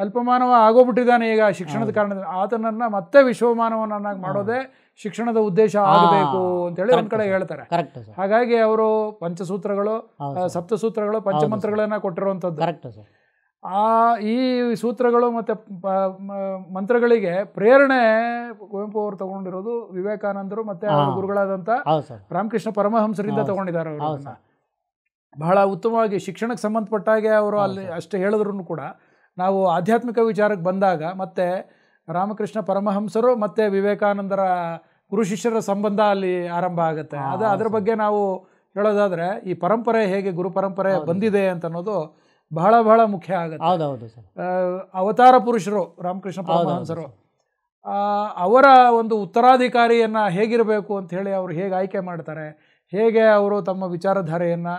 ಅಲ್ಪಮಾನವ ಆಗೋಗ್ಬಿಟ್ಟಿದ್ದಾನೆ ಈಗ ಶಿಕ್ಷಣದ ಕಾರಣದಿಂದ, ಆತನನ್ನ ಮತ್ತೆ ವಿಶ್ವಮಾನವನನ್ನಾಗಿ ಮಾಡೋದೇ ಶಿಕ್ಷಣದ ಉದ್ದೇಶ ಆಗಬೇಕು ಅಂತೇಳಿ ಒಂದ್ ಕಡೆ ಹೇಳ್ತಾರೆ. ಹಾಗಾಗಿ ಅವರು ಪಂಚಸೂತ್ರಗಳು, ಸಪ್ತಸೂತ್ರಗಳು, ಪಂಚಮಂತ್ರಗಳನ್ನ ಕೊಟ್ಟಿರುವಂಥದ್ದು. ಈ ಸೂತ್ರಗಳು ಮತ್ತೆ ಮಂತ್ರಗಳಿಗೆ ಪ್ರೇರಣೆ ಕುವೆಂಪು ಅವರು ತಗೊಂಡಿರೋದು ವಿವೇಕಾನಂದರು ಮತ್ತೆ ಅವರ ಗುರುಗಳಾದಂಥ ರಾಮಕೃಷ್ಣ ಪರಮಹಂಸರಿಂದ ತಗೊಂಡಿದ್ದಾರೆ. ಅವರು ಬಹಳ ಉತ್ತಮವಾಗಿ ಶಿಕ್ಷಣಕ್ಕೆ ಸಂಬಂಧಪಟ್ಟಾಗೆ ಅವರು ಅಲ್ಲಿ ಅಷ್ಟೇ ಹೇಳಿದ್ರು ಕೂಡ ನಾವು ಆಧ್ಯಾತ್ಮಿಕ ವಿಚಾರಕ್ಕೆ ಬಂದಾಗ ಮತ್ತೆ ರಾಮಕೃಷ್ಣ ಪರಮಹಂಸರು ಮತ್ತು ವಿವೇಕಾನಂದರ ಗುರು ಶಿಷ್ಯರ ಸಂಬಂಧ ಅಲ್ಲಿ ಆರಂಭ ಆಗುತ್ತೆ. ಅದರ ಬಗ್ಗೆ ನಾವು ಹೇಳೋದಾದರೆ ಈ ಪರಂಪರೆ ಹೇಗೆ ಗುರು ಪರಂಪರೆ ಬಂದಿದೆ ಅಂತ ಅನ್ನೋದು ಬಹಳ ಬಹಳ ಮುಖ್ಯ ಆಗುತ್ತೆ. ಅವತಾರ ಪುರುಷರು ರಾಮಕೃಷ್ಣ ಪರಮಹಂಸರು ಅವರ ಒಂದು ಉತ್ತರಾಧಿಕಾರಿಯನ್ನು ಹೇಗಿರಬೇಕು ಅಂತ ಹೇಳಿ ಅವರು ಹೇಗೆ ಆಯ್ಕೆ ಮಾಡ್ತಾರೆ, ಹೇಗೆ ಅವರು ತಮ್ಮ ವಿಚಾರಧಾರೆಯನ್ನು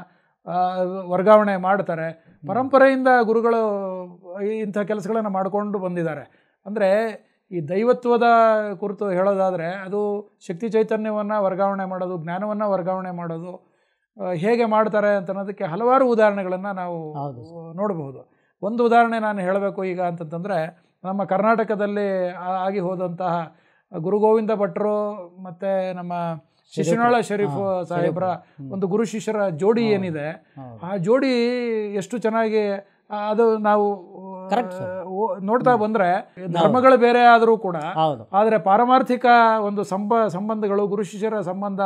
ವರ್ಗಾವಣೆ ಮಾಡ್ತಾರೆ, ಪರಂಪರೆಯಿಂದ ಗುರುಗಳು ಇಂಥ ಕೆಲಸಗಳನ್ನು ಮಾಡಿಕೊಂಡು ಬಂದಿದ್ದಾರೆ. ಅಂದರೆ ಈ ದೈವತ್ವದ ಕುರಿತು ಹೇಳೋದಾದರೆ ಅದು ಶಕ್ತಿ ಚೈತನ್ಯವನ್ನು ವರ್ಗಾವಣೆ ಮಾಡೋದು, ಜ್ಞಾನವನ್ನು ವರ್ಗಾವಣೆ ಮಾಡೋದು ಹೇಗೆ ಮಾಡ್ತಾರೆ ಅಂತ ಅನ್ನೋದಕ್ಕೆ ಹಲವಾರು ಉದಾಹರಣೆಗಳನ್ನು ನಾವು ನೋಡಬಹುದು. ಒಂದು ಉದಾಹರಣೆ ನಾನು ಹೇಳಬೇಕು ಈಗ ಅಂತಂತಂದರೆ, ನಮ್ಮ ಕರ್ನಾಟಕದಲ್ಲಿ ಆಗಿ ಹೋದಂತಹ ಗುರು ಗೋವಿಂದ ಭಟ್ರು ಮತ್ತು ನಮ್ಮ ಶಿಶುನಾಳ ಶರೀಫ್ ಸಾಹೇಬ್ರ ಒಂದು ಗುರು ಶಿಷ್ಯರ ಜೋಡಿ ಏನಿದೆ, ಆ ಜೋಡಿ ಎಷ್ಟು ಚೆನ್ನಾಗಿ ಅದು ನಾವು ನೋಡ್ತಾ ಬಂದ್ರೆ ಧರ್ಮಗಳು ಬೇರೆ ಆದರೂ ಕೂಡ ಆದರೆ ಪಾರಮಾರ್ಥಿಕ ಒಂದು ಸಂಬಂಧಗಳು, ಗುರು ಶಿಷ್ಯರ ಸಂಬಂಧ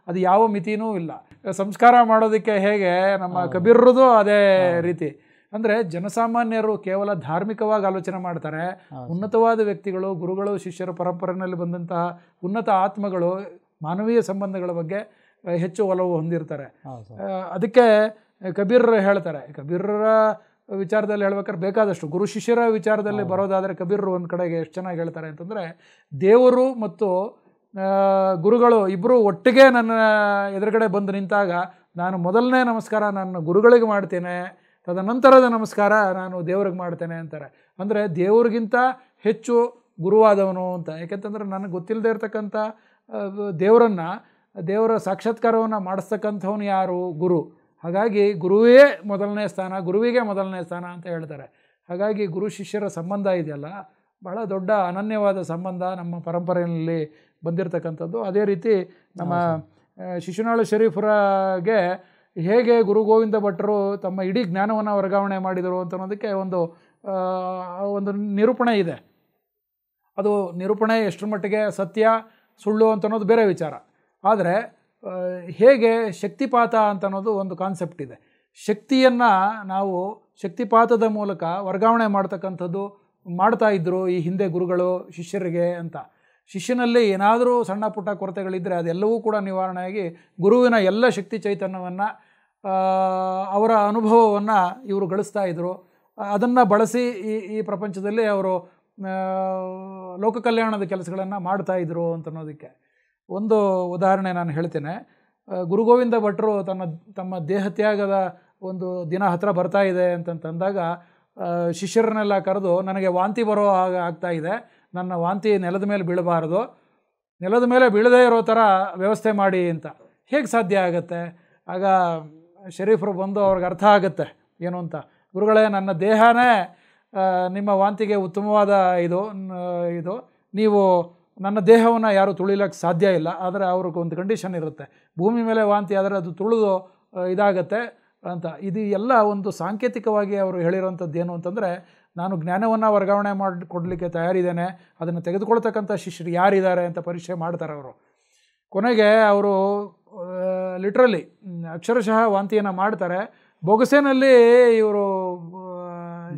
ಅದು ಯಾವ ಮಿತಿನೂ ಇಲ್ಲ. ಸಂಸ್ಕಾರ ಮಾಡೋದಕ್ಕೆ ಹೇಗೆ ನಮ್ಮ ಕಬೀರ್ರದು ಅದೇ ರೀತಿ. ಅಂದರೆ ಜನಸಾಮಾನ್ಯರು ಕೇವಲ ಧಾರ್ಮಿಕವಾಗಿ ಆಲೋಚನೆ ಮಾಡ್ತಾರೆ, ಉನ್ನತವಾದ ವ್ಯಕ್ತಿಗಳು, ಗುರುಗಳು, ಶಿಷ್ಯರ ಪರಂಪರೆಯಲ್ಲಿ ಬಂದಂತಹ ಉನ್ನತ ಆತ್ಮಗಳು ಮಾನವೀಯ ಸಂಬಂಧಗಳ ಬಗ್ಗೆ ಹೆಚ್ಚು ಒಲವು ಹೊಂದಿರ್ತಾರೆ. ಅದಕ್ಕೆ ಕಬೀರ್ ಹೇಳ್ತಾರೆ, ಕಬೀರ್ರ ವಿಚಾರದಲ್ಲಿ ಹೇಳ್ಬೇಕಾದ್ರೆ ಬೇಕಾದಷ್ಟು, ಗುರು ಶಿಷ್ಯರ ವಿಚಾರದಲ್ಲಿ ಬರೋದಾದರೆ ಕಬೀರ್ ಒಂದು ಕಡೆಗೆ ಎಷ್ಟು ಚೆನ್ನಾಗಿ ಹೇಳ್ತಾರೆ ಅಂತಂದರೆ, ದೇವರು ಮತ್ತು ಗುರುಗಳು ಇಬ್ಬರು ಒಟ್ಟಿಗೆ ನನ್ನ ಎದುರುಗಡೆ ಬಂದು ನಿಂತಾಗ ನಾನು ಮೊದಲನೇ ನಮಸ್ಕಾರ ನನ್ನ ಗುರುಗಳಿಗೆ ಮಾಡ್ತೇನೆ, ತದನಂತರದ ನಮಸ್ಕಾರ ನಾನು ದೇವ್ರಿಗೆ ಮಾಡ್ತೇನೆ ಅಂತಾರೆ. ಅಂದರೆ ದೇವ್ರಿಗಿಂತ ಹೆಚ್ಚು ಗುರುವಾದವನು ಅಂತ. ಯಾಕೆಂತಂದ್ರೆ ನನಗೆ ಗೊತ್ತಿಲ್ಲದೆ ಇರತಕ್ಕಂಥ ದೇವರ ಸಾಕ್ಷಾತ್ಕಾರವನ್ನು ಮಾಡಿಸ್ತಕ್ಕಂಥವನು ಯಾರು? ಗುರು. ಹಾಗಾಗಿ ಗುರುವೇ ಮೊದಲನೇ ಸ್ಥಾನ, ಗುರುವಿಗೆ ಮೊದಲನೇ ಸ್ಥಾನ ಅಂತ ಹೇಳ್ತಾರೆ. ಹಾಗಾಗಿ ಗುರು ಶಿಷ್ಯರ ಸಂಬಂಧ ಇದೆಯಲ್ಲ, ಬಹಳ ದೊಡ್ಡ ಅನನ್ಯವಾದ ಸಂಬಂಧ ನಮ್ಮ ಪರಂಪರೆಯಲ್ಲಿ ಬಂದಿರತಕ್ಕಂಥದ್ದು. ಅದೇ ರೀತಿ ನಮ್ಮ ಶಿಶುನಾಳ ಶರೀಫ್ರಿಗೆ ಹೇಗೆ ಗುರು ಗೋವಿಂದ ಭಟ್ರು ತಮ್ಮ ಇಡೀ ಜ್ಞಾನವನ್ನು ವರ್ಗಾವಣೆ ಮಾಡಿದರು ಅಂತ ಅನ್ನೋದಕ್ಕೆ ಒಂದು ನಿರೂಪಣೆ ಇದೆ. ಅದು ನಿರೂಪಣೆ ಎಷ್ಟರ ಮಟ್ಟಿಗೆ ಸತ್ಯ ಸುಳ್ಳು ಅಂತ ಅನ್ನೋದು ಬೇರೆ ವಿಚಾರ. ಆದರೆ ಹೇಗೆ ಶಕ್ತಿಪಾತ ಅಂತ ಅನ್ನೋದು ಒಂದು ಕಾನ್ಸೆಪ್ಟ್ ಇದೆ. ಶಕ್ತಿಯನ್ನು ನಾವು ಶಕ್ತಿಪಾತದ ಮೂಲಕ ವರ್ಗಾವಣೆ ಮಾಡ್ತಕ್ಕಂಥದ್ದು ಮಾಡ್ತಾ ಇದ್ದರು ಈ ಹಿಂದೆ ಗುರುಗಳು ಶಿಷ್ಯರಿಗೆ ಅಂತ. ಶಿಷ್ಯನಲ್ಲಿ ಏನಾದರೂ ಸಣ್ಣ ಪುಟ್ಟ ಕೊರತೆಗಳಿದ್ದರೆ ಅದೆಲ್ಲವೂ ಕೂಡ ನಿವಾರಣೆಯಾಗಿ ಗುರುವಿನ ಎಲ್ಲ ಶಕ್ತಿ ಚೈತನ್ಯವನ್ನು ಅವರ ಅನುಭವವನ್ನು ಇವರು ಗಳಿಸ್ತಾ ಇದ್ದರು. ಅದನ್ನು ಬಳಸಿ ಈ ಪ್ರಪಂಚದಲ್ಲಿ ಅವರು ಲೋಕ ಕಲ್ಯಾಣದ ಕೆಲಸಗಳನ್ನು ಮಾಡ್ತಾಯಿದ್ರು ಅಂತ ಅನ್ನೋದಕ್ಕೆ ಒಂದು ಉದಾಹರಣೆ ನಾನು ಹೇಳ್ತೇನೆ. ಗುರು ಗೋವಿಂದ ಭಟ್ರು ತಮ್ಮ ದೇಹತ್ಯಾಗದ ಒಂದು ದಿನ ಹತ್ತಿರ ಬರ್ತಾ ಇದೆ ಅಂತಂದಾಗ ಶಿಷ್ಯರನ್ನೆಲ್ಲ ಕರೆದು, ನನಗೆ ವಾಂತಿ ಬರೋ ಹಾಗೆ ಆಗ್ತಾಯಿದೆ, ನನ್ನ ವಾಂತಿ ನೆಲದ ಮೇಲೆ ಬೀಳಬಾರ್ದು, ನೆಲದ ಮೇಲೆ ಬೀಳದೇ ಇರೋ ಥರ ವ್ಯವಸ್ಥೆ ಮಾಡಿ ಅಂತ. ಹೇಗೆ ಸಾಧ್ಯ ಆಗುತ್ತೆ? ಆಗ ಶರೀಫರು ಬಂದು ಅವ್ರಿಗೆ ಅರ್ಥ ಆಗುತ್ತೆ ಏನು ಅಂತ. ಗುರುಗಳೇ, ನನ್ನ ದೇಹನೇ ನಿಮ್ಮ ವಾಂತಿಗೆ ಉತ್ತಮವಾದ ಇದು ನೀವು ನನ್ನ ದೇಹವನ್ನು ಯಾರೂ ತುಳಿಲಕ್ಕೆ ಸಾಧ್ಯ ಇಲ್ಲ. ಆದರೆ ಅವ್ರಿಗೆ ಒಂದು ಕಂಡೀಷನ್ ಇರುತ್ತೆ, ಭೂಮಿ ಮೇಲೆ ವಾಂತಿ ಆದರೆ ಅದು ತುಳಿದು ಇದಾಗತ್ತೆ ಅಂತ. ಇದು ಎಲ್ಲ ಒಂದು ಸಾಂಕೇತಿಕವಾಗಿ ಅವರು ಹೇಳಿರೋಂಥದ್ದು ಏನು ಅಂತಂದರೆ, ನಾನು ಜ್ಞಾನವನ್ನು ವರ್ಗಾವಣೆ ಮಾಡಿಕೊಡ್ಲಿಕ್ಕೆ ತಯಾರಿದ್ದೇನೆ, ಅದನ್ನು ತೆಗೆದುಕೊಳ್ತಕ್ಕಂಥ ಶಿಷ್ಯರು ಯಾರಿದ್ದಾರೆ ಅಂತ ಪರೀಕ್ಷೆ ಮಾಡ್ತಾರೆ ಅವರು. ಕೊನೆಗೆ ಅವರು ಲಿಟ್ರಲಿ ಅಕ್ಷರಶಃ ವಾಂತಿಯನ್ನು ಮಾಡ್ತಾರೆ. ಬೊಗಸೆನಲ್ಲಿ ಇವರು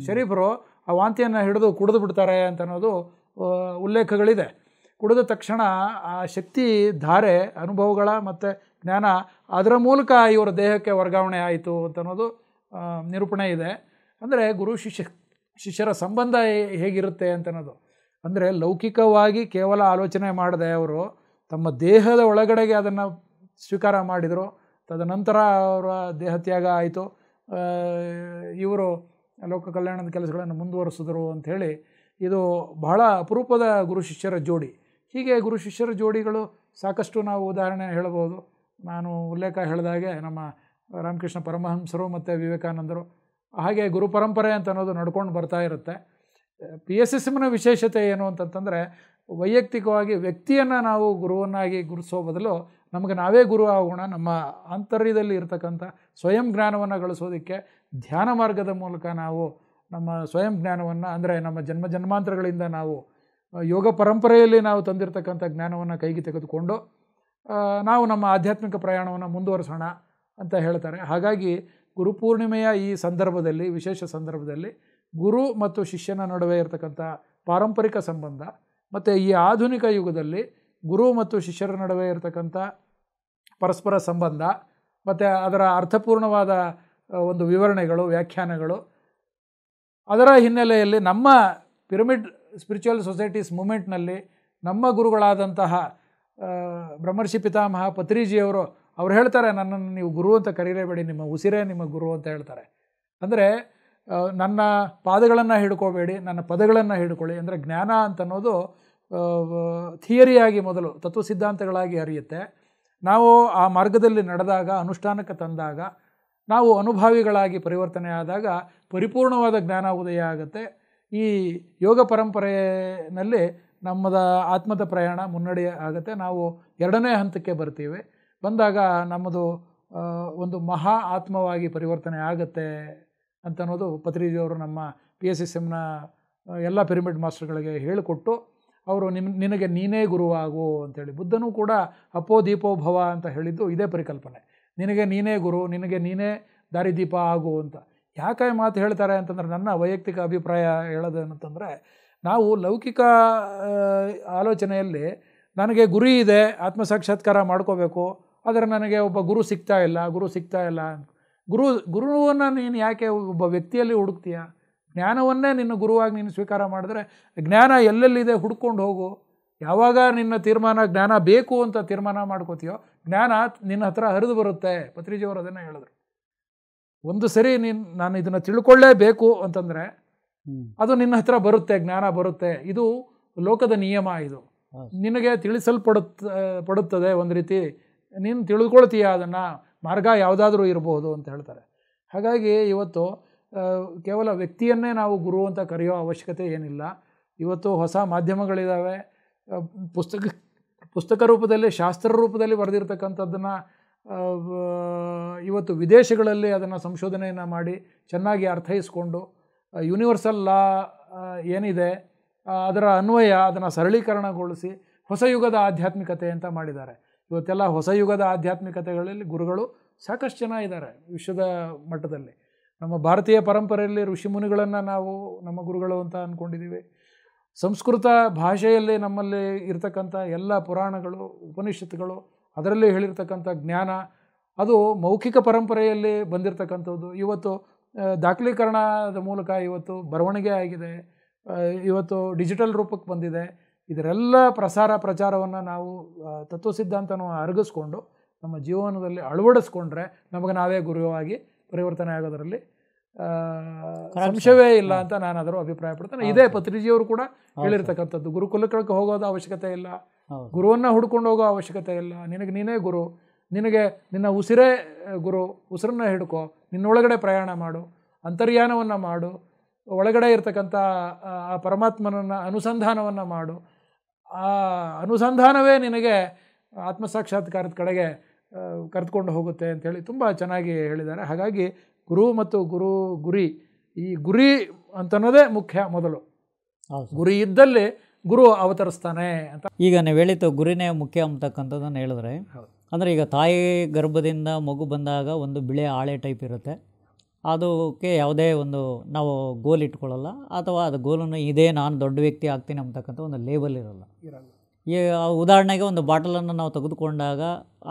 ಶರೀಫರು ಆ ವಾಂತಿಯನ್ನು ಹಿಡಿದು ಕುಡಿದು ಬಿಡ್ತಾರೆ ಅಂತ ಅನ್ನೋದು ಉಲ್ಲೇಖಗಳಿದೆ. ಕುಡಿದ ತಕ್ಷಣ ಆ ಶಕ್ತಿ ಧಾರೆ, ಅನುಭವಗಳ ಮತ್ತು ಜ್ಞಾನ ಅದರ ಮೂಲಕ ಇವರ ದೇಹಕ್ಕೆ ವರ್ಗಾವಣೆ ಆಯಿತು ಅಂತ ಅನ್ನೋದು ನಿರೂಪಣೆ ಇದೆ. ಅಂದರೆ ಗುರು ಶಿಷ್ಯರ ಸಂಬಂಧ ಹೇಗಿರುತ್ತೆ ಅಂತ ಅನ್ನೋದು. ಅಂದರೆ ಲೌಕಿಕವಾಗಿ ಕೇವಲ ಆಲೋಚನೆ ಮಾಡದೆ ಅವರು ತಮ್ಮ ದೇಹದ ಒಳಗಡೆಗೆ ಅದನ್ನು ಸ್ವೀಕಾರ ಮಾಡಿದರು. ತದನಂತರ ಅವರ ದೇಹತ್ಯಾಗ ಆಯಿತು. ಇವರು ಲೋಕ ಕಲ್ಯಾಣದ ಕೆಲಸಗಳನ್ನು ಮುಂದುವರಿಸಿದರು ಅಂಥೇಳಿ ಇದು ಬಹಳ ಅಪರೂಪದ ಗುರು ಶಿಷ್ಯರ ಜೋಡಿ. ಹೀಗೆ ಗುರು ಶಿಷ್ಯರ ಜೋಡಿಗಳು ಸಾಕಷ್ಟು ನಾವು ಉದಾಹರಣೆ ಹೇಳಬಹುದು. ನಾನು ಉಲ್ಲೇಖ ಹೇಳಿದಾಗೆ ನಮ್ಮ ರಾಮಕೃಷ್ಣ ಪರಮಹಂಸರು ಮತ್ತು ವಿವೇಕಾನಂದರು, ಹಾಗೆ ಗುರು ಪರಂಪರೆ ಅಂತ ಅನ್ನೋದು ನಡ್ಕೊಂಡು ಬರ್ತಾ ಇರುತ್ತೆ. PSSMನ ವಿಶೇಷತೆ ಏನು ಅಂತಂತಂದರೆ, ವೈಯಕ್ತಿಕವಾಗಿ ವ್ಯಕ್ತಿಯನ್ನು ನಾವು ಗುರುವನ್ನಾಗಿ ಗುರುತಿಸೋ ಬದಲು ನಮಗೆ ನಾವೇ ಗುರು ಆಗೋಣ. ನಮ್ಮ ಆಂತರ್ಯದಲ್ಲಿ ಇರತಕ್ಕಂಥ ಸ್ವಯಂ ಜ್ಞಾನವನ್ನು ಗಳಿಸೋದಕ್ಕೆ ಧ್ಯಾನ ಮಾರ್ಗದ ಮೂಲಕ ನಾವು ನಮ್ಮ ಸ್ವಯಂ ಜ್ಞಾನವನ್ನು, ಅಂದರೆ ನಮ್ಮ ಜನ್ಮಾಂತರಗಳಿಂದ ನಾವು ಯೋಗ ಪರಂಪರೆಯಲ್ಲಿ ನಾವು ತಂದಿರತಕ್ಕಂಥ ಜ್ಞಾನವನ್ನು ಕೈಗೆ ತೆಗೆದುಕೊಂಡು ನಾವು ನಮ್ಮ ಆಧ್ಯಾತ್ಮಿಕ ಪ್ರಯಾಣವನ್ನು ಮುಂದುವರಿಸೋಣ ಅಂತ ಹೇಳ್ತಾರೆ. ಹಾಗಾಗಿ ಗುರುಪೂರ್ಣಿಮೆಯ ಈ ಸಂದರ್ಭದಲ್ಲಿ, ವಿಶೇಷ ಸಂದರ್ಭದಲ್ಲಿ, ಗುರು ಮತ್ತು ಶಿಷ್ಯನ ನಡುವೆ ಇರತಕ್ಕಂಥ ಪಾರಂಪರಿಕ ಸಂಬಂಧ ಮತ್ತು ಈ ಆಧುನಿಕ ಯುಗದಲ್ಲಿ ಗುರು ಮತ್ತು ಶಿಷ್ಯರ ನಡುವೆ ಇರತಕ್ಕಂಥ ಪರಸ್ಪರ ಸಂಬಂಧ ಮತ್ತು ಅದರ ಅರ್ಥಪೂರ್ಣವಾದ ಒಂದು ವಿವರಣೆಗಳು, ವ್ಯಾಖ್ಯಾನಗಳು, ಅದರ ಹಿನ್ನೆಲೆಯಲ್ಲಿ ನಮ್ಮ ಪಿರಮಿಡ್ ಸ್ಪಿರಿಚುವಲ್ ಸೊಸೈಟೀಸ್ ಮೂಮೆಂಟ್ನಲ್ಲಿ ನಮ್ಮ ಗುರುಗಳಾದಂತಹ ಬ್ರಹ್ಮರ್ಷಿ ಪಿತಾಮಹ ಪತ್ರಿಜಿಯವರು ಅವ್ರು ಹೇಳ್ತಾರೆ, ನನ್ನನ್ನು ನೀವು ಗುರು ಅಂತ ಕರೀಲೇಬೇಡಿ, ನಿಮ್ಮ ಉಸಿರೇ ನಿಮ್ಮ ಗುರು ಅಂತ ಹೇಳ್ತಾರೆ. ಅಂದರೆ ನನ್ನ ಪಾದಗಳನ್ನು ಹಿಡ್ಕೋಬೇಡಿ, ನನ್ನ ಪದಗಳನ್ನು ಹಿಡ್ಕೊಳ್ಳಿ. ಅಂದರೆ ಜ್ಞಾನ ಅಂತನ್ನೋದು ಥಿಯರಿಯಾಗಿ ಮೊದಲು ತತ್ವ ಸಿದ್ಧಾಂತಗಳಾಗಿ ಹರಿಯುತ್ತೆ. ನಾವು ಆ ಮಾರ್ಗದಲ್ಲಿ ನಡೆದಾಗ, ಅನುಷ್ಠಾನಕ್ಕೆ ತಂದಾಗ, ನಾವು ಅನುಭಾವಿಗಳಾಗಿ ಪರಿವರ್ತನೆ ಆದಾಗ ಪರಿಪೂರ್ಣವಾದ ಜ್ಞಾನ ಉದಯ ಆಗುತ್ತೆ. ಈ ಯೋಗ ಪರಂಪರೆಯಲ್ಲಿ ನಮ್ಮದ ಆತ್ಮದ ಪ್ರಯಾಣ ಮುನ್ನಡೆ ಆಗುತ್ತೆ. ನಾವು ಎರಡನೇ ಹಂತಕ್ಕೆ ಬರ್ತೀವಿ. ಬಂದಾಗ ನಮ್ಮದು ಒಂದು ಮಹಾ ಆತ್ಮವಾಗಿ ಪರಿವರ್ತನೆ ಆಗುತ್ತೆ ಅಂತ ಅನ್ನೋದು ಪತ್ರಿಜಿಯವರು ನಮ್ಮ PSSMನ ಎಲ್ಲ ಪಿರಮಿಡ್ ಮಾಸ್ಟರ್ಗಳಿಗೆ ಹೇಳಿಕೊಟ್ಟು, ಅವರು ನಿನಗೆ ನೀನೇ ಗುರುವಾಗು ಅಂತೇಳಿ. ಬುದ್ಧನೂ ಕೂಡ ಅಪೋ ದೀಪೋ ಭವ ಅಂತ ಹೇಳಿದ್ದು ಇದೇ ಪರಿಕಲ್ಪನೆ. ನಿನಗೆ ನೀನೇ ಗುರು, ನಿನಗೆ ನೀನೇ ದಾರಿದೀಪ ಆಗು ಅಂತ. ಯಾಕೆ ಮಾತು ಹೇಳ್ತಾರೆ ಅಂತಂದರೆ, ನನ್ನ ವೈಯಕ್ತಿಕ ಅಭಿಪ್ರಾಯ ಹೇಳೋದೇನಂತಂದರೆ, ನಾವು ಲೌಕಿಕ ಆಲೋಚನೆಯಲ್ಲಿ ನನಗೆ ಗುರಿ ಇದೆ, ಆತ್ಮಸಾಕ್ಷಾತ್ಕಾರ ಮಾಡ್ಕೋಬೇಕು, ಆದರೆ ನನಗೆ ಒಬ್ಬ ಗುರು ಸಿಗ್ತಾ ಇಲ್ಲ. ಗುರುವನ್ನು ನೀನು ಯಾಕೆ ಒಬ್ಬ ವ್ಯಕ್ತಿಯಲ್ಲಿ ಹುಡುಕ್ತೀಯ? ಜ್ಞಾನವನ್ನೇ ನಿನ್ನ ಗುರುವಾಗಿ ನೀನು ಸ್ವೀಕಾರ ಮಾಡಿದ್ರೆ ಜ್ಞಾನ ಎಲ್ಲೆಲ್ಲಿದೆ ಹುಡ್ಕೊಂಡು ಹೋಗು. ಯಾವಾಗ ನಿನ್ನ ತೀರ್ಮಾನ ಜ್ಞಾನ ಬೇಕು ಅಂತ ತೀರ್ಮಾನ ಮಾಡ್ಕೋತೀಯೋ ಜ್ಞಾನ ನಿನ್ನ ಹತ್ರ ಹರಿದು ಬರುತ್ತೆ. ಪತ್ರಿಜಿಯವರು ಅದನ್ನು ಹೇಳಿದ್ರು. ಒಂದು ಸರಿ ನಾನು ಇದನ್ನು ತಿಳ್ಕೊಳ್ಳೇಬೇಕು ಅಂತಂದರೆ ಅದು ನಿನ್ನ ಹತ್ರ ಬರುತ್ತೆ, ಜ್ಞಾನ ಬರುತ್ತೆ. ಇದು ಲೋಕದ ನಿಯಮ. ಇದು ನಿನಗೆ ತಿಳಿಸಲ್ಪಡುತ್ತದೆ. ಒಂದು ರೀತಿ ನೀನು ತಿಳ್ಕೊಳ್ತೀಯ, ಅದನ್ನು ಮಾರ್ಗ ಯಾವುದಾದ್ರೂ ಇರಬಹುದು ಅಂತ ಹೇಳ್ತಾರೆ. ಹಾಗಾಗಿ ಇವತ್ತು ಕೇವಲ ವ್ಯಕ್ತಿಯನ್ನೇ ನಾವು ಗುರು ಅಂತ ಕರೆಯೋ ಅವಶ್ಯಕತೆ ಏನಿಲ್ಲ. ಇವತ್ತು ಹೊಸ ಮಾಧ್ಯಮಗಳಿದ್ದಾವೆ. ಪುಸ್ತಕ ರೂಪದಲ್ಲಿ, ಶಾಸ್ತ್ರ ರೂಪದಲ್ಲಿ ಬರೆದಿರ್ತಕ್ಕಂಥದ್ದನ್ನು ಇವತ್ತು ವಿದೇಶಗಳಲ್ಲಿ ಅದನ್ನು ಸಂಶೋಧನೆಯನ್ನು ಮಾಡಿ ಚೆನ್ನಾಗಿ ಅರ್ಥೈಸ್ಕೊಂಡು ಯೂನಿವರ್ಸಲ್ ಲಾ ಏನಿದೆ ಅದರ ಅನ್ವಯ ಅದನ್ನು ಸರಳೀಕರಣಗೊಳಿಸಿ ಹೊಸ ಯುಗದ ಆಧ್ಯಾತ್ಮಿಕತೆ ಅಂತ ಮಾಡಿದ್ದಾರೆ. ಇವತ್ತೆಲ್ಲ ಹೊಸ ಯುಗದ ಆಧ್ಯಾತ್ಮಿಕತೆಗಳಲ್ಲಿ ಗುರುಗಳು ಸಾಕಷ್ಟು ಜನ ಇದ್ದಾರೆ ವಿಶ್ವದ ಮಟ್ಟದಲ್ಲಿ. ನಮ್ಮ ಭಾರತೀಯ ಪರಂಪರೆಯಲ್ಲಿ ಋಷಿಮುನಿಗಳನ್ನು ನಾವು ನಮ್ಮ ಗುರುಗಳು ಅಂತ ಅಂದ್ಕೊಂಡಿದ್ದೀವಿ. ಸಂಸ್ಕೃತ ಭಾಷೆಯಲ್ಲಿ ನಮ್ಮಲ್ಲಿ ಇರತಕ್ಕಂಥ ಎಲ್ಲ ಪುರಾಣಗಳು, ಉಪನಿಷತ್ತುಗಳು, ಅದರಲ್ಲಿ ಹೇಳಿರ್ತಕ್ಕಂಥ ಜ್ಞಾನ ಅದು ಮೌಖಿಕ ಪರಂಪರೆಯಲ್ಲಿ ಬಂದಿರತಕ್ಕಂಥದ್ದು. ಇವತ್ತು ದಾಖಲೀಕರಣದ ಮೂಲಕ ಇವತ್ತು ಬರವಣಿಗೆ ಆಗಿದೆ, ಇವತ್ತು ಡಿಜಿಟಲ್ ರೂಪಕ್ಕೆ ಬಂದಿದೆ. ಇದರೆಲ್ಲ ಪ್ರಚಾರವನ್ನು ನಾವು ತತ್ವ ಸಿದ್ಧಾಂತವನ್ನು ಅರಗಿಸ್ಕೊಂಡು ನಮ್ಮ ಜೀವನದಲ್ಲಿ ಅಳವಡಿಸ್ಕೊಂಡ್ರೆ ನಮಗೆ ನಾವೇ ಗುರುವಾಗಿ ಪರಿವರ್ತನೆ ಆಗೋದರಲ್ಲಿ ಸಂಶಯವೇ ಇಲ್ಲ ಅಂತ ನಾನು ಅದರ ಅಭಿಪ್ರಾಯ ಪಡ್ತೇನೆ. ಇದೇ ಪತ್ರಿಜಿಯವರು ಕೂಡ ಹೇಳಿರ್ತಕ್ಕಂಥದ್ದು. ಗುರುಕುಲಕ್ಕೆ ಹೋಗೋದು ಅವಶ್ಯಕತೆ ಇಲ್ಲ, ಗುರುವನ್ನು ಹುಡ್ಕೊಂಡು ಹೋಗೋ ಅವಶ್ಯಕತೆ ಇಲ್ಲ, ನಿನಗೆ ನೀನೇ ಗುರು, ನಿನಗೆ ನಿನ್ನ ಉಸಿರೇ ಗುರು, ಉಸಿರನ್ನ ಹಿಡ್ಕೋ, ನಿನ್ನೊಳಗಡೆ ಪ್ರಯಾಣ ಮಾಡು, ಅಂತರ್ಯಾನವನ್ನು ಮಾಡು, ಒಳಗಡೆ ಇರ್ತಕ್ಕಂಥ ಆ ಪರಮಾತ್ಮನನ್ನು ಅನುಸಂಧಾನವನ್ನು ಮಾಡು, ಆ ಅನುಸಂಧಾನವೇ ನಿನಗೆ ಆತ್ಮಸಾಕ್ಷಾತ್ಕಾರದ ಕಡೆಗೆ ಕರೆದುಕೊಂಡು ಹೋಗುತ್ತೆ ಅಂಥೇಳಿ ತುಂಬ ಚೆನ್ನಾಗಿ ಹೇಳಿದ್ದಾರೆ. ಹಾಗಾಗಿ ಗುರು ಮತ್ತು ಗುರಿ, ಈ ಗುರಿ ಅಂತನ್ನೋದೇ ಮುಖ್ಯ. ಮೊದಲು ಗುರಿ ಇದ್ದಲ್ಲಿ ಗುರು ಅವತರಿಸ್ತಾನೆ ಅಂತ. ಈಗ ನೀವು ಹೇಳಿದ್ದು ಗುರಿನೇ ಮುಖ್ಯ ಅಂತಕ್ಕಂಥದ್ದನ್ನು ಹೇಳಿದ್ರೆ, ಅಂದರೆ ಈಗ ತಾಯಿ ಗರ್ಭದಿಂದ ಮಗು ಬಂದಾಗ ಒಂದು ಬಿಳೆ ಹಾಳೆ ಟೈಪ್ ಇರುತ್ತೆ. ಅದಕ್ಕೆ ಯಾವುದೇ ಒಂದು ನಾವು ಗೋಲ್ ಇಟ್ಕೊಳ್ಳಲ್ಲ, ಅಥವಾ ಅದು ಗೋಲನ್ನು ಇದೇ ನಾನು ದೊಡ್ಡ ವ್ಯಕ್ತಿ ಆಗ್ತೀನಿ ಅಂತಕ್ಕಂಥ ಒಂದು ಲೇಬಲ್ ಇರಲ್ಲ. ಈ ಉದಾಹರಣೆಗೆ ಒಂದು ಬಾಟಲನ್ನು ನಾವು ತೆಗೆದುಕೊಂಡಾಗ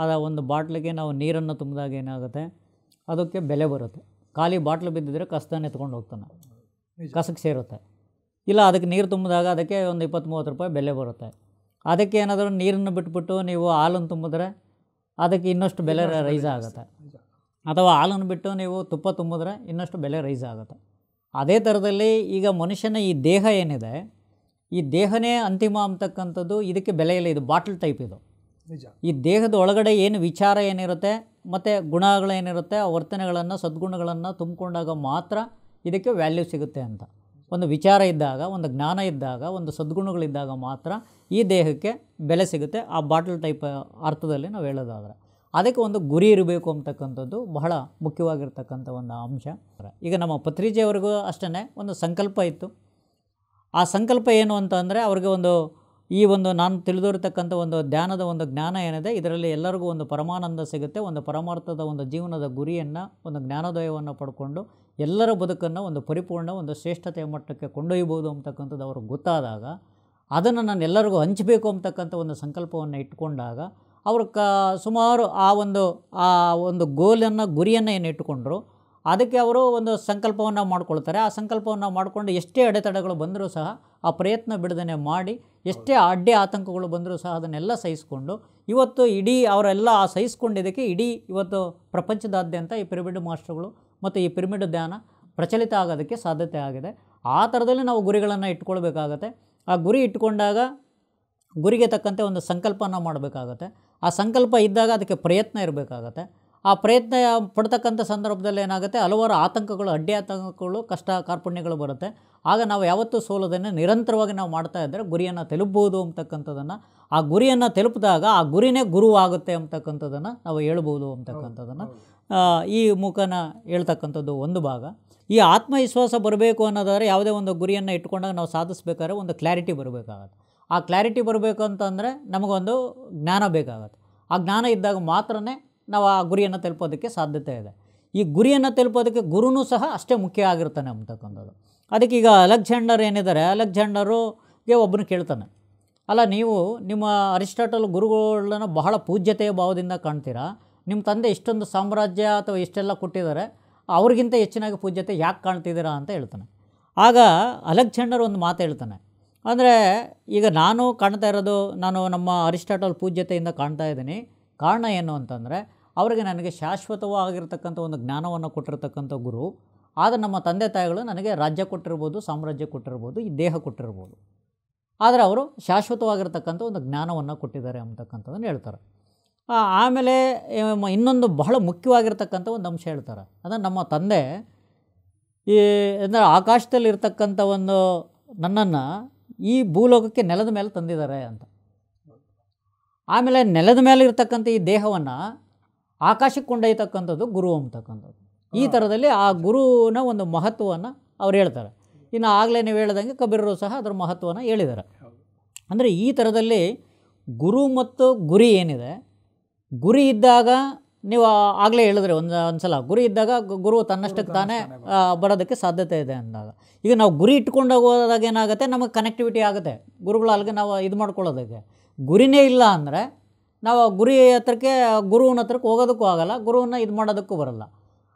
ಆ ಒಂದು ಬಾಟ್ಲಿಗೆ ನಾವು ನೀರನ್ನು ತುಂಬಿದಾಗ ಏನಾಗುತ್ತೆ, ಅದಕ್ಕೆ ಬೆಲೆ ಬರುತ್ತೆ. ಖಾಲಿ ಬಾಟ್ಲು ಬಿದ್ದಿದ್ರೆ ಕಸದಾನೆ ಎತ್ಕೊಂಡು ಹೋಗ್ತಾನೆ, ಕಸಕ್ಕೆ ಸೇರುತ್ತೆ. ಇಲ್ಲ ಅದಕ್ಕೆ ನೀರು ತುಂಬಿದಾಗ ಅದಕ್ಕೆ ಒಂದು 20-30 ರೂಪಾಯಿ ಬೆಲೆ ಬರುತ್ತೆ. ಅದಕ್ಕೆ ಏನಾದರೂ ನೀರನ್ನು ಬಿಟ್ಬಿಟ್ಟು ನೀವು ಹಾಲನ್ನು ತುಂಬಿದ್ರೆ ಅದಕ್ಕೆ ಇನ್ನಷ್ಟು ಬೆಲೆ ರೈಸ್ ಆಗುತ್ತೆ. ಅಥವಾ ಹಾಲನ್ನು ಬಿಟ್ಟು ನೀವು ತುಪ್ಪ ತುಂಬಿದ್ರೆ ಇನ್ನಷ್ಟು ಬೆಲೆ ರೈಸ್ ಆಗುತ್ತೆ. ಅದೇ ಥರದಲ್ಲಿ ಈಗ ಮನುಷ್ಯನ ಈ ದೇಹ ಏನಿದೆ, ಈ ದೇಹನೇ ಅಂತಿಮ ಅಂತಕ್ಕಂಥದ್ದು, ಇದಕ್ಕೆ ಬೆಲೆ ಇಲ್ಲ. ಇದು ಬಾಟಲ್ ಟೈಪ್. ಇದು ಈ ದೇಹದ ಒಳಗಡೆ ಏನು ವಿಚಾರ ಏನಿರುತ್ತೆ ಮತ್ತು ಗುಣಗಳೇನಿರುತ್ತೆ, ಆ ವರ್ತನೆಗಳನ್ನು, ಸದ್ಗುಣಗಳನ್ನು ತುಂಬಿಕೊಂಡಾಗ ಮಾತ್ರ ಇದಕ್ಕೆ ವ್ಯಾಲ್ಯೂ ಸಿಗುತ್ತೆ ಅಂತ. ಒಂದು ವಿಚಾರ ಇದ್ದಾಗ, ಒಂದು ಜ್ಞಾನ ಇದ್ದಾಗ, ಒಂದು ಸದ್ಗುಣಗಳಿದ್ದಾಗ ಮಾತ್ರ ಈ ದೇಹಕ್ಕೆ ಬೆಲೆ ಸಿಗುತ್ತೆ. ಆ ಬಾಟಲ್ ಟೈಪ್ ಅರ್ಥದಲ್ಲಿ ನಾವು ಹೇಳೋದಾದರೆ ಅದಕ್ಕೆ ಒಂದು ಗುರಿ ಇರಬೇಕು ಅಂತಕ್ಕಂಥದ್ದು ಬಹಳ ಮುಖ್ಯವಾಗಿರ್ತಕ್ಕಂಥ ಒಂದು ಅಂಶ. ಈಗ ನಮ್ಮ ಪತ್ರಿಜಿಯವರಿಗೂ ಅಷ್ಟೇ ಒಂದು ಸಂಕಲ್ಪ ಇತ್ತು. ಆ ಸಂಕಲ್ಪ ಏನು ಅಂತಂದರೆ, ಅವ್ರಿಗೆ ಈ ಒಂದು ನಾನು ತಿಳಿದಿರತಕ್ಕಂಥ ಒಂದು ಧ್ಯಾನದ ಒಂದು ಜ್ಞಾನ ಏನಿದೆ, ಇದರಲ್ಲಿ ಎಲ್ಲರಿಗೂ ಒಂದು ಪರಮಾನಂದ ಸಿಗುತ್ತೆ, ಒಂದು ಪರಮಾರ್ಥದ ಒಂದು ಜೀವನದ ಗುರಿಯನ್ನು, ಒಂದು ಜ್ಞಾನೋದಯವನ್ನು ಪಡ್ಕೊಂಡು ಎಲ್ಲರ ಬದುಕನ್ನು ಒಂದು ಪರಿಪೂರ್ಣ ಒಂದು ಶ್ರೇಷ್ಠತೆಯ ಮಟ್ಟಕ್ಕೆ ಕೊಂಡೊಯ್ಬೋದು ಅಂತಕ್ಕಂಥದ್ದು ಅವ್ರಿಗೆ ಗೊತ್ತಾದಾಗ, ಅದನ್ನು ನಾನು ಎಲ್ಲರಿಗೂ ಹಂಚಬೇಕು ಅಂತಕ್ಕಂಥ ಒಂದು ಸಂಕಲ್ಪವನ್ನು ಇಟ್ಕೊಂಡಾಗ ಅವರು ಸುಮಾರು ಆ ಒಂದು ಗೋಲನ್ನು, ಗುರಿಯನ್ನು ಏನು ಇಟ್ಟುಕೊಂಡ್ರು ಅದಕ್ಕೆ ಅವರು ಒಂದು ಸಂಕಲ್ಪವನ್ನು ಮಾಡ್ಕೊಳ್ತಾರೆ. ಆ ಸಂಕಲ್ಪವನ್ನು ಮಾಡಿಕೊಂಡು ಎಷ್ಟೇ ಅಡೆತಡೆಗಳು ಬಂದರೂ ಸಹ ಆ ಪ್ರಯತ್ನ ಬಿಡದೇ ಮಾಡಿ, ಎಷ್ಟೇ ಅಡ್ಡಿ ಆತಂಕಗಳು ಬಂದರೂ ಸಹ ಅದನ್ನೆಲ್ಲ ಸಹಿಸಿಕೊಂಡು ಇವತ್ತು ಇಡೀ ಅವರೆಲ್ಲ ಆ ಸಹಿಸ್ಕೊಂಡಿದ್ದಕ್ಕೆ ಇಡೀ ಇವತ್ತು ಪ್ರಪಂಚದಾದ್ಯಂತ ಈ ಪಿರಮಿಡ್ ಮಾಸ್ಟರ್ಗಳು ಮತ್ತು ಈ ಪಿರಮಿಡ್ ಧ್ಯಾನ ಪ್ರಚಲಿತ ಆಗೋದಕ್ಕೆ ಸಾಧ್ಯತೆ ಆಗಿದೆ. ಆ ಥರದಲ್ಲಿ ನಾವು ಗುರಿಗಳನ್ನು ಇಟ್ಕೊಳ್ಬೇಕಾಗತ್ತೆ. ಆ ಗುರಿ ಇಟ್ಕೊಂಡಾಗ ಗುರಿಗೆ ತಕ್ಕಂತೆ ಒಂದು ಸಂಕಲ್ಪನ ಮಾಡಬೇಕಾಗತ್ತೆ. ಆ ಸಂಕಲ್ಪ ಇದ್ದಾಗ ಅದಕ್ಕೆ ಪ್ರಯತ್ನ ಇರಬೇಕಾಗತ್ತೆ. ಆ ಪ್ರಯತ್ನ ಪಡ್ತಕ್ಕಂಥ ಸಂದರ್ಭದಲ್ಲಿ ಏನಾಗುತ್ತೆ, ಹಲವಾರು ಆತಂಕಗಳು, ಅಡ್ಡಿ ಆತಂಕಗಳು, ಕಷ್ಟ ಕಾರ್ಪಣ್ಯಗಳು ಬರುತ್ತೆ. ಆಗ ನಾವು ಯಾವತ್ತೂ ಸೋಲೋದನ್ನು ನಿರಂತರವಾಗಿ ನಾವು ಮಾಡ್ತಾ ಇದ್ದರೆ ಗುರಿಯನ್ನು ತಲುಪ್ಬೋದು ಅಂತಕ್ಕಂಥದ್ದನ್ನು, ಆ ಗುರಿಯನ್ನು ತಲುಪಿದಾಗ ಆ ಗುರಿನೇ ಗುರು ಆಗುತ್ತೆ ಅಂತಕ್ಕಂಥದ್ದನ್ನು ನಾವು ಹೇಳ್ಬೋದು ಅಂತಕ್ಕಂಥದ್ದನ್ನು ಈ ಮುಖನ ಹೇಳ್ತಕ್ಕಂಥದ್ದು ಒಂದು ಭಾಗ. ಈ ಆತ್ಮವಿಶ್ವಾಸ ಬರಬೇಕು ಅನ್ನೋದಾದರೆ ಯಾವುದೇ ಒಂದು ಗುರಿಯನ್ನು ಇಟ್ಕೊಂಡಾಗ ನಾವು ಸಾಧಿಸ್ಬೇಕಾದ್ರೆ ಒಂದು ಕ್ಲಾರಿಟಿ ಬರಬೇಕಾಗತ್ತೆ. ಆ ಕ್ಲಾರಿಟಿ ಬರಬೇಕು ಅಂತಂದರೆ ನಮಗೊಂದು ಜ್ಞಾನ ಬೇಕಾಗತ್ತೆ. ಆ ಜ್ಞಾನ ಇದ್ದಾಗ ಮಾತ್ರ ನಾವು ಆ ಗುರಿಯನ್ನು ತಲುಪೋದಕ್ಕೆ ಸಾಧ್ಯತೆ ಇದೆ. ಈ ಗುರಿಯನ್ನು ತಲುಪೋದಕ್ಕೆ ಗುರುನೂ ಸಹ ಅಷ್ಟೇ ಮುಖ್ಯ ಆಗಿರ್ತಾನೆ ಅಂತಕ್ಕಂಥದ್ದು. ಅದಕ್ಕೆ ಈಗ ಅಲೆಕ್ಸಾಂಡರ್ ಏನಿದ್ದಾರೆ, ಅಲೆಕ್ಸಾಂಡರಿಗೆ ಒಬ್ಬನು ಕೇಳ್ತಾನೆ, ಅಲ್ಲ ನೀವು ನಿಮ್ಮ ಅರಿಸ್ಟಾಟಲ್ ಗುರುಗಳನ್ನು ಬಹಳ ಪೂಜ್ಯತೆಯ ಭಾವದಿಂದ ಕಾಣ್ತೀರಾ, ನಿಮ್ಮ ತಂದೆ ಇಷ್ಟೊಂದು ಸಾಮ್ರಾಜ್ಯ ಅಥವಾ ಇಷ್ಟೆಲ್ಲ ಕೊಟ್ಟಿದ್ದಾರೆ, ಅವ್ರಿಗಿಂತ ಹೆಚ್ಚಿನಾಗಿ ಪೂಜ್ಯತೆ ಯಾಕೆ ಕಾಣ್ತಿದ್ದೀರಾ ಅಂತ ಹೇಳ್ತಾನೆ. ಆಗ ಅಲೆಕ್ಸಾಂಡರ್ ಒಂದು ಮಾತು ಹೇಳ್ತಾನೆ, ಅಂದರೆ ಈಗ ನಾನು ಕಾಣ್ತಾ ಇರೋದು, ನಾನು ನಮ್ಮ ಅರಿಸ್ಟಾಟಲ್ ಪೂಜ್ಯತೆಯಿಂದ ಕಾಣ್ತಾ ಇದ್ದೀನಿ. ಕಾರಣ ಏನು ಅಂತಂದರೆ, ಅವರಿಗೆ ನನಗೆ ಶಾಶ್ವತವಾಗಿರ್ತಕ್ಕಂಥ ಒಂದು ಜ್ಞಾನವನ್ನು ಕೊಟ್ಟಿರ್ತಕ್ಕಂಥ ಗುರು. ಆದರೆ ನಮ್ಮ ತಂದೆ ತಾಯಿಗಳು ನನಗೆ ರಾಜ್ಯ ಕೊಟ್ಟಿರ್ಬೋದು, ಸಾಮ್ರಾಜ್ಯ ಕೊಟ್ಟಿರ್ಬೋದು, ಈ ದೇಹ ಕೊಟ್ಟಿರ್ಬೋದು, ಆದರೆ ಅವರು ಶಾಶ್ವತವಾಗಿರ್ತಕ್ಕಂಥ ಒಂದು ಜ್ಞಾನವನ್ನು ಕೊಟ್ಟಿದ್ದಾರೆ ಅಂತಕ್ಕಂಥದ್ದನ್ನು ಹೇಳ್ತಾರೆ. ಆಮೇಲೆ ಇನ್ನೊಂದು ಬಹಳ ಮುಖ್ಯವಾಗಿರ್ತಕ್ಕಂಥ ಒಂದು ಅಂಶ ಹೇಳ್ತಾರೆ, ಅಂದರೆ ನಮ್ಮ ತಂದೆ ಅಂದರೆ ಆಕಾಶದಲ್ಲಿರ್ತಕ್ಕಂಥ ಒಂದು ನನ್ನನ್ನು ಈ ಭೂಲೋಕಕ್ಕೆ ನೆಲದ ಮೇಲೆ ತಂದಿದ್ದಾರೆ ಅಂತ. ಆಮೇಲೆ ನೆಲದ ಮೇಲೆ ಇರ್ತಕ್ಕಂಥ ಈ ದೇಹವನ್ನು ಆಕಾಶಕ್ಕೆ ಕೊಂಡೊಯ್ತಕ್ಕಂಥದ್ದು ಗುರು ಅಂತಕ್ಕಂಥದ್ದು. ಈ ಥರದಲ್ಲಿ ಆ ಗುರುವಿನ ಒಂದು ಮಹತ್ವವನ್ನು ಅವ್ರು ಹೇಳ್ತಾರೆ. ಇನ್ನು ಆಗಲೇ ನೀವು ಹೇಳ್ದಂಗೆ ಕಬೀರರು ಸಹ ಅದರ ಮಹತ್ವವನ್ನು ಹೇಳಿದ್ದಾರೆ. ಅಂದರೆ ಈ ಥರದಲ್ಲಿ ಗುರು ಮತ್ತು ಗುರಿ ಏನಿದೆ, ಗುರಿ ಇದ್ದಾಗ ನೀವು ಆಗಲೇ ಹೇಳಿದ್ರೆ ಒಂದು ಸಲ ಗುರಿ ಇದ್ದಾಗ ಗುರು ತನ್ನಷ್ಟಕ್ಕೆ ತಾನೇ ಬರೋದಕ್ಕೆ ಸಾಧ್ಯತೆ ಇದೆ ಅಂದಾಗ, ಈಗ ನಾವು ಗುರಿ ಇಟ್ಕೊಂಡು ಹೋದಾಗ ಏನಾಗುತ್ತೆ, ನಮಗೆ ಕನೆಕ್ಟಿವಿಟಿ ಆಗುತ್ತೆ ಗುರುಗಳು ಅಲ್ಲಿಗೆ ನಾವು ಇದು ಮಾಡ್ಕೊಳ್ಳೋದಕ್ಕೆ. ಗುರಿನೇ ಇಲ್ಲ ಅಂದರೆ ನಾವು ಗುರಿ ಹತ್ರಕ್ಕೆ ಗುರುವಿನ ಹತ್ರಕ್ಕೆ ಹೋಗೋದಕ್ಕೂ ಆಗಲ್ಲ, ಗುರುವನ್ನು ಇದು ಮಾಡೋದಕ್ಕೂ ಬರಲ್ಲ.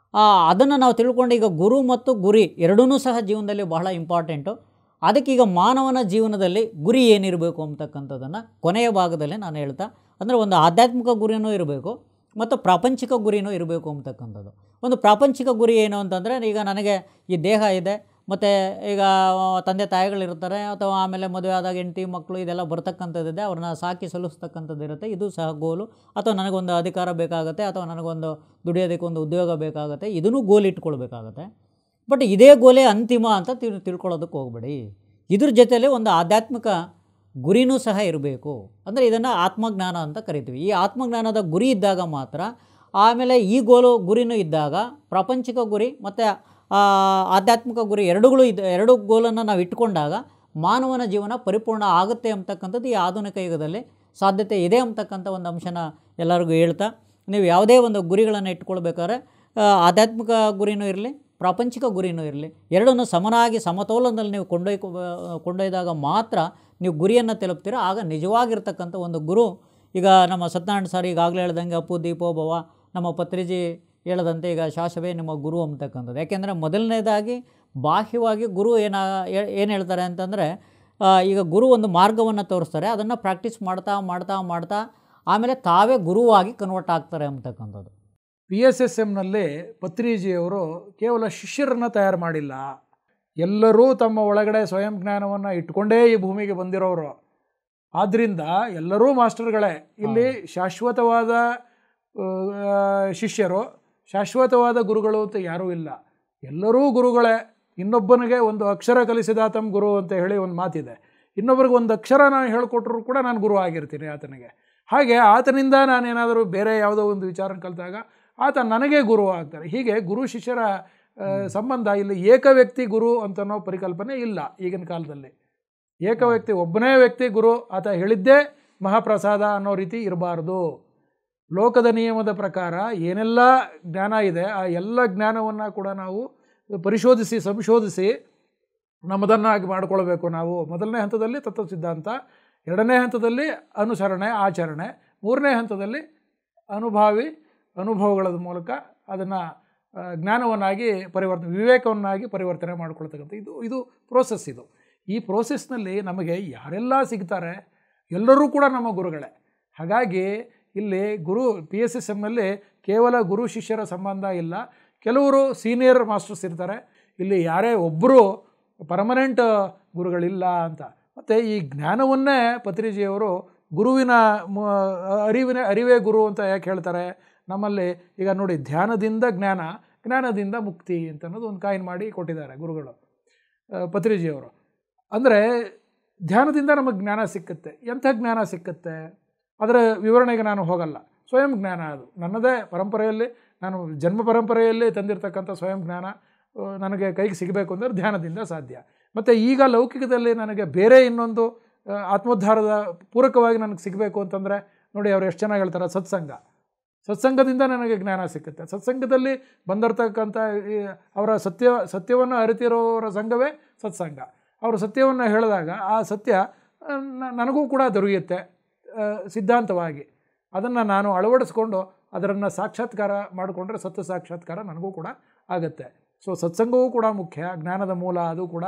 ಅದನ್ನು ನಾವು ತಿಳ್ಕೊಂಡು ಈಗ ಗುರು ಮತ್ತು ಗುರಿ ಎರಡೂ ಸಹ ಜೀವನದಲ್ಲಿ ಬಹಳ ಇಂಪಾರ್ಟೆಂಟು. ಅದಕ್ಕೀಗ ಮಾನವನ ಜೀವನದಲ್ಲಿ ಗುರಿ ಏನಿರಬೇಕು ಅಂತಕ್ಕಂಥದ್ದನ್ನು ಕೊನೆಯ ಭಾಗದಲ್ಲಿ ನಾನು ಹೇಳ್ತಾ, ಅಂದರೆ ಒಂದು ಆಧ್ಯಾತ್ಮಿಕ ಗುರಿನೂ ಇರಬೇಕು ಮತ್ತು ಪ್ರಾಪಂಚಿಕ ಗುರಿನೂ ಇರಬೇಕು ಅಂತಕ್ಕಂಥದ್ದು. ಒಂದು ಪ್ರಾಪಂಚಿಕ ಗುರಿ ಏನು ಅಂತಂದರೆ, ಈಗ ನನಗೆ ಈ ದೇಹ ಇದೆ, ಮತ್ತು ಈಗ ತಂದೆ ತಾಯಿಗಳಿರ್ತಾರೆ, ಅಥವಾ ಆಮೇಲೆ ಮದುವೆ ಆದಾಗ ಹೆಂಡತಿ ಮಕ್ಕಳು ಇದೆಲ್ಲ ಬರ್ತಕ್ಕಂಥದ್ದಿದೆ, ಅವ್ರನ್ನ ಸಾಕಿ ಸಲ್ಲಿಸ್ತಕ್ಕಂಥದ್ದು ಇರುತ್ತೆ, ಇದು ಸಹ ಗೋಲು. ಅಥವಾ ನನಗೊಂದು ಅಧಿಕಾರ ಬೇಕಾಗುತ್ತೆ, ಅಥವಾ ನನಗೊಂದು ದುಡಿಯೋದಕ್ಕೆ ಒಂದು ಉದ್ಯೋಗ ಬೇಕಾಗುತ್ತೆ, ಇದನ್ನು ಗೋಲ್ ಇಟ್ಕೊಳ್ಬೇಕಾಗತ್ತೆ. ಬಟ್ ಇದೇ ಗೋಲೇ ಅಂತಿಮ ಅಂತ ತಿಳ್ಕೊಳ್ಳೋದಕ್ಕೆ ಹೋಗ್ಬೇಡಿ. ಇದ್ರ ಜೊತೆಯಲ್ಲಿ ಒಂದು ಆಧ್ಯಾತ್ಮಿಕ ಗುರಿನೂ ಸಹ ಇರಬೇಕು. ಅಂದರೆ ಇದನ್ನು ಆತ್ಮಜ್ಞಾನ ಅಂತ ಕರಿತೀವಿ. ಈ ಆತ್ಮಜ್ಞಾನದ ಗುರಿ ಇದ್ದಾಗ ಮಾತ್ರ, ಆಮೇಲೆ ಈ ಗುರಿನೂ ಇದ್ದಾಗ, ಪ್ರಾಪಂಚಿಕ ಗುರಿ ಮತ್ತು ಆಧ್ಯಾತ್ಮಿಕ ಗುರಿ ಎರಡು ಗೋಲನ್ನು ನಾವು ಇಟ್ಕೊಂಡಾಗ ಮಾನವನ ಜೀವನ ಪರಿಪೂರ್ಣ ಆಗುತ್ತೆ ಅಂತಕ್ಕಂಥದ್ದು ಈ ಆಧುನಿಕ ಯುಗದಲ್ಲಿ ಸಾಧ್ಯತೆ ಇದೆ ಅಂತಕ್ಕಂಥ ಒಂದು ಅಂಶನ ಎಲ್ಲರಿಗೂ ಹೇಳ್ತಾ, ನೀವು ಯಾವುದೇ ಒಂದು ಗುರಿಗಳನ್ನು ಇಟ್ಕೊಳ್ಬೇಕಾದ್ರೆ ಆಧ್ಯಾತ್ಮಿಕ ಗುರಿನೂ ಇರಲಿ, ಪ್ರಾಪಂಚಿಕ ಗುರಿನೂ ಇರಲಿ, ಎರಡನ್ನೂ ಸಮನಾಗಿ ಸಮತೋಲನದಲ್ಲಿ ನೀವು ಕೊಂಡೊಯ್ದಾಗ ಮಾತ್ರ ನೀವು ಗುರಿಯನ್ನು ತಲುಪ್ತೀರ. ಆಗ ನಿಜವಾಗಿರ್ತಕ್ಕಂಥ ಒಂದು ಗುರು, ಈಗ ನಮ್ಮ ಸತ್ಯನಾರಾಯಣ ಸರ್ ಈಗಾಗಲೇ ಹೇಳ್ದಂಗೆ ಅಪ್ಪು ದೀಪೋ ಭವ, ನಮ್ಮ ಪತ್ರಿಜಿ ಹೇಳದಂತೆ ಈಗ ಶಾಶ್ವೇ ನಿಮ್ಮ ಗುರು ಅಂತಕ್ಕಂಥದ್ದು. ಯಾಕೆಂದರೆ ಮೊದಲನೇದಾಗಿ ಬಾಹ್ಯವಾಗಿ ಗುರು ಏನು ಹೇಳ್ತಾರೆ ಅಂತಂದರೆ, ಈಗ ಗುರು ಒಂದು ಮಾರ್ಗವನ್ನು ತೋರಿಸ್ತಾರೆ, ಅದನ್ನು ಪ್ರಾಕ್ಟೀಸ್ ಮಾಡ್ತಾ ಮಾಡ್ತಾ ಮಾಡ್ತಾ ಆಮೇಲೆ ತಾವೇ ಗುರುವಾಗಿ ಕನ್ವರ್ಟ್ ಆಗ್ತಾರೆ ಅಂತಕ್ಕಂಥದ್ದು. PSSMನಲ್ಲಿ ಪತ್ರಿಜಿಯವರು ಕೇವಲ ಶಿಷ್ಯರನ್ನು ತಯಾರು ಮಾಡಿಲ್ಲ, ಎಲ್ಲರೂ ತಮ್ಮ ಒಳಗಡೆ ಸ್ವಯಂ ಜ್ಞಾನವನ್ನು ಇಟ್ಕೊಂಡೇ ಈ ಭೂಮಿಗೆ ಬಂದಿರೋರು. ಆದ್ದರಿಂದ ಎಲ್ಲರೂ ಮಾಸ್ಟರ್ಗಳೇ. ಇಲ್ಲಿ ಶಾಶ್ವತವಾದ ಶಿಷ್ಯರು, ಶಾಶ್ವತವಾದ ಗುರುಗಳು ಅಂತ ಯಾರೂ ಇಲ್ಲ, ಎಲ್ಲರೂ ಗುರುಗಳೇ. ಇನ್ನೊಬ್ಬನಿಗೆ ಒಂದು ಅಕ್ಷರ ಕಲಿಸಿದಾತಂ ಗುರು ಅಂತ ಹೇಳಿ ಒಂದು ಮಾತಿದೆ. ಇನ್ನೊಬ್ಬರಿಗೆ ಒಂದು ಅಕ್ಷರ ನಾನು ಹೇಳಿಕೊಟ್ರೂ ಕೂಡ ನಾನು ಗುರು ಆಗಿರ್ತೀನಿ ಆತನಿಗೆ. ಹಾಗೆ ಆತನಿಂದ ನಾನೇನಾದರೂ ಬೇರೆ ಯಾವುದೋ ಒಂದು ವಿಚಾರ ಕಲಿತಾಗ ಆತ ನನಗೆ ಗುರು ಆಗ್ತಾರೆ. ಹೀಗೆ ಗುರು ಶಿಷ್ಯರ ಸಂಬಂಧ ಇಲ್ಲಿ ಏಕ ವ್ಯಕ್ತಿ ಗುರು ಅಂತನೋ ಪರಿಕಲ್ಪನೆ ಇಲ್ಲ ಈಗಿನ ಕಾಲದಲ್ಲಿ. ಏಕ ವ್ಯಕ್ತಿ, ಒಬ್ಬನೇ ವ್ಯಕ್ತಿ ಗುರು, ಆತ ಹೇಳಿದ್ದೇ ಮಹಾಪ್ರಸಾದ ಅನ್ನೋ ರೀತಿ ಇರಬಾರ್ದು. ಲೋಕದ ನಿಯಮದ ಪ್ರಕಾರ ಏನೆಲ್ಲ ಜ್ಞಾನ ಇದೆ ಆ ಎಲ್ಲ ಜ್ಞಾನವನ್ನು ಕೂಡ ನಾವು ಪರಿಶೋಧಿಸಿ ಸಂಶೋಧಿಸಿ ನಮ್ಮದನ್ನಾಗಿ ಮಾಡಿಕೊಳ್ಬೇಕು. ನಾವು ಮೊದಲನೇ ಹಂತದಲ್ಲಿ ತತ್ವ ಸಿದ್ಧಾಂತ, ಎರಡನೇ ಹಂತದಲ್ಲಿ ಅನುಸರಣೆ ಆಚರಣೆ, ಮೂರನೇ ಹಂತದಲ್ಲಿ ಅನುಭವಗಳ ಮೂಲಕ ಅದನ್ನು ಜ್ಞಾನವನ್ನಾಗಿ ವಿವೇಕವನ್ನಾಗಿ ಪರಿವರ್ತನೆ ಮಾಡ್ಕೊಳ್ತಕ್ಕಂಥ ಇದು ಪ್ರೋಸೆಸ್. ಈ ಪ್ರೋಸೆಸ್ನಲ್ಲಿ ನಮಗೆ ಯಾರೆಲ್ಲ ಸಿಗ್ತಾರೆ ಎಲ್ಲರೂ ಕೂಡ ನಮ್ಮ ಗುರುಗಳೇ. ಹಾಗಾಗಿ ಇಲ್ಲಿ PSSMನಲ್ಲಿ ಕೇವಲ ಗುರು ಶಿಷ್ಯರ ಸಂಬಂಧ ಇಲ್ಲ, ಕೆಲವರು ಸೀನಿಯರ್ ಮಾಸ್ಟರ್ಸ್ ಇರ್ತಾರೆ. ಇಲ್ಲಿ ಯಾರೇ ಒಬ್ಬರು ಪರ್ಮನೆಂಟ್ ಗುರುಗಳಿಲ್ಲ ಅಂತ. ಮತ್ತು ಈ ಜ್ಞಾನವನ್ನೇ ಪತ್ರಿಜಿಯವರು ಗುರುವಿನ ಅರಿವೇ ಗುರು ಅಂತ ಯಾಕೆ ಹೇಳ್ತಾರೆ? ನಮ್ಮಲ್ಲಿ ಈಗ ನೋಡಿ, ಧ್ಯಾನದಿಂದ ಜ್ಞಾನ, ಜ್ಞಾನದಿಂದ ಮುಕ್ತಿ ಅಂತ ಅನ್ನೋದು ಒಂದು ಕಾಯಿನ್ ಮಾಡಿ ಕೊಟ್ಟಿದ್ದಾರೆ ಗುರುಗಳು ಪತ್ರಿಜಿಯವರು. ಅಂದರೆ ಧ್ಯಾನದಿಂದ ನಮಗೆ ಜ್ಞಾನ ಸಿಕ್ಕುತ್ತೆ. ಎಂಥ ಜ್ಞಾನ ಸಿಕ್ಕುತ್ತೆ ಅದರ ವಿವರಣೆಗೆ ನಾನು ಹೋಗಲ್ಲ. ಸ್ವಯಂ ಜ್ಞಾನ ಅದು ನನ್ನದೇ ಪರಂಪರೆಯಲ್ಲಿ, ನಾನು ಜನ್ಮ ಪರಂಪರೆಯಲ್ಲಿ ತಂದಿರತಕ್ಕಂಥ ಸ್ವಯಂ ಜ್ಞಾನ ನನಗೆ ಕೈಗೆ ಸಿಗಬೇಕು ಅಂದರೆ ಧ್ಯಾನದಿಂದ ಸಾಧ್ಯ. ಮತ್ತು ಈಗ ಲೌಕಿಕದಲ್ಲಿ ನನಗೆ ಬೇರೆ ಇನ್ನೊಂದು ಆತ್ಮೋದ್ಧಾರದ ಪೂರಕವಾಗಿ ನನಗೆ ಸಿಗಬೇಕು ಅಂತಂದರೆ ನೋಡಿ, ಅವ್ರು ಎಷ್ಟು ಚೆನ್ನಾಗಿ ಹೇಳ್ತಾರೆ, ಸತ್ಸಂಗದಿಂದ ನನಗೆ ಜ್ಞಾನ ಸಿಕ್ಕುತ್ತೆ. ಸತ್ಸಂಗದಲ್ಲಿ ಬಂದಿರತಕ್ಕಂಥ ಅವರ ಸತ್ಯವನ್ನು ಅರಿತಿರೋರ ಸಂಘವೇ ಸತ್ಸಂಗ. ಅವರು ಸತ್ಯವನ್ನು ಹೇಳಿದಾಗ ಆ ಸತ್ಯ ನನಗೂ ಕೂಡ ದೊರೆಯುತ್ತೆ ಸಿದ್ಧಾಂತವಾಗಿ. ಅದನ್ನು ನಾನು ಅಳವಡಿಸ್ಕೊಂಡು ಅದನ್ನು ಸಾಕ್ಷಾತ್ಕಾರ ಮಾಡಿಕೊಂಡ್ರೆ ಸತ್ಯ ಸಾಕ್ಷಾತ್ಕಾರ ನನಗೂ ಕೂಡ ಆಗುತ್ತೆ. ಸೊ ಸತ್ಸಂಗವೂ ಕೂಡ ಮುಖ್ಯ, ಜ್ಞಾನದ ಮೂಲ. ಅದು ಕೂಡ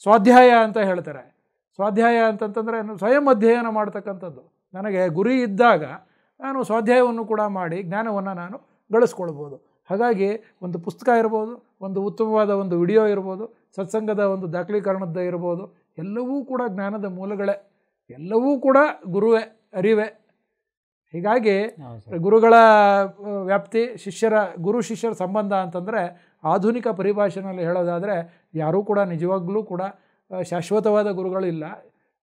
ಸ್ವಾಧ್ಯಾಯ ಅಂತ ಹೇಳ್ತಾರೆ. ಸ್ವಾಧ್ಯಾಯ ಅಂತಂತಂದರೆ ಸ್ವಯಂ ಅಧ್ಯಯನ ಮಾಡ್ತಕ್ಕಂಥದ್ದು. ನನಗೆ ಗುರಿ ಇದ್ದಾಗ ನಾನು ಸ್ವಾಧ್ಯಾಯವನ್ನು ಕೂಡ ಮಾಡಿ ಜ್ಞಾನವನ್ನು ನಾನು ಗಳಿಸ್ಕೊಳ್ಬೋದು. ಹಾಗಾಗಿ ಒಂದು ಪುಸ್ತಕ ಇರ್ಬೋದು, ಒಂದು ಉತ್ತಮವಾದ ಒಂದು ವಿಡಿಯೋ ಇರ್ಬೋದು, ಸತ್ಸಂಗದ ಒಂದು ದಾಖಲೀಕರಣದ ಇರ್ಬೋದು, ಎಲ್ಲವೂ ಕೂಡ ಜ್ಞಾನದ ಮೂಲಗಳೇ, ಎಲ್ಲವೂ ಕೂಡ ಅರಿವೇ. ಹೀಗಾಗಿ ಗುರುಗಳ ವ್ಯಾಪ್ತಿ, ಗುರು ಶಿಷ್ಯರ ಸಂಬಂಧ ಅಂತಂದರೆ ಆಧುನಿಕ ಪರಿಭಾಷೆಯಲ್ಲಿ ಹೇಳೋದಾದರೆ ಯಾರೂ ಕೂಡ ನಿಜವಾಗ್ಲೂ ಕೂಡ ಶಾಶ್ವತವಾದ ಗುರುಗಳಿಲ್ಲ.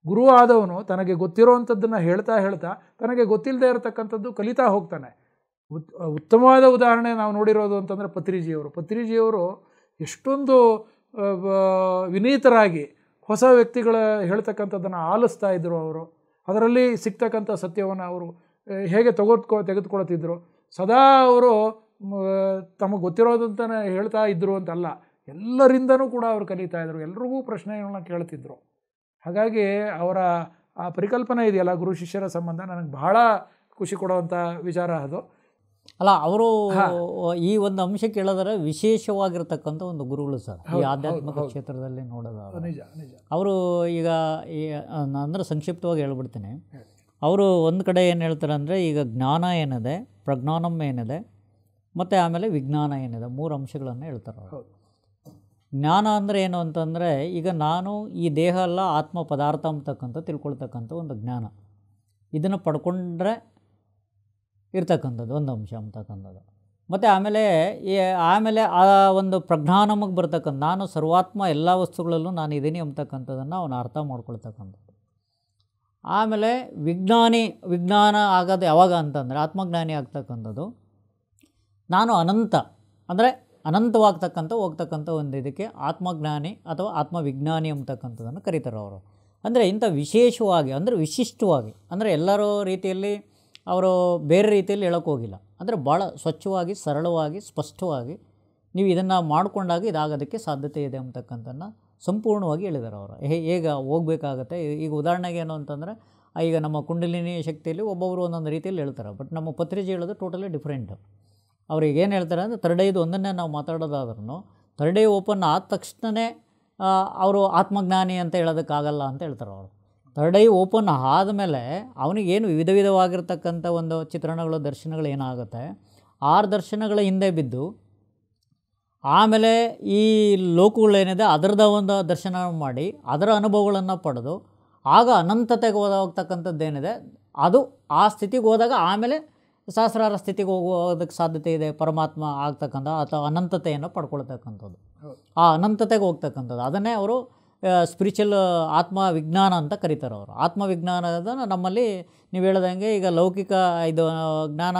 ಗುರು ಆದವನು ತನಗೆ ಗೊತ್ತಿರೋವಂಥದ್ದನ್ನು ಹೇಳ್ತಾ ತನಗೆ ಗೊತ್ತಿಲ್ಲದೆ ಇರತಕ್ಕಂಥದ್ದು ಕಲಿತಾ ಹೋಗ್ತಾನೆ. ಉತ್ತಮವಾದ ಉದಾಹರಣೆ ನಾವು ನೋಡಿರೋದು ಅಂತಂದರೆ ಪತ್ರಿಜಿಯವರು ಎಷ್ಟೊಂದು ವಿನೀತರಾಗಿ ಹೊಸ ವ್ಯಕ್ತಿಗಳ ಹೇಳ್ತಕ್ಕಂಥದ್ದನ್ನು ಆಲಿಸ್ತಾ ಇದ್ದರು. ಅವರು ಅದರಲ್ಲಿ ಸಿಗ್ತಕ್ಕಂಥ ಸತ್ಯವನ್ನು ಅವರು ಹೇಗೆ ತೆಗೆದುಕೊಳ್ತಿದ್ರು. ಸದಾ ಅವರು ತಮಗೆ ಗೊತ್ತಿರೋದಂತಲೇ ಹೇಳ್ತಾ ಇದ್ದರು ಅಂತಲ್ಲ, ಎಲ್ಲರಿಂದನೂ ಕೂಡ ಅವರು ಕಲಿತಾ ಇದ್ದರು, ಎಲ್ರಿಗೂ ಪ್ರಶ್ನೆಗಳನ್ನ ಕೇಳ್ತಿದ್ರು. ಹಾಗಾಗಿ ಅವರ ಆ ಪರಿಕಲ್ಪನೆ ಇದೆಯಲ್ಲ ಗುರು ಶಿಷ್ಯರ ಸಂಬಂಧ, ನನಗೆ ಬಹಳ ಖುಷಿ ಕೊಡುವಂಥ ವಿಚಾರ ಅದು. ಅಲ್ಲ, ಅವರು ಈ ಒಂದು ಅಂಶ ಕೇಳಿದ್ರೆ ವಿಶೇಷವಾಗಿರ್ತಕ್ಕಂಥ ಒಂದು ಗುರುಗಳು ಸರ್ ಈ ಆಧ್ಯಾತ್ಮಿಕ ಕ್ಷೇತ್ರದಲ್ಲಿ ನೋಡೋದು. ನಿಜ ನಿಜ. ಅವರು ಈಗ ಅಂದರೆ ಸಂಕ್ಷಿಪ್ತವಾಗಿ ಹೇಳ್ಬಿಡ್ತೀನಿ. ಅವರು ಒಂದು ಕಡೆ ಏನು ಹೇಳ್ತಾರೆ ಅಂದರೆ, ಈಗ ಜ್ಞಾನ ಏನಿದೆ, ಪ್ರಜ್ಞಾನಂ ಏನಿದೆ, ಮತ್ತು ಆಮೇಲೆ ವಿಜ್ಞಾನ ಏನಿದೆ, 3 ಅಂಶಗಳನ್ನು ಹೇಳ್ತಾರೆ ಅವರು. ಜ್ಞಾನ ಅಂದರೆ ಏನು ಅಂತಂದರೆ, ಈಗ ನಾನು ಈ ದೇಹ ಅಲ್ಲ ಆತ್ಮ ಪದಾರ್ಥ ಅಂತಕ್ಕಂಥ ತಿಳ್ಕೊಳ್ತಕ್ಕಂಥ ಒಂದು ಜ್ಞಾನ, ಇದನ್ನು ಪಡ್ಕೊಂಡ್ರೆ ಇರ್ತಕ್ಕಂಥದ್ದು ಒಂದು ಅಂಶ ಅಂತಕ್ಕಂಥದ್ದು. ಮತ್ತು ಆಮೇಲೆ ಆ ಒಂದು ಪ್ರಜ್ಞಾನಮಗೆ ಬರ್ತಕ್ಕಂಥ ನಾನು ಸರ್ವಾತ್ಮ ಎಲ್ಲ ವಸ್ತುಗಳಲ್ಲೂ ನಾನು ಇದ್ದೀನಿ ಅಂತಕ್ಕಂಥದ್ದನ್ನು ಅವನು ಅರ್ಥ ಮಾಡ್ಕೊಳ್ತಕ್ಕಂಥದ್ದು. ಆಮೇಲೆ ವಿಜ್ಞಾನ ಆಗೋದು ಯಾವಾಗ ಅಂತಂದರೆ, ಆತ್ಮಜ್ಞಾನಿ ಆಗ್ತಕ್ಕಂಥದ್ದು ನಾನು ಅನಂತ ಅಂದರೆ ಹೋಗ್ತಕ್ಕಂಥ ಒಂದು ಇದಕ್ಕೆ ಆತ್ಮಜ್ಞಾನಿ ಅಥವಾ ಆತ್ಮವಿಜ್ಞಾನಿ ಅಂತಕ್ಕಂಥದ್ದನ್ನು ಕರೀತಾರೆ ಅವರು. ಅಂದರೆ ಇಂಥ ವಿಶೇಷವಾಗಿ ಅಂದರೆ ವಿಶಿಷ್ಟವಾಗಿ ಅಂದರೆ ಎಲ್ಲರೂ ರೀತಿಯಲ್ಲಿ ಅವರು ಬೇರೆ ರೀತಿಯಲ್ಲಿ ಹೇಳೋಕ್ಕೆ ಹೋಗಿಲ್ಲ. ಅಂದರೆ ಭಾಳ ಸ್ವಚ್ಛವಾಗಿ, ಸರಳವಾಗಿ, ಸ್ಪಷ್ಟವಾಗಿ ನೀವು ಇದನ್ನು ಮಾಡಿಕೊಂಡಾಗ ಇದಾಗೋದಕ್ಕೆ ಸಾಧ್ಯತೆ ಇದೆ ಅಂತಕ್ಕಂಥದ್ದನ್ನು ಸಂಪೂರ್ಣವಾಗಿ ಹೇಳಿದ್ದಾರೆ ಅವರು. ಹೇಗೆ ಹೋಗಬೇಕಾಗತ್ತೆ. ಈಗ ಉದಾಹರಣೆಗೆ ಏನು ಅಂತಂದರೆ, ಈಗ ನಮ್ಮ ಕುಂಡಲಿನಿ ಶಕ್ತಿಯಲ್ಲಿ ಒಬ್ಬೊಬ್ಬರು ಒಂದೊಂದು ರೀತಿಯಲ್ಲಿ ಹೇಳ್ತಾರೆ. ಬಟ್ ನಮ್ಮ ಪತ್ರಿಜಿ ಹೇಳೋದು ಟೋಟಲಿ ಡಿಫ್ರೆಂಟ್. ಅವ್ರಿಗೆ ಏನು ಹೇಳ್ತಾರೆ ಅಂದರೆ, ಥರ್ಡ್ ಐದು ಒಂದನ್ನೇ ನಾವು ಮಾತಾಡೋದಾದ್ರೂ ಥರ್ಡ್ ಐ ಓಪನ್ ಆದ ತಕ್ಷಣವೇ ಅವರು ಆತ್ಮಜ್ಞಾನಿ ಅಂತ ಹೇಳೋದಕ್ಕಾಗಲ್ಲ ಅಂತ ಹೇಳ್ತಾರೆ ಅವರು. ಥರ್ಡ್ ಐ ಓಪನ್ ಆದಮೇಲೆ ಅವನಿಗೇನು ವಿಧವಾಗಿರ್ತಕ್ಕಂಥ ಒಂದು ಚಿತ್ರಣಗಳು, ದರ್ಶನಗಳು ಏನಾಗುತ್ತೆ, 6 ದರ್ಶನಗಳ ಹಿಂದೆ ಬಿದ್ದು ಆಮೇಲೆ ಈ ಲೋಕಗಳೇನಿದೆ ಅದರದ ಒಂದು ದರ್ಶನ ಮಾಡಿ ಅದರ ಅನುಭವಗಳನ್ನು ಪಡೆದು ಆಗ ಅನಂತತೆಗೆ ಹೋಗ್ತಕ್ಕಂಥದ್ದೇನಿದೆ ಅದು ಆ ಸ್ಥಿತಿಗೆ ಹೋದಾಗ ಆಮೇಲೆ ಸಹಸ್ರಾರ ಸ್ಥಿತಿಗೆ ಹೋಗೋದಕ್ಕೆ ಸಾಧ್ಯತೆ ಇದೆ, ಪರಮಾತ್ಮ ಆಗ್ತಕ್ಕಂಥ ಅಥವಾ ಅನಂತತೆಯನ್ನು ಪಡ್ಕೊಳ್ತಕ್ಕಂಥದ್ದು, ಆ ಅನಂತತೆಗೆ ಹೋಗ್ತಕ್ಕಂಥದ್ದು. ಅದನ್ನೇ ಅವರು ಸ್ಪಿರಿಚುವಲ್ ಆತ್ಮವಿಜ್ಞಾನ ಅಂತ ಕರೀತಾರೆ ಅವರು. ಆತ್ಮವಿಜ್ಞಾನದ ನಮ್ಮಲ್ಲಿ ನೀವು ಹೇಳ್ದಂಗೆ ಈಗ ಲೌಕಿಕ ಇದು ಜ್ಞಾನ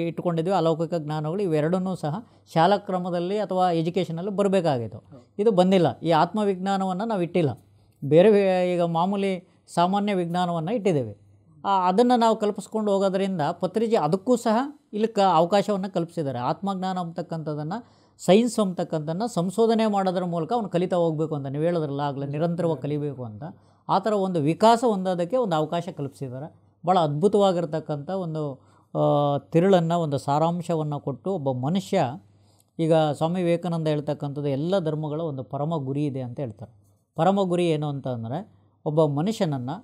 ಇಟ್ಕೊಂಡಿದ್ವಿ, ಅಲೌಕಿಕ ಜ್ಞಾನಗಳು ಇವೆರಡನ್ನೂ ಸಹ ಶಾಲಾ ಕ್ರಮದಲ್ಲಿ ಅಥವಾ ಎಜುಕೇಷನಲ್ಲಿ ಬರಬೇಕಾಗಿತ್ತು. ಇದು ಬಂದಿಲ್ಲ. ಈ ಆತ್ಮವಿಜ್ಞಾನವನ್ನು ನಾವು ಇಟ್ಟಿಲ್ಲ, ಬೇರೆ ಈಗ ಮಾಮೂಲಿ ಸಾಮಾನ್ಯ ವಿಜ್ಞಾನವನ್ನು ಇಟ್ಟಿದ್ದೇವೆ. ಅದನ್ನು ನಾವು ಕಲ್ಪಿಸ್ಕೊಂಡು ಹೋಗೋದ್ರಿಂದ ಪತ್ರಿಜಿ ಅದಕ್ಕೂ ಸಹ ಇಲ್ಲಿ ಅವಕಾಶವನ್ನು ಕಲ್ಪಿಸಿದ್ದಾರೆ. ಆತ್ಮಜ್ಞಾನ ಅಂತಕ್ಕಂಥದ್ದನ್ನು, ಸೈನ್ಸ್ ಅಂತಕ್ಕಂಥದ್ದನ್ನು ಸಂಶೋಧನೆ ಮಾಡೋದ್ರ ಮೂಲಕ ಅವನು ಕಲಿತಾ ಹೋಗಬೇಕು ಅಂತ ನೀವು ಹೇಳೋದ್ರಲ್ಲ ಆಗಲೇ, ನಿರಂತರವಾಗಿ ಕಲಿಬೇಕು ಅಂತ. ಆ ಥರ ಒಂದು ವಿಕಾಸ ಹೊಂದೋದಕ್ಕೆ ಒಂದು ಅವಕಾಶ ಕಲ್ಪಿಸಿದ್ದಾರೆ. ಭಾಳ ಅದ್ಭುತವಾಗಿರ್ತಕ್ಕಂಥ ಒಂದು ತಿರುಳನ್ನು, ಒಂದು ಸಾರಾಂಶವನ್ನು ಕೊಟ್ಟು ಒಬ್ಬ ಮನುಷ್ಯ, ಈಗ ಸ್ವಾಮಿ ವಿವೇಕಾನಂದ ಹೇಳ್ತಕ್ಕಂಥದ್ದು ಎಲ್ಲ ಧರ್ಮಗಳ ಒಂದು ಪರಮ ಗುರಿ ಇದೆ ಅಂತ ಹೇಳ್ತಾರೆ. ಪರಮ ಗುರಿ ಏನು ಅಂತಂದರೆ ಒಬ್ಬ ಮನುಷ್ಯನನ್ನು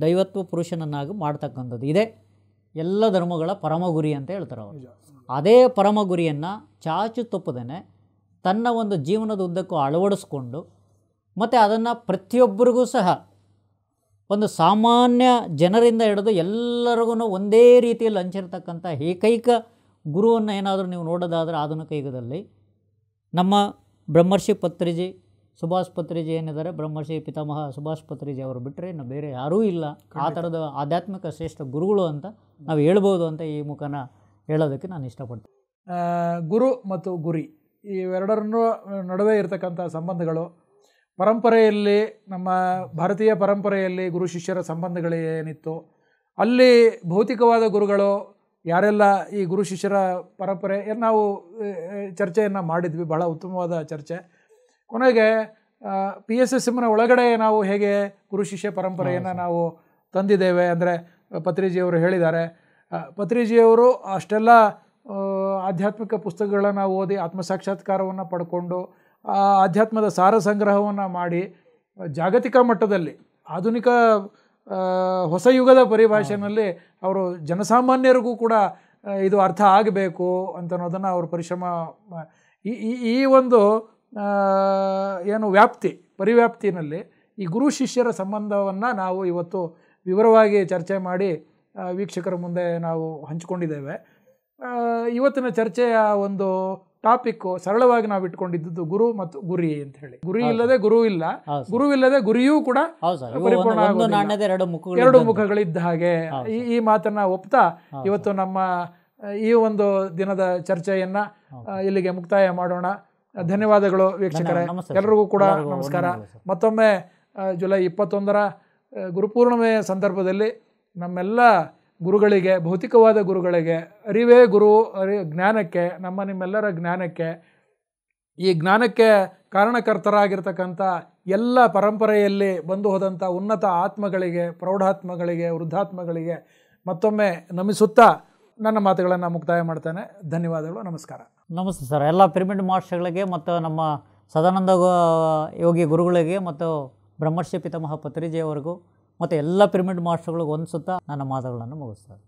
ದೈವತ್ವ ಪುರುಷನನ್ನಾಗಿ ಮಾಡ್ತಕ್ಕಂಥದ್ದು ಇದೇ ಎಲ್ಲ ಧರ್ಮಗಳ ಪರಮ ಗುರಿ ಅಂತ ಹೇಳ್ತಾರೆ ಅವರು. ಅದೇ ಪರಮ ಗುರಿಯನ್ನು ಚಾಚು ತಪ್ಪದೇ ತನ್ನ ಒಂದು ಜೀವನದ ಉದ್ದಕ್ಕೂ ಅಳವಡಿಸ್ಕೊಂಡು ಮತ್ತು ಅದನ್ನು ಪ್ರತಿಯೊಬ್ಬರಿಗೂ ಸಹ ಒಂದು ಸಾಮಾನ್ಯ ಜನರಿಂದ ಹಿಡಿದು ಎಲ್ಲರಿಗೂ ಒಂದೇ ರೀತಿಯಲ್ಲಿ ಹಂಚಿರ್ತಕ್ಕಂಥ ಏಕೈಕ ಗುರುವನ್ನು ಏನಾದರೂ ನೀವು ನೋಡೋದಾದರೆ ಆಧುನಿಕ ಯುಗದಲ್ಲಿ ನಮ್ಮ ಬ್ರಹ್ಮರ್ಷಿ ಪತ್ರಿಜಿ, ಸುಭಾಷ್ ಪತ್ರಿಜಿ ಏನಿದ್ದಾರೆ, ಬ್ರಹ್ಮರ್ಷಿ ಪಿತಾಮಹ ಸುಭಾಷ್ ಪತ್ರಿಜಿ ಅವರು ಬಿಟ್ಟರೆ ಇನ್ನು ಬೇರೆ ಯಾರೂ ಇಲ್ಲ ಆ ಥರದ ಆಧ್ಯಾತ್ಮಿಕ ಶ್ರೇಷ್ಠ ಗುರುಗಳು ಅಂತ ನಾವು ಹೇಳ್ಬೋದು ಅಂತ ಈ ಮುಖಾನ ಹೇಳೋದಕ್ಕೆ ನಾನು ಇಷ್ಟಪಡ್ತೀನಿ. ಗುರು ಮತ್ತು ಗುರಿ ಇವೆರಡರನ್ನೂ ನಡುವೆ ಇರತಕ್ಕಂಥ ಸಂಬಂಧಗಳು, ಪರಂಪರೆಯಲ್ಲಿ ನಮ್ಮ ಭಾರತೀಯ ಪರಂಪರೆಯಲ್ಲಿ ಗುರು ಶಿಷ್ಯರ ಸಂಬಂಧಗಳು ಏನಿತ್ತು, ಅಲ್ಲಿ ಭೌತಿಕವಾದ ಗುರುಗಳು ಯಾರೆಲ್ಲ ಈ ಗುರು ಶಿಷ್ಯರ ಪರಂಪರೆ ನಾವು ಚರ್ಚೆಯನ್ನು ಮಾಡಿದ್ವಿ, ಬಹಳ ಉತ್ತಮವಾದ ಚರ್ಚೆ. ಕೊನೆಗೆ PSSMನ ಒಳಗಡೆ ನಾವು ಹೇಗೆ ಗುರು ಶಿಷ್ಯ ಪರಂಪರೆಯನ್ನು ನಾವು ತಂದಿದ್ದೇವೆ ಅಂದರೆ ಪತ್ರಿಜಿಯವರು ಹೇಳಿದ್ದಾರೆ. ಪತ್ರಿಜಿಯವರು ಅಷ್ಟೆಲ್ಲ ಆಧ್ಯಾತ್ಮಿಕ ಪುಸ್ತಕಗಳನ್ನು ಓದಿ ಆತ್ಮಸಾಕ್ಷಾತ್ಕಾರವನ್ನು ಪಡ್ಕೊಂಡು ಆಧ್ಯಾತ್ಮದ ಸಾರ ಸಂಗ್ರಹವನ್ನು ಮಾಡಿ ಜಾಗತಿಕ ಮಟ್ಟದಲ್ಲಿ ಆಧುನಿಕ ಹೊಸ ಯುಗದ ಪರಿಭಾಷೆಯಲ್ಲಿ ಅವರು ಜನಸಾಮಾನ್ಯರಿಗೂ ಕೂಡ ಇದು ಅರ್ಥ ಆಗಬೇಕು ಅಂತ ಅನ್ನೋದನ್ನು ಅವರು ಪರಿಶ್ರಮ ಈ ಒಂದು ಏನು ಪರಿವ್ಯಾಪ್ತಿನಲ್ಲಿ ಈ ಗುರು ಶಿಷ್ಯರ ಸಂಬಂಧವನ್ನು ನಾವು ಇವತ್ತು ವಿವರವಾಗಿ ಚರ್ಚೆ ಮಾಡಿ ವೀಕ್ಷಕರ ಮುಂದೆ ನಾವು ಹಂಚಿಕೊಂಡಿದ್ದೇವೆ. ಇವತ್ತಿನ ಚರ್ಚೆಯ ಒಂದು ಟಾಪಿಕ್ಕು ಸರಳವಾಗಿ ನಾವು ಇಟ್ಕೊಂಡಿದ್ದು ಗುರು ಮತ್ತು ಗುರಿ ಅಂತ ಹೇಳಿ. ಗುರಿ ಇಲ್ಲದೆ ಗುರು ಇಲ್ಲ, ಗುರುವಿಲ್ಲದೆ ಗುರಿಯೂ ಕೂಡ ಹೌದು ಸರ್, ಪರಿಪೂರ್ಣ ಒಂದು ಆಗೋದಿಲ್ಲ. ನಾಣ್ಯದ ಎರಡು ಮುಖಗಳು ಎರಡು ಮುಖಗಳಿದ್ದ ಹಾಗೆ ಈ ಮಾತನ್ನ ಒಪ್ತಾ ಇವತ್ತು ನಮ್ಮ ಈ ಒಂದು ದಿನದ ಚರ್ಚೆಯನ್ನ ಇಲ್ಲಿಗೆ ಮುಕ್ತಾಯ ಮಾಡೋಣ. ಧನ್ಯವಾದಗಳು ವೀಕ್ಷಕರೇ, ಎಲ್ಲರಿಗೂ ಕೂಡ ನಮಸ್ಕಾರ. ಮತ್ತೊಮ್ಮೆ ಜುಲೈ 21ರ ಗುರುಪೂರ್ಣಿಮೆ ಸಂದರ್ಭದಲ್ಲಿ ನಮ್ಮೆಲ್ಲ ಗುರುಗಳಿಗೆ, ಭೌತಿಕವಾದ ಗುರುಗಳಿಗೆ, ಅರಿವೇ ಗುರು ಜ್ಞಾನಕ್ಕೆ, ನಿಮ್ಮೆಲ್ಲರ ಜ್ಞಾನಕ್ಕೆ, ಈ ಜ್ಞಾನಕ್ಕೆ ಕಾರಣಕರ್ತರಾಗಿರ್ತಕ್ಕಂಥ ಎಲ್ಲ ಪರಂಪರೆಯಲ್ಲಿ ಬಂದು ಹೋದಂಥ ಉನ್ನತ ಆತ್ಮಗಳಿಗೆ, ಪ್ರೌಢಾತ್ಮಗಳಿಗೆ, ವೃದ್ಧಾತ್ಮಗಳಿಗೆ ಮತ್ತೊಮ್ಮೆ ನಮಿಸುತ್ತಾ ನನ್ನ ಮಾತುಗಳನ್ನು ಮುಕ್ತಾಯ ಮಾಡ್ತೇನೆ. ಧನ್ಯವಾದಗಳು, ನಮಸ್ಕಾರ. ನಮಸ್ತೆ ಸರ್. ಎಲ್ಲ ಪಿರಮಿಡ್ ಮಾಸ್ಟರ್ಗಳಿಗೆ ಮತ್ತು ನಮ್ಮ ಸದಾನಂದ ಯೋಗಿ ಗುರುಗಳಿಗೆ ಮತ್ತು ಬ್ರಹ್ಮರ್ಷಿ ಪಿತಾಮಹ ಪತ್ರಿಜಿಯವರೆಗೂ ಮತ್ತು ಎಲ್ಲ ಪಿರಮಿಡ್ ಮಾಸ್ಟರ್ಗಳಿಗೂ ಹೊಂದಿಸುತ್ತಾ ನನ್ನ ಮಾತುಗಳನ್ನು ಮುಗಿಸ್ತಾರೆ.